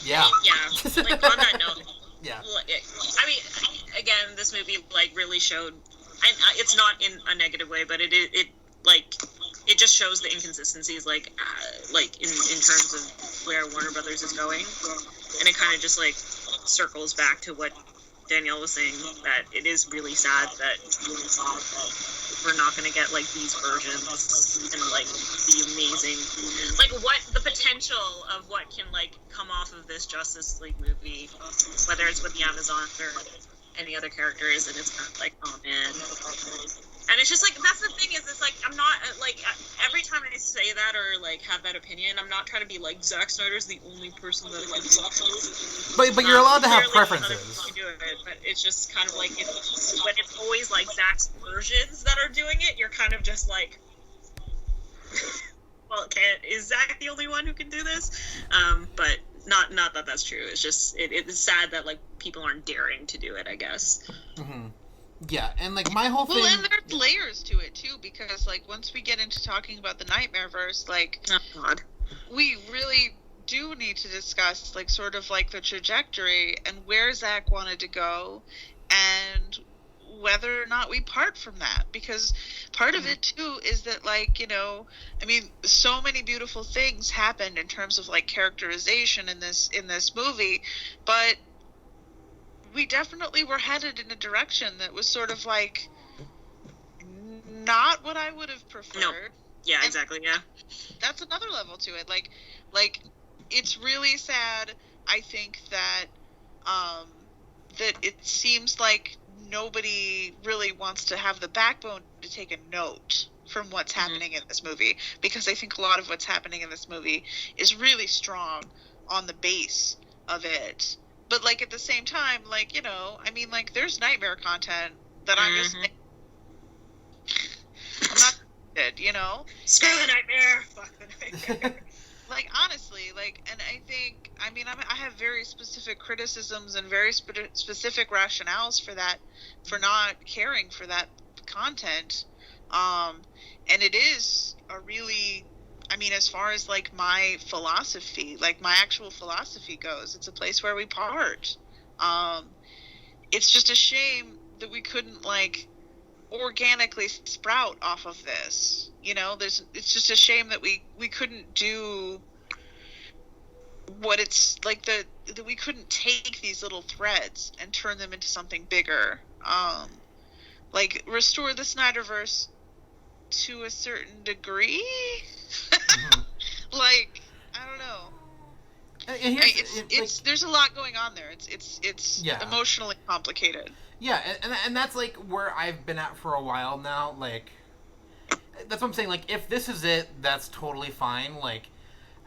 Yeah. Yeah. Like, on that note, Yeah. I mean, again, this movie like really showed. It's not in a negative way, but it just shows the inconsistencies, like in terms of where Warner Brothers is going, and it kind of just like circles back to what Danielle was saying, that it is really sad that we're not going to get like these versions and like the amazing, like what the potential of what can like come off of this Justice League movie, whether it's with the Amazon or any other characters, and it's kind of like, oh man. And it's just like, that's the thing, is it's like, I'm not like, every time I say that or like have that opinion, I'm not trying to be like Zack Snyder's the only person that like Zack Snyder. But you're allowed to have Clearly preferences. do it, but it's just kind of like, when it's always like Zack's versions that are doing it, you're kind of just like, well, is Zack the only one who can do this? But not that that's true. It's just it's sad that like people aren't daring to do it, I guess. Mm-hmm. Yeah, and like my whole thing. Well, and there's layers to it too, because like once we get into talking about the Nightmareverse, like, oh God, we really do need to discuss like sort of like the trajectory and where Zack wanted to go, and whether or not we part from that, because part of it too is that, like, you know, I mean, so many beautiful things happened in terms of like characterization in this movie, but we definitely were headed in a direction that was sort of like not what I would have preferred. No. Yeah, And exactly. Yeah. that's another level to it. Like it's really sad, I think, that that it seems like nobody really wants to have the backbone to take a note from what's happening in this movie, because I think a lot of what's happening in this movie is really strong on the base of it. But like at the same time, like, you know, I mean, like, there's nightmare content that I'm just I'm not interested, you know? Screw the nightmare. Fuck the nightmare. Like, honestly, like, and I think, I mean, I have very specific criticisms and very specific rationales for that, for not caring for that content. And it is a really, I mean, as far as like my philosophy, like my actual philosophy goes, it's a place where we part. It's just a shame that we couldn't like organically sprout off of this. You know, it's just a shame that we couldn't do what it's like, that we couldn't take these little threads and turn them into something bigger. Like restore the Snyderverse to a certain degree. Like, I don't know. And there's a lot going on there. It's emotionally complicated. Yeah, and that's like where I've been at for a while now. Like, that's what I'm saying. Like, if this is it, that's totally fine. Like,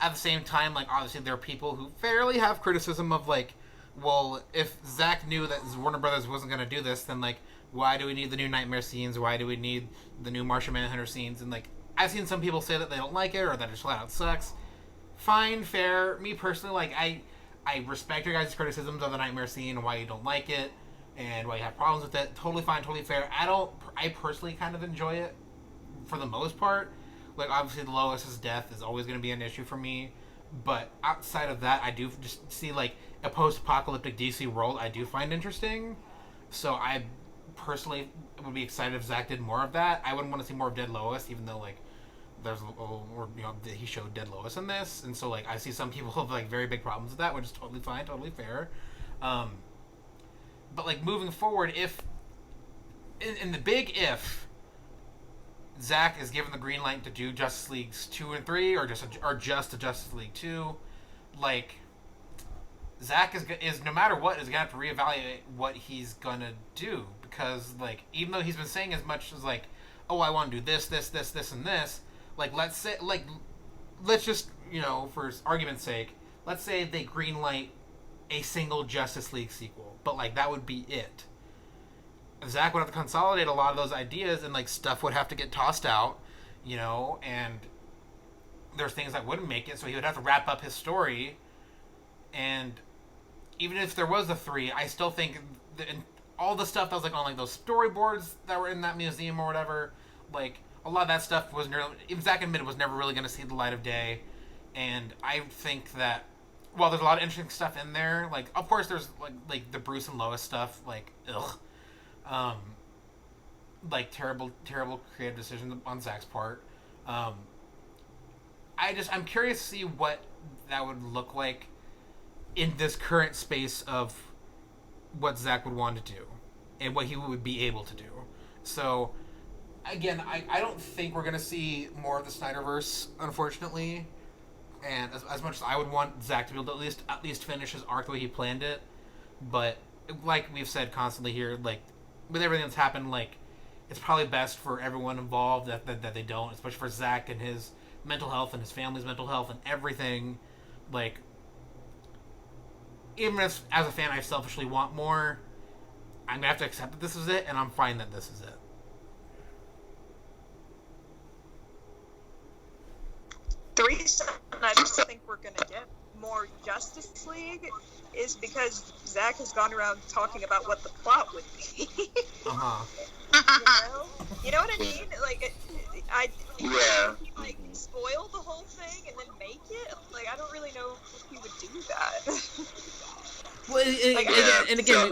at the same time, like, obviously there are people who fairly have criticism of like, well, if Zack knew that Warner Brothers wasn't going to do this, then like, why do we need the new Nightmare scenes? Why do we need the new Martian Manhunter scenes? And like, I've seen some people say that they don't like it or that it flat out sucks. Fine, fair. Me personally, like, I respect your guys' criticisms of the Nightmare scene and why you don't like it and why you have problems with it. Totally fine, totally fair. I personally kind of enjoy it for the most part. Like, obviously, Lois's death is always going to be an issue for me. But outside of that, I do just see, like, a post-apocalyptic DC world I do find interesting. So I personally would be excited if Zack did more of that. I wouldn't want to see more of Dead Lois, even though, like, there's, or, you know, he showed Dead Lois in this. And so, like, I see some people have, like, very big problems with that, which is totally fine, totally fair. But, like, moving forward, if, in the big if, Zack is given the green light to do Justice Leagues 2 and 3, or just a Justice League 2, like, Zack is no matter what is gonna have to reevaluate what he's gonna do, because like, even though he's been saying as much as like, oh, I want to do this, and this, like, let's just, you know, for argument's sake, let's say they green light a single Justice League sequel, but like that would be it. Zack would have to consolidate a lot of those ideas, and like stuff would have to get tossed out, you know, and there's things that wouldn't make it, so he would have to wrap up his story. And even if there was a 3, I still think all the stuff that was like on like those storyboards that were in that museum or whatever, like a lot of that stuff was never, even Zack admitted, was never really going to see the light of day. And I think that while there's a lot of interesting stuff in there, like of course there's like the Bruce and Lois stuff, like like terrible creative decisions on Zack's part. I'm curious to see what that would look like in this current space of what Zack would want to do and what he would be able to do. So again, I don't think we're gonna see more of the Snyderverse, unfortunately. And as much as I would want Zack to be able to at least finish his arc the way he planned it, but like we've said constantly here, like with everything that's happened, like it's probably best for everyone involved that they don't, especially for Zack and his mental health and his family's mental health and everything. Like, even if as a fan I selfishly want more, I'm gonna have to accept that this is it, and I'm fine that this is it. The reason I don't think we're going to get more Justice League is because Zack has gone around talking about what the plot would be. You know what I mean? Like, he like spoil the whole thing and then make it. Like, I don't really know if he would do that. Well, and again,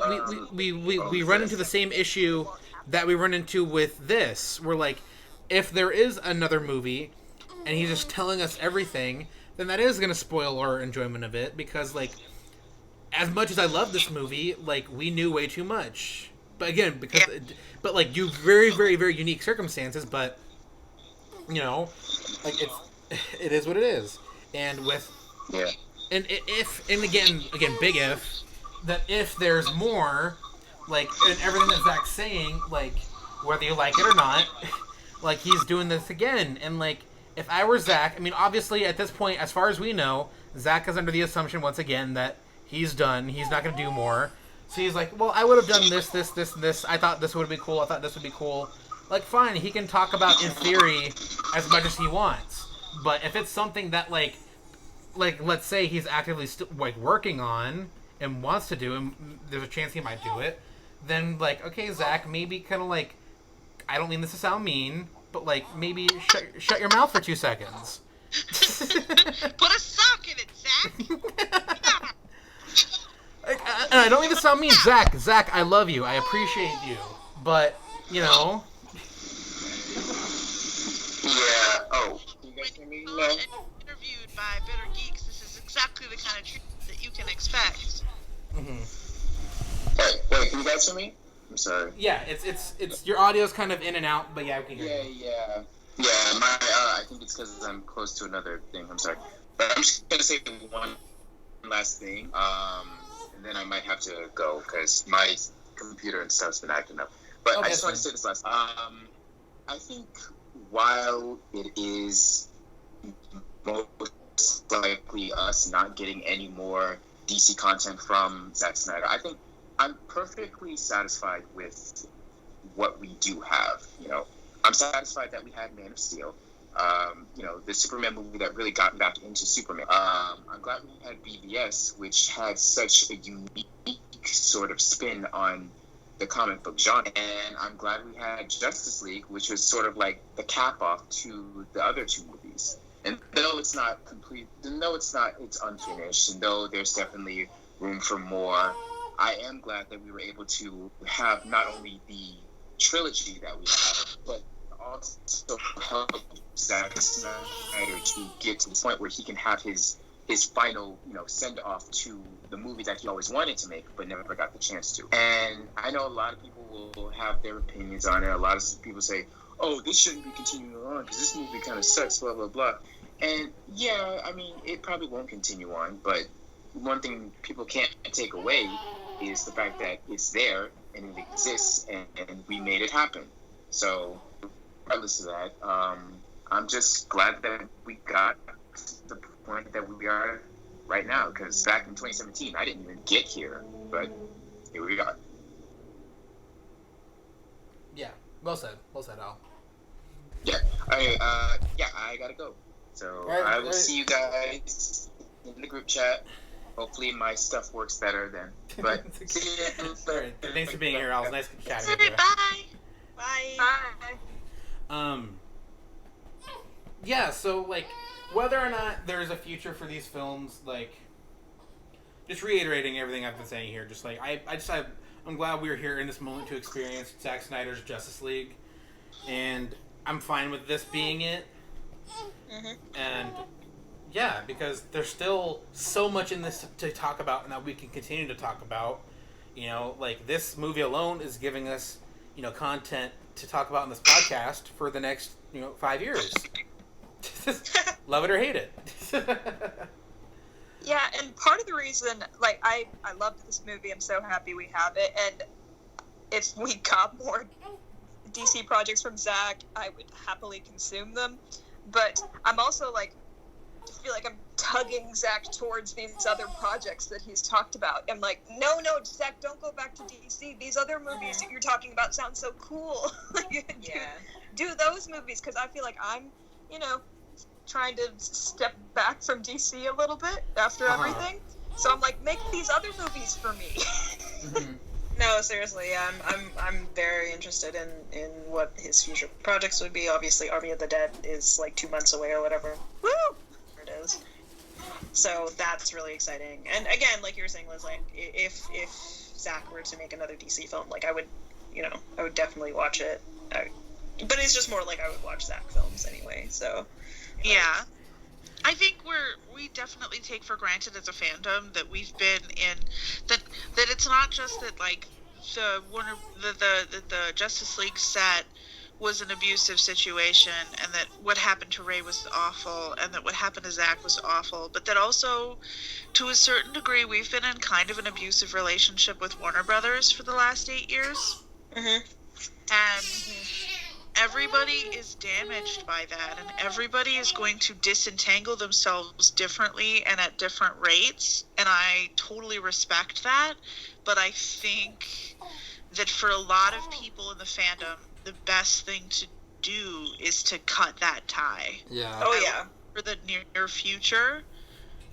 we run into the same issue that we run into with this. Where like, if there is another movie and he's just telling us everything, then that is going to spoil our enjoyment of it, because, like, as much as I love this movie, like, we knew way too much. But again, but, like, due very, very, very unique circumstances, but, you know, like, it is what it is. And with, and again, big if, that if there's more, like, and everything that Zack's saying, like, whether you like it or not, like, he's doing this again, and, like, if I were Zack, I mean, obviously, at this point, as far as we know, Zack is under the assumption, once again, that he's done. He's not going to do more. So he's like, well, I would have done this. I thought this would be cool. I thought this would be cool. Like, fine, he can talk about, in theory, as much as he wants. But if it's something that, like let's say he's actively working on and wants to do, and there's a chance he might do it, then, like, okay, Zack, maybe kind of, like, I don't mean this to sound mean, but, like, maybe shut your mouth for 2 seconds. Put a sock in it, Zack! And I don't mean to sound mean. Zack, I love you. I appreciate you. But, you know. Yeah. Oh. You guys hear me? No. Interviewed by Bitter Geeks, this is exactly the kind of treatment that you can expect. Mm-hmm. Hey, wait, can you guys hear me? I'm sorry. Yeah, it's your audio's kind of in and out, but yeah, we can hear you. Yeah. I think it's because I'm close to another thing. I'm sorry, but I'm just gonna say one last thing, and then I might have to go because my computer and stuff's been acting up. But Okay, I just want to say this last. I think while it is most likely us not getting any more DC content from Zack Snyder, I think I'm perfectly satisfied with what we do have. You know, I'm satisfied that we had Man of Steel. You know, the Superman movie that really got back into Superman. I'm glad we had BVS, which had such a unique sort of spin on the comic book genre. And I'm glad we had Justice League, which was sort of like the cap off to the other two movies. And though it's not complete, it's unfinished, and though there's definitely room for more, I am glad that we were able to have not only the trilogy that we have, but also help Zack Snyder to get to the point where he can have his final, you know, send off to the movie that he always wanted to make but never got the chance to. And I know a lot of people will have their opinions on it. A lot of people say, "Oh, this shouldn't be continuing on because this movie kind of sucks," blah blah blah. And yeah, I mean, it probably won't continue on, but one thing people can't take away is the fact that it's there and it exists, and we made it happen. So regardless of that, I'm just glad that we got to the point that we are right now, because back in 2017 I didn't even get here, but here we are. Yeah, well said, Al. Yeah, I gotta go. So I will see you guys in the group chat. Hopefully my stuff works better then. But thanks for being here, Al. It was nice chatting with you. Bye. Yeah, so, like, whether or not there's a future for these films, like, just reiterating everything I've been saying here. Just like I'm glad we're here in this moment to experience Zack Snyder's Justice League, and I'm fine with this being it. Mm-hmm. And yeah, because there's still so much in this to talk about, and that we can continue to talk about. You know, like this movie alone is giving us, you know, content to talk about in this podcast for the next, 5 years. Love it or hate it. Yeah, and part of the reason, like, I loved this movie. I'm so happy we have it. And if we got more DC projects from Zack, I would happily consume them. But I'm also, like, I feel like I'm tugging Zack towards these other projects that he's talked about. I'm like, no, Zack, don't go back to DC. These other movies that you're talking about sound so cool. Do those movies, because I feel like I'm, trying to step back from DC a little bit after everything. So I'm like, make these other movies for me. Mm-hmm. No, seriously, I'm very interested in what his future projects would be. Obviously, Army of the Dead is like 2 months away or whatever. Woo! It is. So that's really exciting. And again, like you were saying, Liz, like if Zack were to make another DC film, like I would definitely watch it. But it's just more like I would watch Zack films anyway. So yeah. I think we definitely take for granted as a fandom that we've been in that it's not just that like the Justice League set was an abusive situation, and that what happened to Ray was awful, and that what happened to Zack was awful, but that also to a certain degree we've been in kind of an abusive relationship with Warner Brothers for the last 8 years. Mm-hmm. And everybody is damaged by that, and everybody is going to disentangle themselves differently and at different rates, and I totally respect that. But I think that for a lot of people in the fandom, the best thing to do is to cut that tie. Yeah. Oh yeah. For the near future,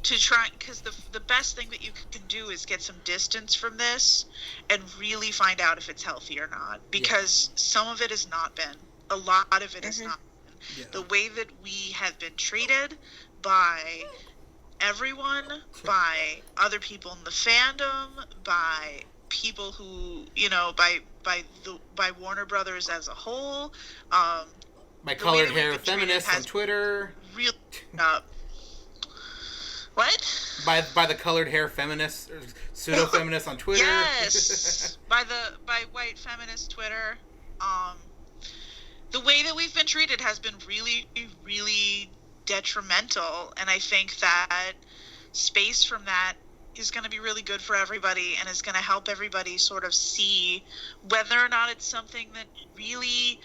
to try, because the best thing that you can do is get some distance from this and really find out if it's healthy or not, because some of it has not been. A lot of it has not been. The way that we have been treated by everyone, by other people in the fandom, by people who, by Warner Brothers as a whole. My colored hair feminists on Twitter. Real what? By the colored hair feminists or pseudo feminists on Twitter. Yes. by white feminist Twitter. The way that we've been treated has been really, really detrimental, and I think that space from that is going to be really good for everybody, and is going to help everybody sort of see whether or not it's something that really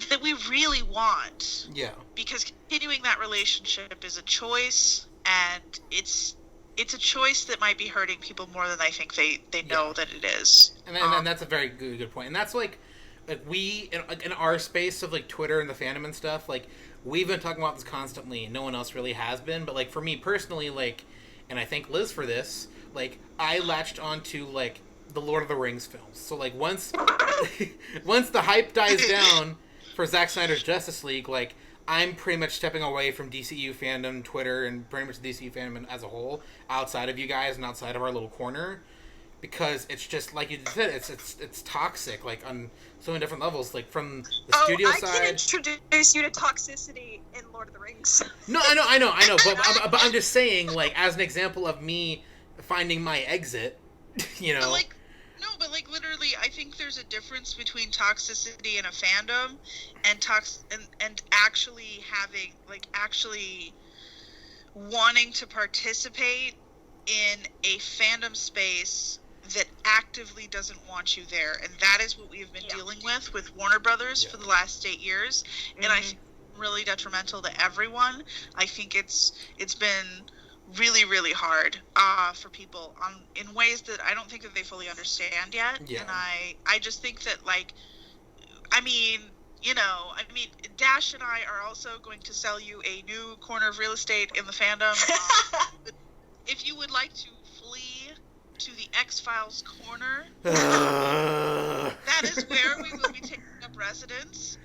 that we really want. Yeah. Because continuing that relationship is a choice, and it's a choice that might be hurting people more than I think they know that it is. And that's a very good point. And that's like we in our space of like Twitter and the fandom and stuff, like we've been talking about this constantly, and no one else really has been. But like for me personally, like, and I thank Liz for this, like I latched onto like the Lord of the Rings films. So like once the hype dies down for Zack Snyder's Justice League, like I'm pretty much stepping away from DCU fandom, Twitter, and pretty much DCU fandom as a whole, outside of you guys and outside of our little corner, because it's just like you said, it's toxic, like on so many different levels, like from the studio side. I can introduce you to toxicity in Lord of the Rings. No, I know, but I'm just saying, like as an example of me finding my exit, But like literally, I think there's a difference between toxicity in a fandom and actually having, like, actually wanting to participate in a fandom space that actively doesn't want you there, and that is what we have been dealing with Warner Brothers for the last 8 years, and I think it's really detrimental to everyone. I think it's been really, really hard for people in ways that I don't think that they fully understand yet. Yeah. And I just think that, like, Dash and I are also going to sell you a new corner of real estate in the fandom. If you would like to flee to the X-Files corner, that is where we will be taking up residence.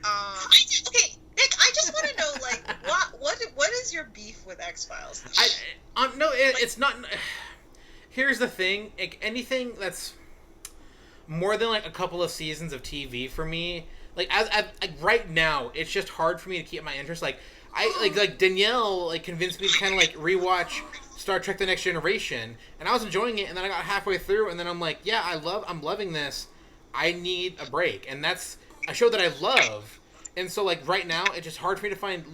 Okay, Nick, I just want to know, like, what is your beef with X-Files? No, it's not. here's the thing. Like, anything that's more than, like, a couple of seasons of TV for me, like, like right now, it's just hard for me to keep my interest. Like, like Danielle, like, convinced me to kind of, like, rewatch Star Trek The Next Generation, and I was enjoying it, and then I got halfway through, and then I'm like, yeah, I'm loving this. I need a break, and that's a show that I love. And so, like, right now, it's just hard for me to find...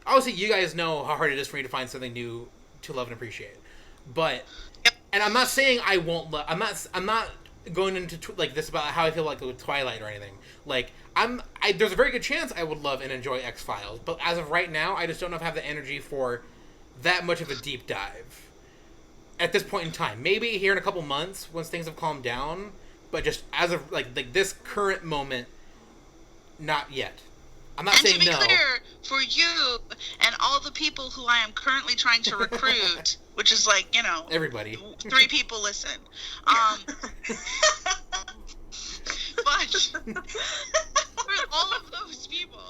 Obviously, you guys know how hard it is for me to find something new to love and appreciate. But... And I'm not saying I won't love... I'm not going into, like, this about how I feel like with Twilight or anything. Like, there's a very good chance I would love and enjoy X-Files. But as of right now, I just don't know if I have the energy for that much of a deep dive. At this point in time. Maybe here in a couple months, once things have calmed down. But just as of, like this current moment, not yet. I'm not saying no. And to be clear, for you and all the people who I am currently trying to recruit, which is like, everybody. 3 people listen. But for all of those people,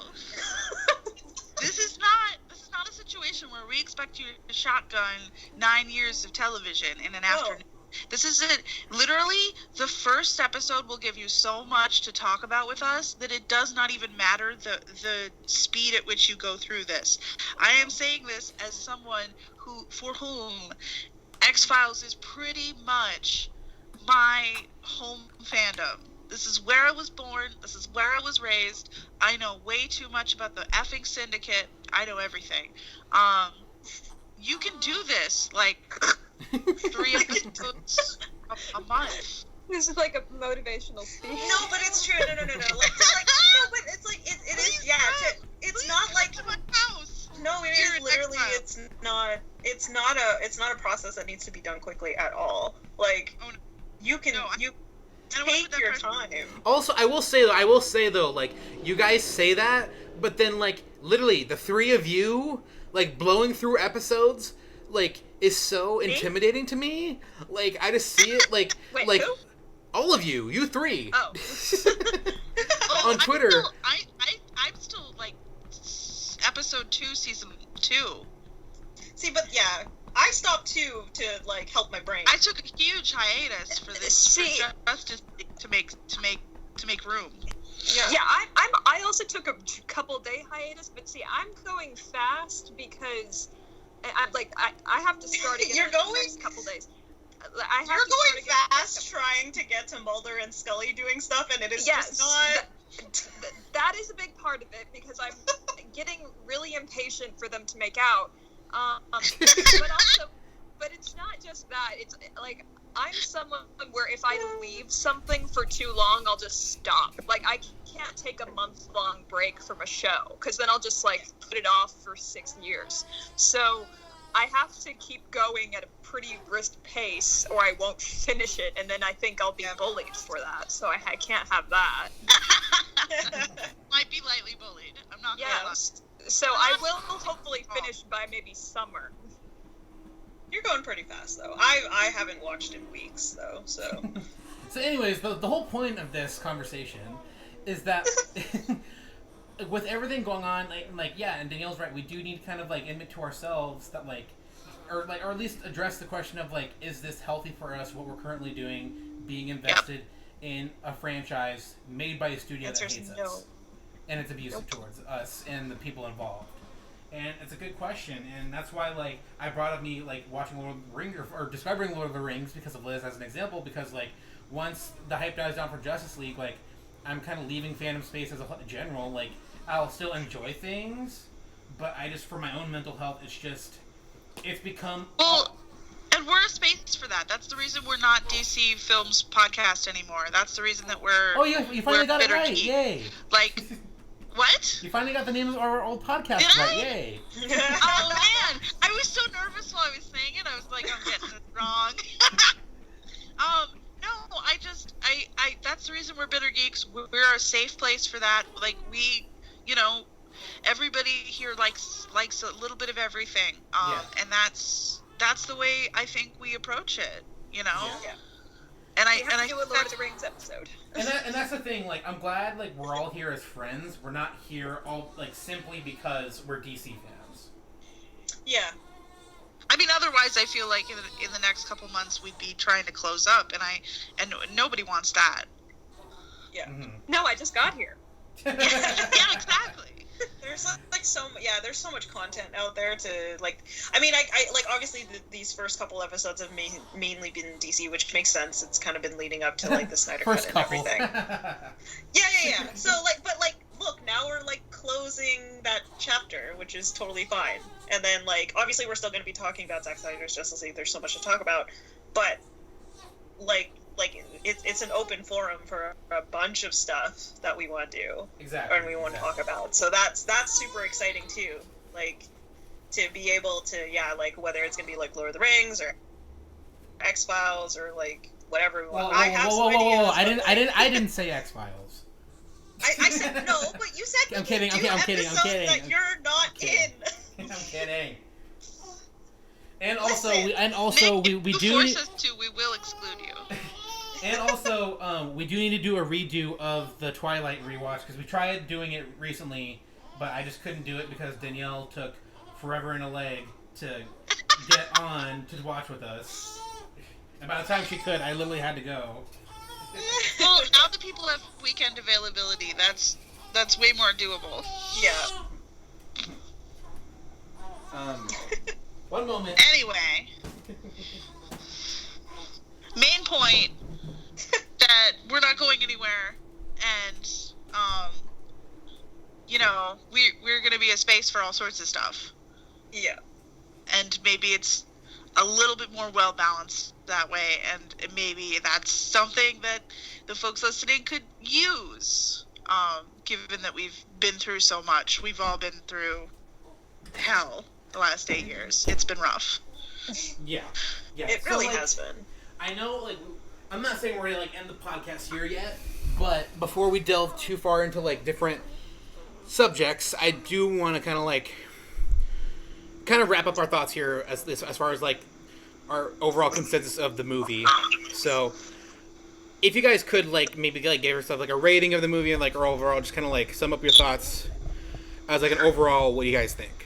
this is not a situation where we expect you to shotgun 9 years of television in an afternoon. This is it. Literally, the first episode will give you so much to talk about with us that it does not even matter the speed at which you go through this. I am saying this as someone for whom X-Files is pretty much my home fandom. This is where I was born. This is where I was raised. I know way too much about the effing syndicate. I know everything. You can do this, like... 3 episodes a month. This is like a motivational speech. No, but it's true. No. Like, no, but it's like it is. Yeah, it's not like house. No, it is literally. It's not a process that needs to be done quickly at all. Like, you can take your time. Also, I will say though, like, you guys say that, but then, like, literally the 3 of you, like, blowing through episodes, like, is so intimidating to me. Like, I just see it, like... Wait, like who? All of you 3. Oh. On Twitter. I'm still, like, episode 2, season 2. See, but yeah, I stopped too to, like, help my brain. I took a huge hiatus for this Justice League to make room. Yeah, I also took a couple day hiatus, but see, I'm going fast because... I have to start again in the next couple days. You're going fast trying to get to Mulder and Scully doing stuff, and it is just not... That is a big part of it, because I'm getting really impatient for them to make out. But it's not just that. It's like, I'm someone where if I leave something for too long, I'll just stop. Like, I can't take a month-long break from a show, because then I'll just, like, put it off for 6 years. So I have to keep going at a pretty brisk pace, or I won't finish it, and then I think I'll be bullied for that. So I can't have that. Might be lightly bullied. I'm not gonna lie. So I will hopefully finish by maybe summer. You're going pretty fast, though. I haven't watched in weeks, though, so... So anyways, the whole point of this conversation is that with everything going on, like yeah, and Danielle's right, we do need to kind of, like, admit to ourselves that, like, or at least address the question of, like, is this healthy for us, what we're currently doing, being invested in a franchise made by a studio that hates us. And it's abusive towards us and the people involved. And it's a good question, and that's why, like, I brought up me, like, watching Lord of the Rings, or discovering Lord of the Rings because of Liz as an example, because, like, once the hype dies down for Justice League, like, I'm kind of leaving fandom space as a general. Like, I'll still enjoy things, but I just, for my own mental health, it's become... Well, and we're a space for that. That's the reason we're not DC Films Podcast anymore. That's the reason that we're... Oh, you finally got it right, yay! Like... What? You finally got the name of our old podcast right, yay! Oh man, I was so nervous while I was saying it. I was like, I'm getting it wrong. No, I that's the reason we're Bitter Geeks. We're a safe place for that. Like, we, everybody here likes a little bit of everything. And that's the way I think we approach it, Yeah. And I do a Lord of the Rings episode. And that's the thing, like, I'm glad, like, we're all here as friends. We're not here all, like, simply because we're DC fans. Yeah. I mean, otherwise, I feel like in the next couple months we'd be trying to close up, and nobody wants that. Yeah. Mm-hmm. No, I just got here. Yeah, exactly. There's there's so much content out there to like. I mean, I like obviously these first couple episodes have mainly been DC, which makes sense. It's kind of been leading up to like the Snyder Cut and everything. Yeah. So but look, now we're like closing that chapter, which is totally fine. And then like obviously we're still going to be talking about Zack Snyder's Justice League. There's so much to talk about, but like it's an open forum for a bunch of stuff that we want to do. Exactly. And we want to talk about. So that's super exciting too. Like to be able to like whether it's gonna be like Lord of the Rings or X-Files or like whatever. I have some ideas. I didn't say X-Files. I said no, but you said I'm kidding. I'm kidding. that you're not in. I'm kidding. And also, Nick, we do. Force us to, we will exclude you. And also, we do need to do a redo of the Twilight rewatch because we tried doing it recently, but I just couldn't do it because Danielle took forever and a leg to get on to watch with us. And by the time she could, I literally had to go. Well, now that people have weekend availability, that's way more doable. Yeah. One moment. Anyway, main point that we're not going anywhere, and we're gonna be a space for all sorts of stuff. Yeah. And maybe it's a little bit more well balanced that way, and maybe that's something that the folks listening could use. Given that we've been through so much, we've all been through hell the last 8 years. It's been rough. Yeah. It really has been. I know, I'm not saying we're gonna end the podcast here yet, but before we delve too far into different subjects, I do want to kind of wrap up our thoughts here as far as our overall consensus of the movie. So, if you guys could maybe give yourself a rating of the movie and or overall just kind of sum up your thoughts as an overall, what do you guys think?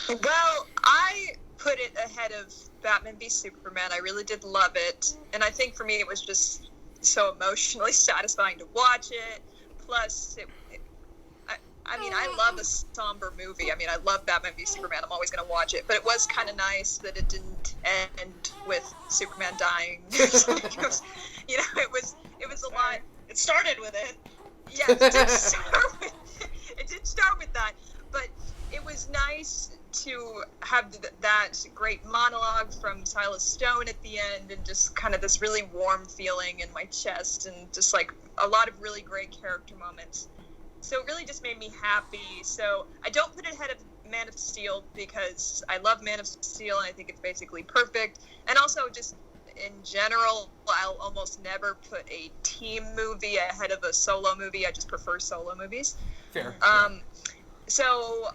Well, I put it ahead of Batman v Superman. I really did love it, and I think for me it was just so emotionally satisfying to watch it. Plus, I love a somber movie. I love Batman v Superman. I'm always going to watch it, but it was kind of nice that it didn't end with Superman dying. It was a lot. It started with it. Yeah, it did start with that, but it was nice to have that great monologue from Silas Stone at the end, and just kind of this really warm feeling in my chest, and just a lot of really great character moments. So it really just made me happy. So I don't put it ahead of Man of Steel because I love Man of Steel and I think it's basically perfect. And also just in general, I'll almost never put a team movie ahead of a solo movie. I just prefer solo movies. Fair. So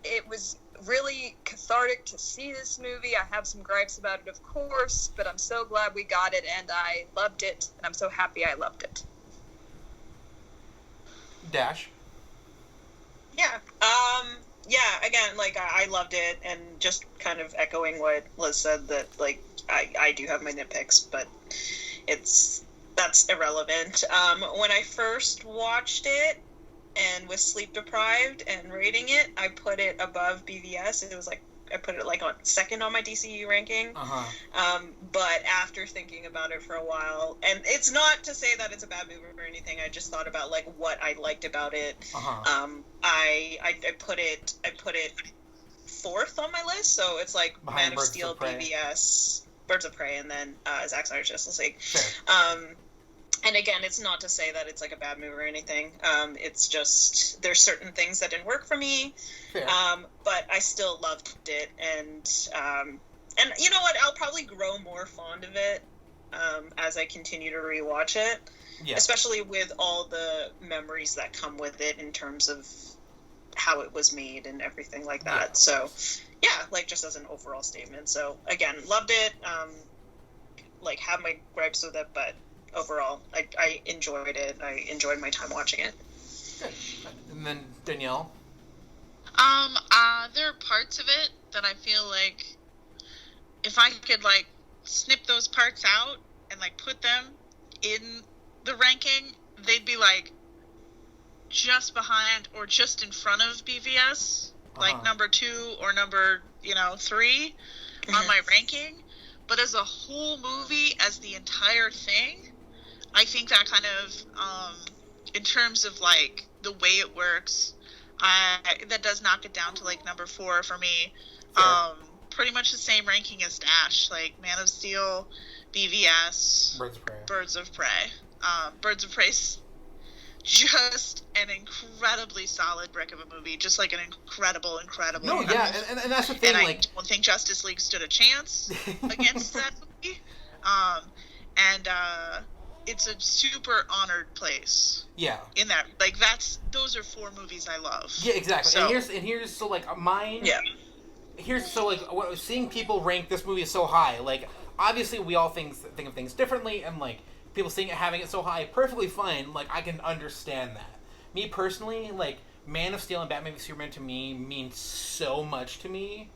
it was really cathartic to see this movie. I have some gripes about it, of course, but I'm so glad we got it, and I loved it, and I'm so happy I loved it. Dash. Yeah. Again, I loved it, and just kind of echoing what Liz said, that I do have my nitpicks, but that's irrelevant. When I first watched it and was sleep deprived and rating it, I put it above BVS. It was I put it on second on my DCU ranking. But after thinking about it for a while, and it's not to say that it's a bad movie or anything, I just thought about what I liked about it. I put it fourth on my list, so it's Man of Steel, BVS, Birds of Prey, and then Zack Snyder Justice League. Sure. And again, it's not to say that it's a bad movie or anything. It's just there's certain things that didn't work for me. Fair. But I still loved it, and you know what? I'll probably grow more fond of it as I continue to rewatch it. Yeah. Especially with all the memories that come with it in terms of how it was made and everything like that. Yeah. So, yeah, just as an overall statement. So again, loved it. Have my gripes with it, but overall, I enjoyed it. I enjoyed my time watching it. Good. And then Danielle? There are parts of it that I feel like if I could like snip those parts out and like put them in the ranking, they'd be like just behind or just in front of BVS, like number 2 or number 3 on my ranking. But as a whole movie, as the entire thing, I think that kind of in terms of like the way it works, that does knock it down to like number 4 for me. Fair. Pretty much the same ranking as Dash, like Man of Steel, BVS, Birds of Prey. Birds of Prey's just an incredibly solid brick of a movie, just like an incredible. No, yeah, and that's the thing. And like, I don't think Justice League stood a chance against that movie. It's a super honored place. Yeah. In that, like, those are 4 movies I love. Yeah, exactly. So, and here's so like mine. Yeah. Here's so like seeing people rank this movie so high. Like, obviously we all think of things differently, and like people seeing it, having it so high, perfectly fine. Like, I can understand that. Me personally, like, Man of Steel and Batman v Superman to me mean so much to me,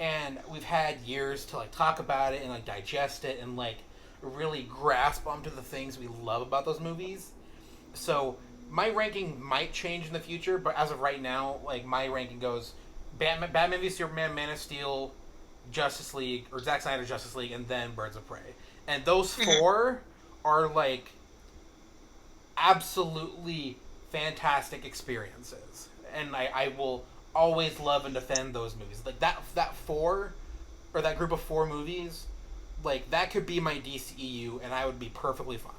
and we've had years to like talk about it and like digest it and like really grasp onto the things we love about those movies. So my ranking might change in the future, but as of right now, like, my ranking goes Batman v Superman, Man of Steel, Justice League, or Zack Snyder Justice League, and then Birds of Prey. And those 4 are like absolutely fantastic experiences, and I will always love and defend those movies. Like that 4, or that group of 4 movies, like, that could be my DCEU, and I would be perfectly fine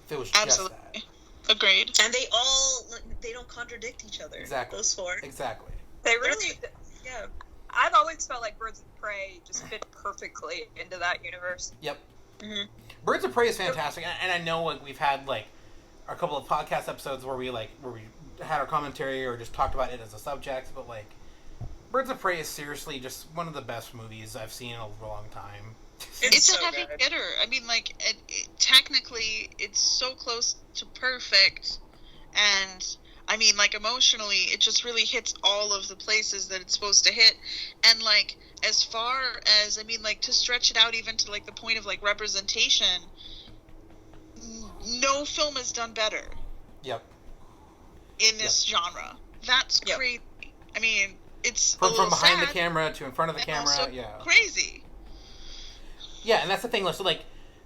if it was just that. Agreed. And they don't contradict each other. Exactly. Those 4. Exactly. They really, yeah. I've always felt like Birds of Prey just fit perfectly into that universe. Yep. Mm-hmm. Birds of Prey is fantastic, and I know like we've had like a couple of podcast episodes where we had our commentary or just talked about it as a subject, but like Birds of Prey is seriously just one of the best movies I've seen in a long time. It's so a heavy good. hitter. I mean, like, technically, it's so close to perfect, and I mean, like, emotionally, it just really hits all of the places that it's supposed to hit. And, like, as far as, I mean, like, to stretch it out even to, like, the point of, like, representation, no film has done better. Yep. In this genre. That's crazy. I mean, it's from behind sad, the camera to in front of the camera. Also crazy. Yeah, and that's the thing. So, like,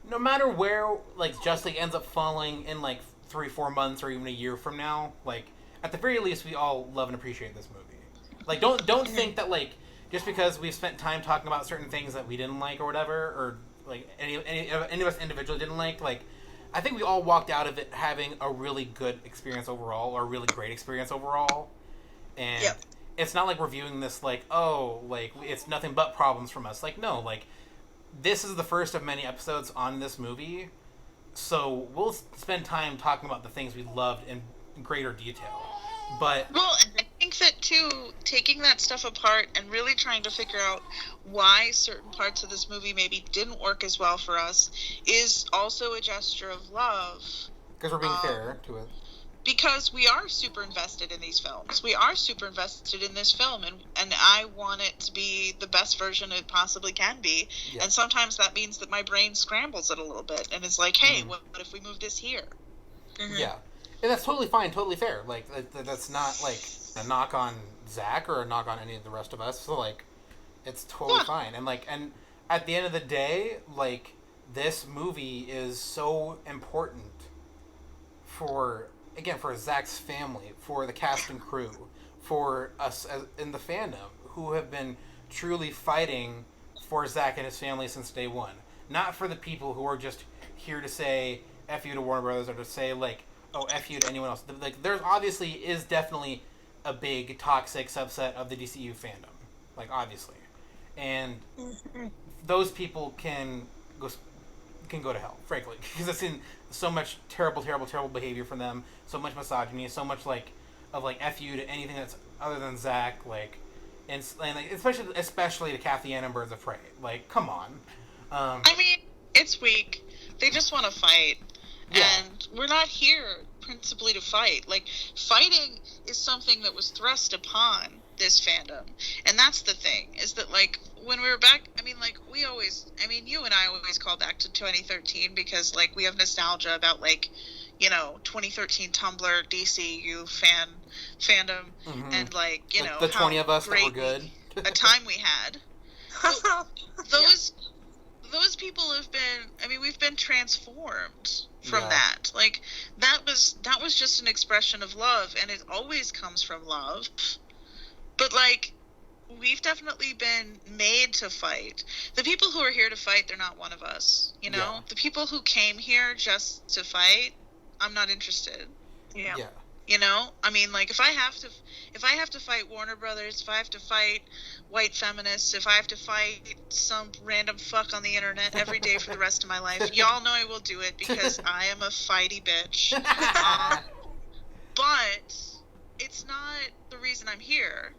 no matter where, like, Justice League ends up falling in, like, 3-4 months or even a year from now, like, at the very least, we all love and appreciate this movie. Like, don't think that, like, just because we've spent time talking about certain things that we didn't like or whatever, or, like, any of us individually didn't like, I think we all walked out of it having a really good experience overall, or a really great experience overall. And it's not like we're viewing this like, oh, like, it's nothing but problems from us. Like, no, like, this is the first of many episodes on this movie, so we'll spend time talking about the things we loved in greater detail. But well, and I think that too, taking that stuff apart and really trying to figure out why certain parts of this movie maybe didn't work as well for us is also a gesture of love. Because we're being fair to it. Because we are super invested in these films. We are super invested in this film, and I want it to be the best version it possibly can be. Yeah. And sometimes that means that my brain scrambles it a little bit, and it's like, hey, what if we move this here? Mm-hmm. Yeah. And that's totally fine, totally fair. Like, that's not, like, a knock on Zach or a knock on any of the rest of us. So, like, it's totally fine. And, like, and at the end of the day, like, this movie is so important for Zach's family, for the cast and crew, for us in the fandom, who have been truly fighting for Zach and his family since day one. Not for the people who are just here to say F you to Warner Brothers, or to say, like, oh, F you to anyone else. Like, there's obviously is definitely a big toxic subset of the DCU fandom. Like, obviously. And those people can go to hell, frankly. Because I've seen so much terrible behavior from them, so much misogyny, so much, like, F you to anything that's other than Zach, like, and like, especially to Kathy Ann and Birds of Prey. Like, come on. I mean, it's weak. They just want to fight. Yeah. And we're not here principally to fight. Like, fighting is something that was thrust upon this fandom. And that's the thing, is that, like, when we were back, I mean, like, you and I always call back to 2013 because, like, we have nostalgia about, like, 2013 Tumblr, DCU fandom, and, like, the 20 of us that were good. A time we had. Those people have been, we've been transformed from that. Like, that was just an expression of love, and it always comes from love. But, like, we've definitely been made to fight. The people who are here to fight, they're not one of us, Yeah. The people who came here just to fight, I'm not interested. Yeah. Like, if I have to fight Warner Brothers, if I have to fight white feminists, if I have to fight some random fuck on the internet every day for the rest of my life, y'all know I will do it because I am a fighty bitch. But it's not the reason I'm here.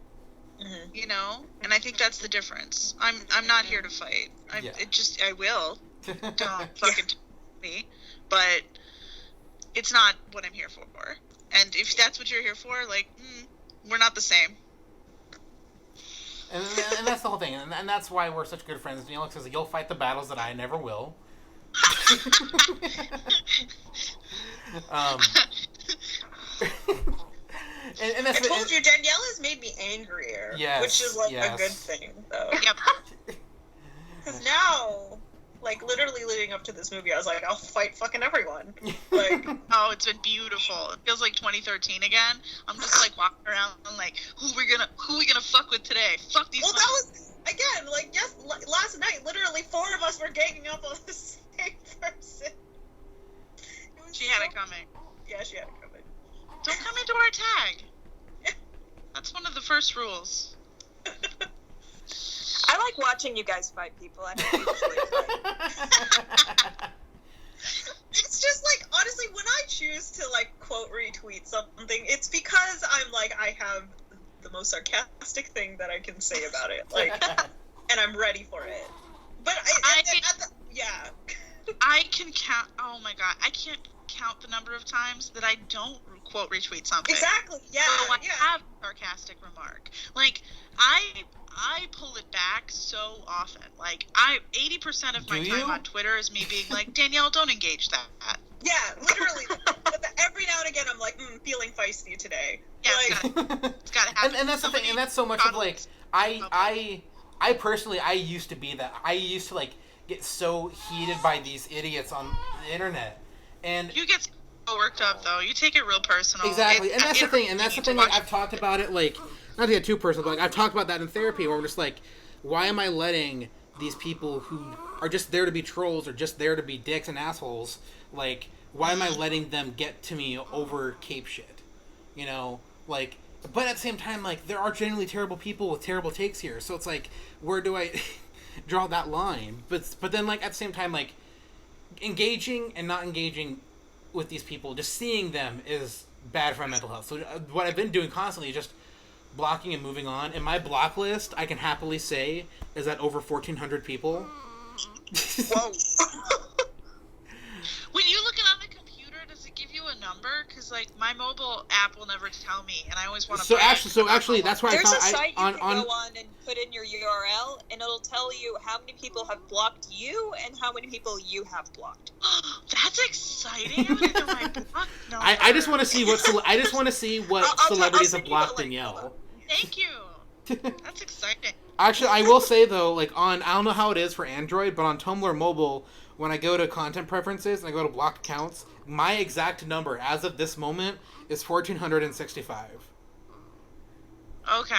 And I think that's the difference. I'm not here to fight. I will. Don't fucking tell me. But it's not what I'm here for. And if that's what you're here for, like, we're not the same. And that's the whole thing. And that's why we're such good friends. Because you'll fight the battles that I never will. And that's I told you, Danielle has made me angrier. Yes, which is, like, a good thing, though. Yep. Because now, like, literally leading up to this movie, I was like, I'll fight fucking everyone. Like, oh, it's been beautiful. It feels like 2013 again. I'm just, like, walking around and, like, who we gonna fuck with today? Fuck these. Well, that was, again, like, last night, literally 4 of us were ganging up on the same person. She had it coming. Yeah, she had it coming. Don't come into our tag. That's one of the first rules. I like watching you guys fight people. I don't usually fight. It's just, like, honestly, when I choose to, like, quote retweet something, it's because I'm like, I have the most sarcastic thing that I can say about it. Like, and I'm ready for it. But I can count, oh my god, I can't count the number of times that I don't quote retweet something. Exactly, yeah. So I have a sarcastic remark. Like, I pull it back so often. Like, 80% of my time on Twitter is me being like, Danielle, don't engage that. Yeah, literally. But every now and again, I'm like, feeling feisty today. Yeah, like, it's gotta happen. And that's the thing, and that's so much of, like, I personally, I used to be that. I used to, like, get so heated by these idiots on the internet. And you get so worked up, though. You take it real personal. Exactly, and that's the thing. Like, I've talked about it, like, not to get too personal, but, like, I've talked about that in therapy, where I'm just like, why am I letting these people who are just there to be trolls or just there to be dicks and assholes, like, why am I letting them get to me over cape shit? Like, but at the same time, like, there are genuinely terrible people with terrible takes here, so it's like, where do I draw that line? But then, like, at the same time, like, engaging and not engaging with these people, just seeing them is bad for my mental health. So what I've been doing constantly is just blocking and moving on. And my block list, I can happily say, is at over 1,400 people. Whoa. When you look it on the computer, does it give you a number? Because, like, my mobile app will never tell me, and I always want to. So actually, that's why there's I found a site you can go on and put in your URL, and it'll tell you how many people have blocked you and how many people you have blocked. That's exciting. I want to know my block number. I just want to see what celebrities have blocked Danielle. Thank you. That's exciting. Actually, I will say, though, like, I don't know how it is for Android, but on Tumblr Mobile, when I go to content preferences and I go to blocked accounts, my exact number as of this moment is 1,465. Okay.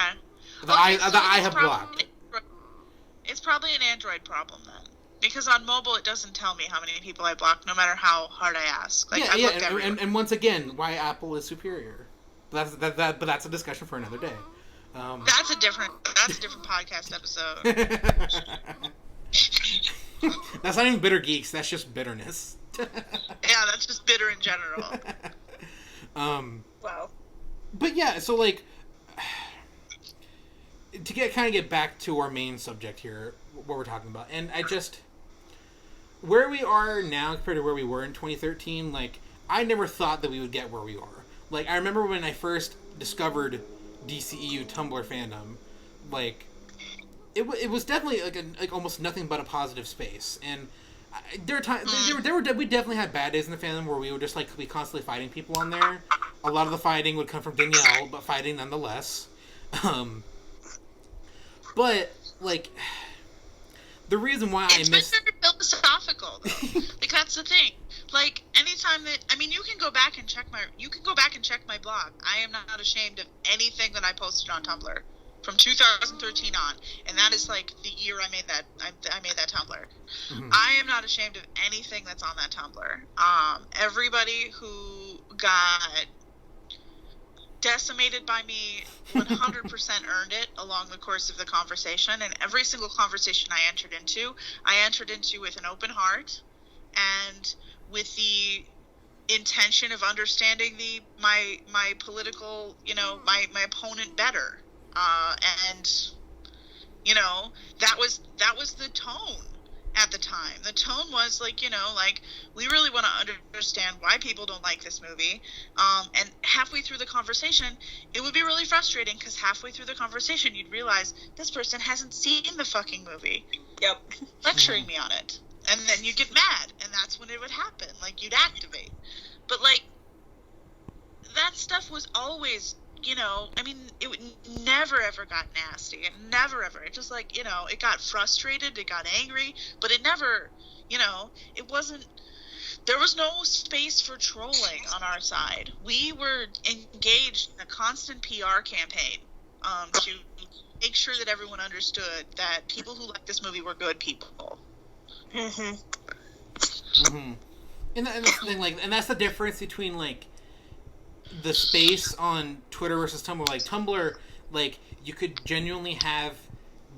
I have blocked. It's probably an Android problem then, because on mobile it doesn't tell me how many people I blocked, no matter how hard I ask. Like, and once again, why Apple is superior. But that's a discussion for another day. That's a different podcast episode. That's not even Bitter Geeks. That's just bitterness. Yeah, that's just bitter in general. Wow. But yeah, so, like, to get back to our main subject here, what we're talking about, and where we are now compared to where we were in 2013, like, I never thought that we would get where we are. Like, I remember when I first discovered DCEU Tumblr fandom, like it was definitely like almost nothing but a positive space. And there are times we definitely had bad days in the fandom where we would just like be constantly fighting people on there. A lot of the fighting would come from Danielle, but fighting nonetheless. But like the reason why it's been very philosophical though. Like that's the thing. Like anytime that you can go back and check my blog. I am not ashamed of anything that I posted on Tumblr from 2013 on, and that is like the year I made that Tumblr. Mm-hmm. I am not ashamed of anything that's on that Tumblr. Everybody who got decimated by me 100% earned it along the course of the conversation, and every single conversation I entered into with an open heart and with the intention of understanding my political, my opponent better. And that was the tone at the time. The tone was like, we really want to understand why people don't like this movie. And halfway through the conversation, it would be really frustrating because halfway through the conversation, you'd realize this person hasn't seen the fucking movie. Yep. Lecturing me on it. And then you'd get mad, and that's when it would happen. Like, you'd activate. But, like, that stuff was always, it never ever got nasty. It never ever. It just, like, it got frustrated, it got angry, but it never, it wasn't, there was no space for trolling on our side. We were engaged in a constant PR campaign to make sure that everyone understood that people who liked this movie were good people. Mm-hmm. Mm-hmm. And that's the thing, like, and that's the difference between like the space on Twitter versus Tumblr. Like Tumblr, like you could genuinely have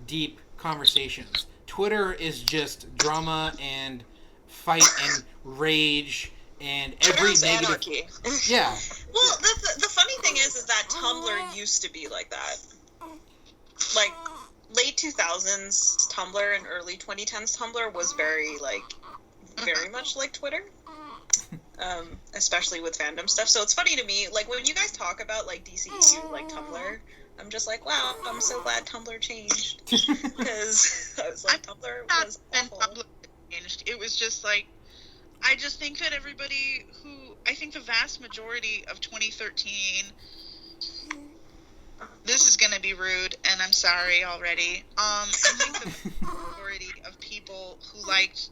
deep conversations. Twitter is just drama and fight and rage and every Twitter's negative. Anarchy. Yeah. Well, the funny thing is that Tumblr used to be like that. Like late 2000s Tumblr and early 2010s Tumblr was very much like Twitter. Especially with fandom stuff. So it's funny to me, like when you guys talk about like DCEU, like Tumblr, I'm just like, wow, I'm so glad Tumblr changed. Because I was like, Tumblr was awful. Tumblr changed. It was just like, I just think that everybody I think the vast majority of 2013, this is going to be rude, and I'm sorry already. I think the majority of people who liked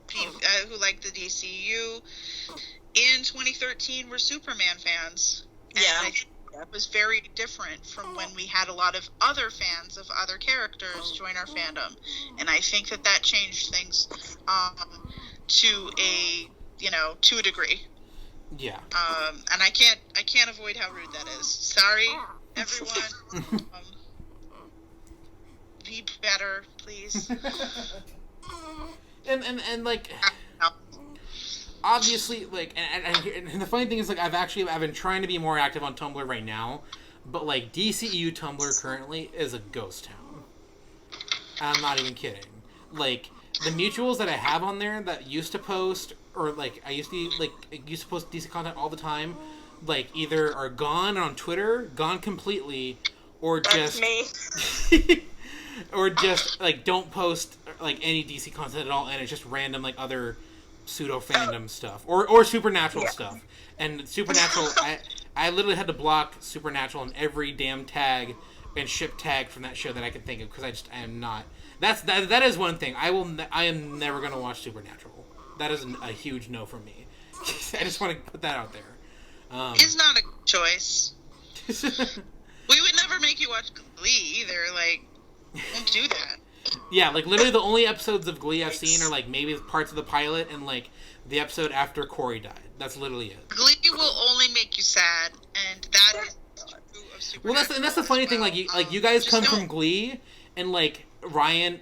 the DCU in 2013 were Superman fans. And Yeah. I think that was very different from when we had a lot of other fans of other characters join our fandom. And I think that changed things to a degree. Yeah. And I can't avoid how rude that is. Sorry, everyone. Be better, please. And like obviously like and the funny thing is like I've been trying to be more active on Tumblr right now, but like DCEU Tumblr currently is a ghost town. I'm not even kidding. Like the mutuals that I have on there that used to post, or like I used to post DC content all the time, like either are gone on Twitter, gone completely, or That's just me. or just like don't post like any DC content at all, and it's just random like other pseudo fandom stuff or Supernatural stuff. And Supernatural, I literally had to block Supernatural on every damn tag and ship tag from that show that I could think of because I am not. That is one thing I am never gonna watch Supernatural. That is a huge no for me. I just want to put that out there. It's not a choice. We would never make you watch Glee either. Like, don't do that. Yeah, like literally the only episodes of Glee I've seen are like maybe parts of the pilot and like the episode after Corey died. That's literally it. Glee will only make you sad, and that is true of Supernatural. Well, that's the funny thing. Like you guys come from Glee, and like Ryan,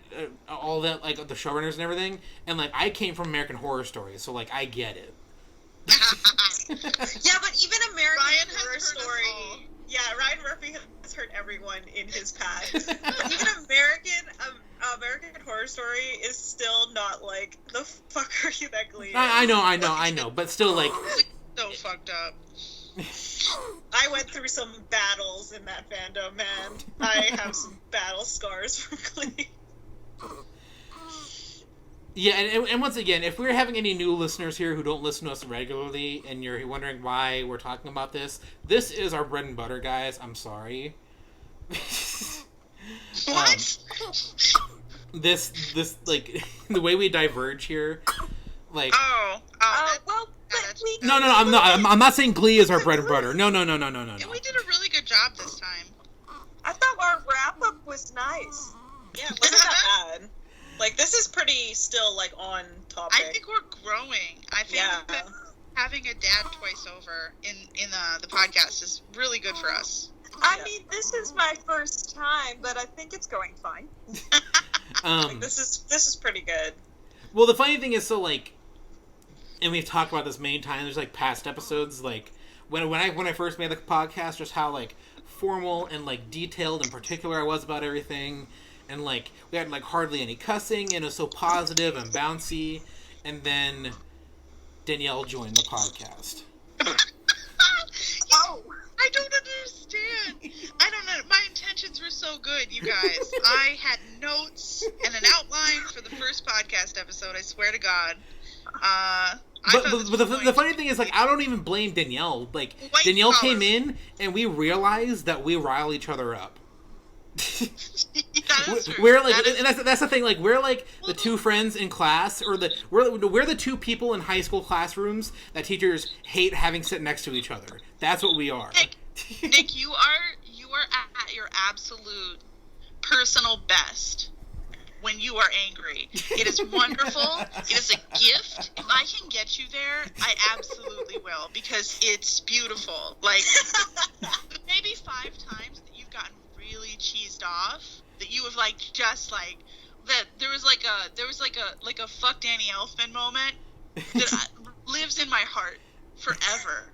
all that like the showrunners and everything, and like I came from American Horror Story, so like I get it. Yeah, but even American Ryan has Horror hurt us all. Story. Yeah, Ryan Murphy has hurt everyone in his path. Even American Horror Story is still not like the fuckery that Glee is. I know, but still like. So fucked up. I I went through some battles in that fandom, man. I have some battle scars for Glee. Yeah, and once again, if we're having any new listeners here who don't listen to us regularly, and you're wondering why we're talking about this is our bread and butter, guys. I'm sorry. What? This like the way we diverge here, like. well, but we. No, I'm not saying Glee is our bread and butter. No. Yeah, we did a really good job this time. I thought our wrap up was nice. Yeah, it wasn't that bad. Like, this is pretty still, like, on topic. I think we're growing. I think that having a dad twice over in the podcast is really good for us. I mean, this is my first time, but I think it's going fine. This is pretty good. Well, the funny thing is, so, like, and we've talked about this many times, there's, like, past episodes, like, when I first made the podcast, just how, like, formal and, like, detailed and particular I was about everything. And, like, we had, like, hardly any cussing, and it was so positive and bouncy. And then Danielle joined the podcast. Oh, I don't understand. I don't know. My intentions were so good, you guys. I had notes and an outline for the first podcast episode, I swear to God. But the funny thing is, like, I don't even blame Danielle. Like, Danielle came in, and we realized that we rile each other up. We're like, and that's the thing. Like, we're like the two friends in class, or we're the two people in high school classrooms that teachers hate having sit next to each other. That's what we are. Nick, you are at your absolute personal best when you are angry. It is wonderful. It is a gift. If I can get you there, I absolutely will, because it's beautiful. Like, maybe 5 times that you've gotten really cheesed off, that you have, like, just, like, that there was a fuck Danny Elfman moment that lives in my heart forever.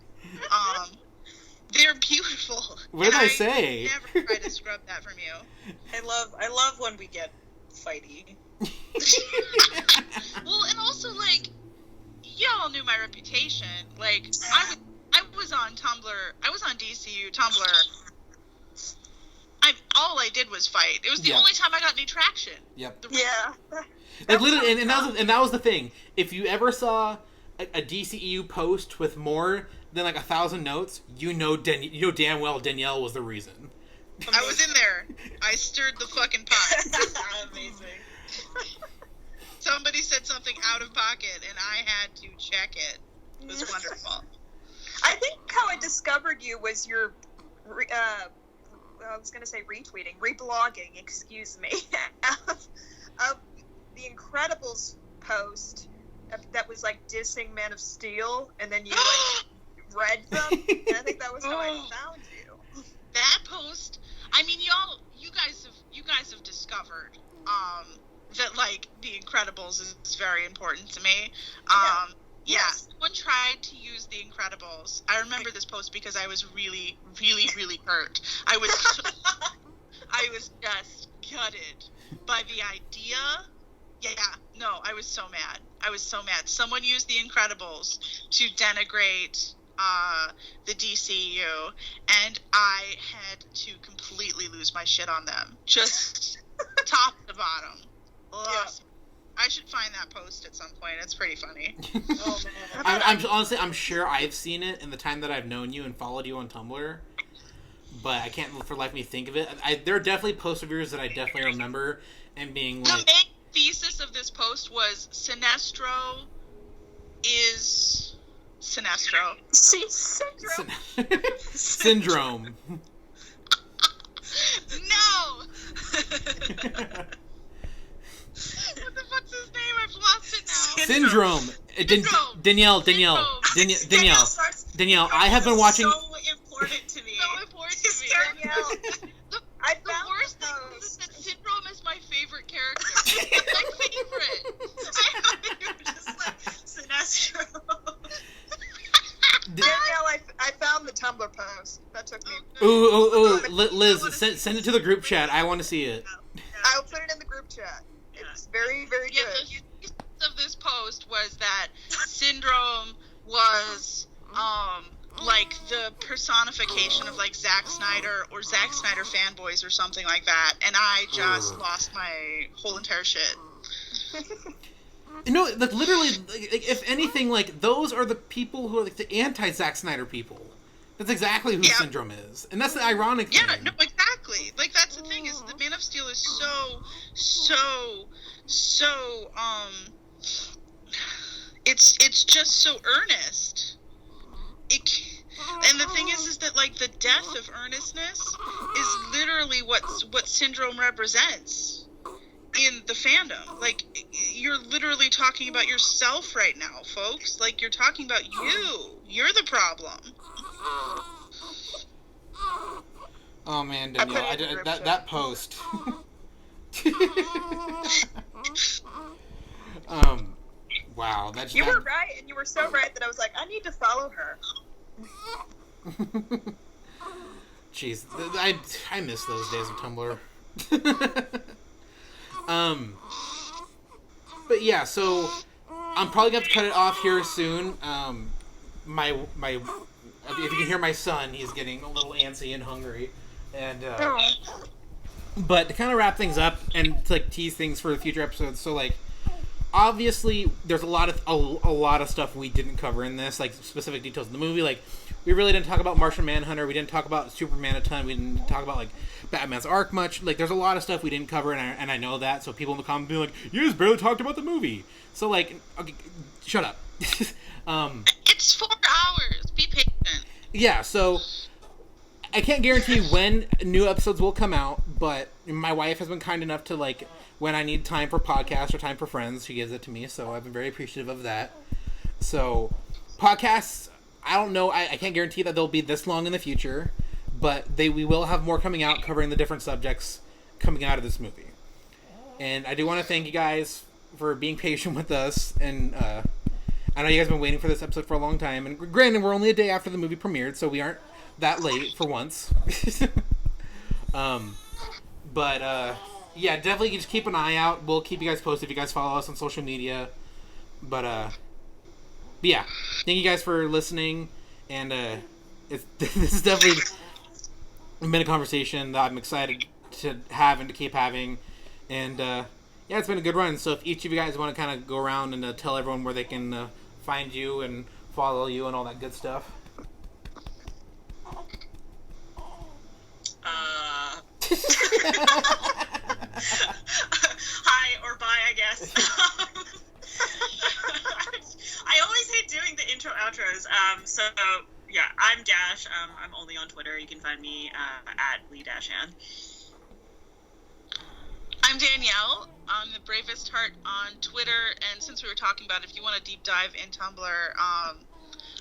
They're beautiful. What did I say? Never try to scrub that from you. I love when we get fighty. Well, and also, like, y'all knew my reputation. Like, I was on Tumblr. I was on DCU Tumblr. All I did was fight. It was the only time I got any traction. Yep. Yeah. Like, literally, and that was the thing. If you ever saw a DCEU post with more than like 1,000 notes, you know damn well Danielle was the reason. I was in there. I stirred the fucking pot. Amazing. Somebody said something out of pocket, and I had to check it. It was wonderful. I think how I discovered you was your, I was going to say reblogging, excuse me, of the Incredibles post that was like dissing Man of Steel, and then you like read them, and I think that was how I found you. That post, I mean, you guys have discovered that, like, The Incredibles is very important to me. Yeah, someone tried to use The Incredibles. I remember this post because I was really, really, really hurt. I was just gutted by the idea. Yeah, no, I was so mad. Someone used The Incredibles to denigrate the DCU, and I had to completely lose my shit on them. Just top to bottom. Lost. I should find that post at some point. It's pretty funny. Oh, man. I'm sure I've seen it in the time that I've known you and followed you on Tumblr, but I can't for life me think of it. There are definitely posts of yours that I definitely remember and being like... The main thesis of this post was Sinestro is... Sinestro. Syndrome. No! What the fuck's his name? I've lost it now. Syndrome. Danielle, I have been watching... So important to me. Danielle, I found the worst thing is that Syndrome is my favorite character. It's my favorite. You're just like, Sinestro. Danielle, I found the Tumblr post. That took me... Ooh, Liz, send it to the group chat. I want to see it. I'll put it in the group chat. It's very, very good. The thesis of this post was that Syndrome was like the personification of like Zack Snyder or Zack Snyder fanboys or something like that, and I just lost my whole entire shit. No, like literally, like, if anything, like those are the people who are like the anti-Zack Snyder people. That's exactly who Syndrome is, and that's the ironic thing. Yeah, no, exactly. Like that's the thing is, the Man of Steel is so it's just so earnest. And the thing is that like the death of earnestness is literally what Syndrome represents in the fandom. Like, you're literally talking about yourself right now, folks. Like, you're talking about you. You're the problem. Oh man, Danielle, that post. Wow, that's you were right, and you were so right that I was like, I need to follow her. Jeez, I miss those days of Tumblr. But yeah, so I'm probably gonna have to cut it off here soon. My if you can hear my son, he's getting a little antsy and hungry, and but to kind of wrap things up and to like tease things for the future episodes. So like, obviously, there's a lot of stuff we didn't cover in this, like specific details of the movie. Like, we really didn't talk about Martian Manhunter. We didn't talk about Superman a ton. We didn't talk about like Batman's arc much. Like, there's a lot of stuff we didn't cover, and I know that. So people in the comments be like, "You just barely talked about the movie." So like, okay, shut up. It's 4 hours. Be patient. Yeah. So I can't guarantee when new episodes will come out, but my wife has been kind enough to like, when I need time for podcasts or time for friends, she gives it to me. So I've been very appreciative of that. So podcasts, I don't know. I can't guarantee that they'll be this long in the future, but we will have more coming out covering the different subjects coming out of this movie. And I do want to thank you guys for being patient with us. And I know you guys have been waiting for this episode for a long time. And granted, we're only a day after the movie premiered, so we aren't that late for once. Yeah, definitely just keep an eye out. We'll keep you guys posted if you guys follow us on social media. But yeah, thank you guys for listening. And this is definitely been a conversation that I'm excited to have and to keep having. And yeah, it's been a good run. So if each of you guys want to kind of go around and tell everyone where they can find you and follow you and all that good stuff. Hi or bye, I guess. I always hate doing the intro outros. So yeah, I'm Dash. I'm only on Twitter. You can find me at Lee-An. I'm Danielle. I'm the Bravest Heart on Twitter, and since we were talking about if you want a deep dive in Tumblr,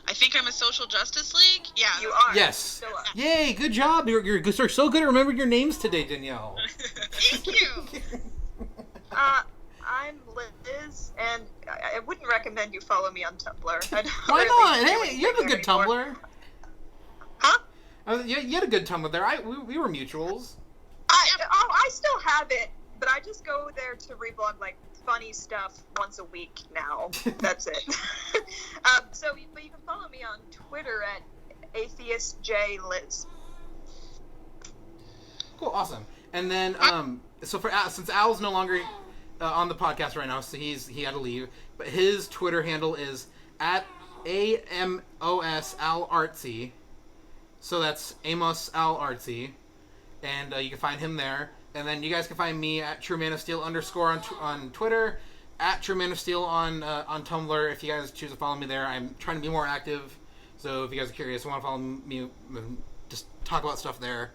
I think I'm a Social Justice League. Yeah, you are. Yes. Still are. Yay! Good job. You're so good at remembering your names today, Danielle. Thank you. I'm Liz, and I wouldn't recommend you follow me on Tumblr. Why not? Hey, you have a good anymore. Tumblr. Huh? You had a good Tumblr there. We were mutuals. I still have it, but I just go there to reblog like funny stuff once a week now. That's it. But you can follow me on Twitter at atheistjliz. Cool, awesome. And then since Al's no longer on the podcast right now, so he had to leave, but his Twitter handle is at AMOSAlArtsy. So that's Amos Al Artsy, and you can find him there. And then you guys can find me at TrueManOfSteel _ on Twitter, at TrueManOfSteel on Tumblr. If you guys choose to follow me there, I'm trying to be more active. So if you guys are curious and want to follow me, just talk about stuff there.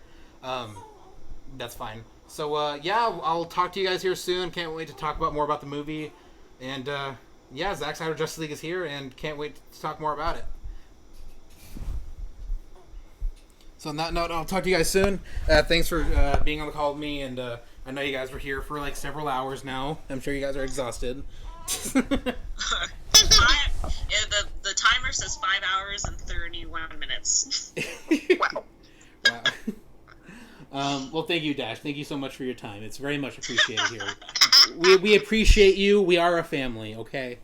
That's fine. So yeah, I'll talk to you guys here soon. Can't wait to talk more about the movie. And yeah, Zack Snyder Justice League is here, and can't wait to talk more about it. So on that note, I'll talk to you guys soon. Thanks for being on the call with me, and I know you guys were here for like several hours now. I'm sure you guys are exhausted. The timer says 5 hours and 31 minutes. Wow. Well, thank you, Dash. Thank you so much for your time. It's very much appreciated here. We appreciate you. We are a family, okay?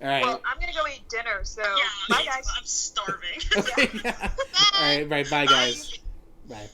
All right. Well, I'm gonna go eat dinner. So Yeah, bye, guys. I'm starving. Okay, yeah. All right. Right. Bye, guys. Bye.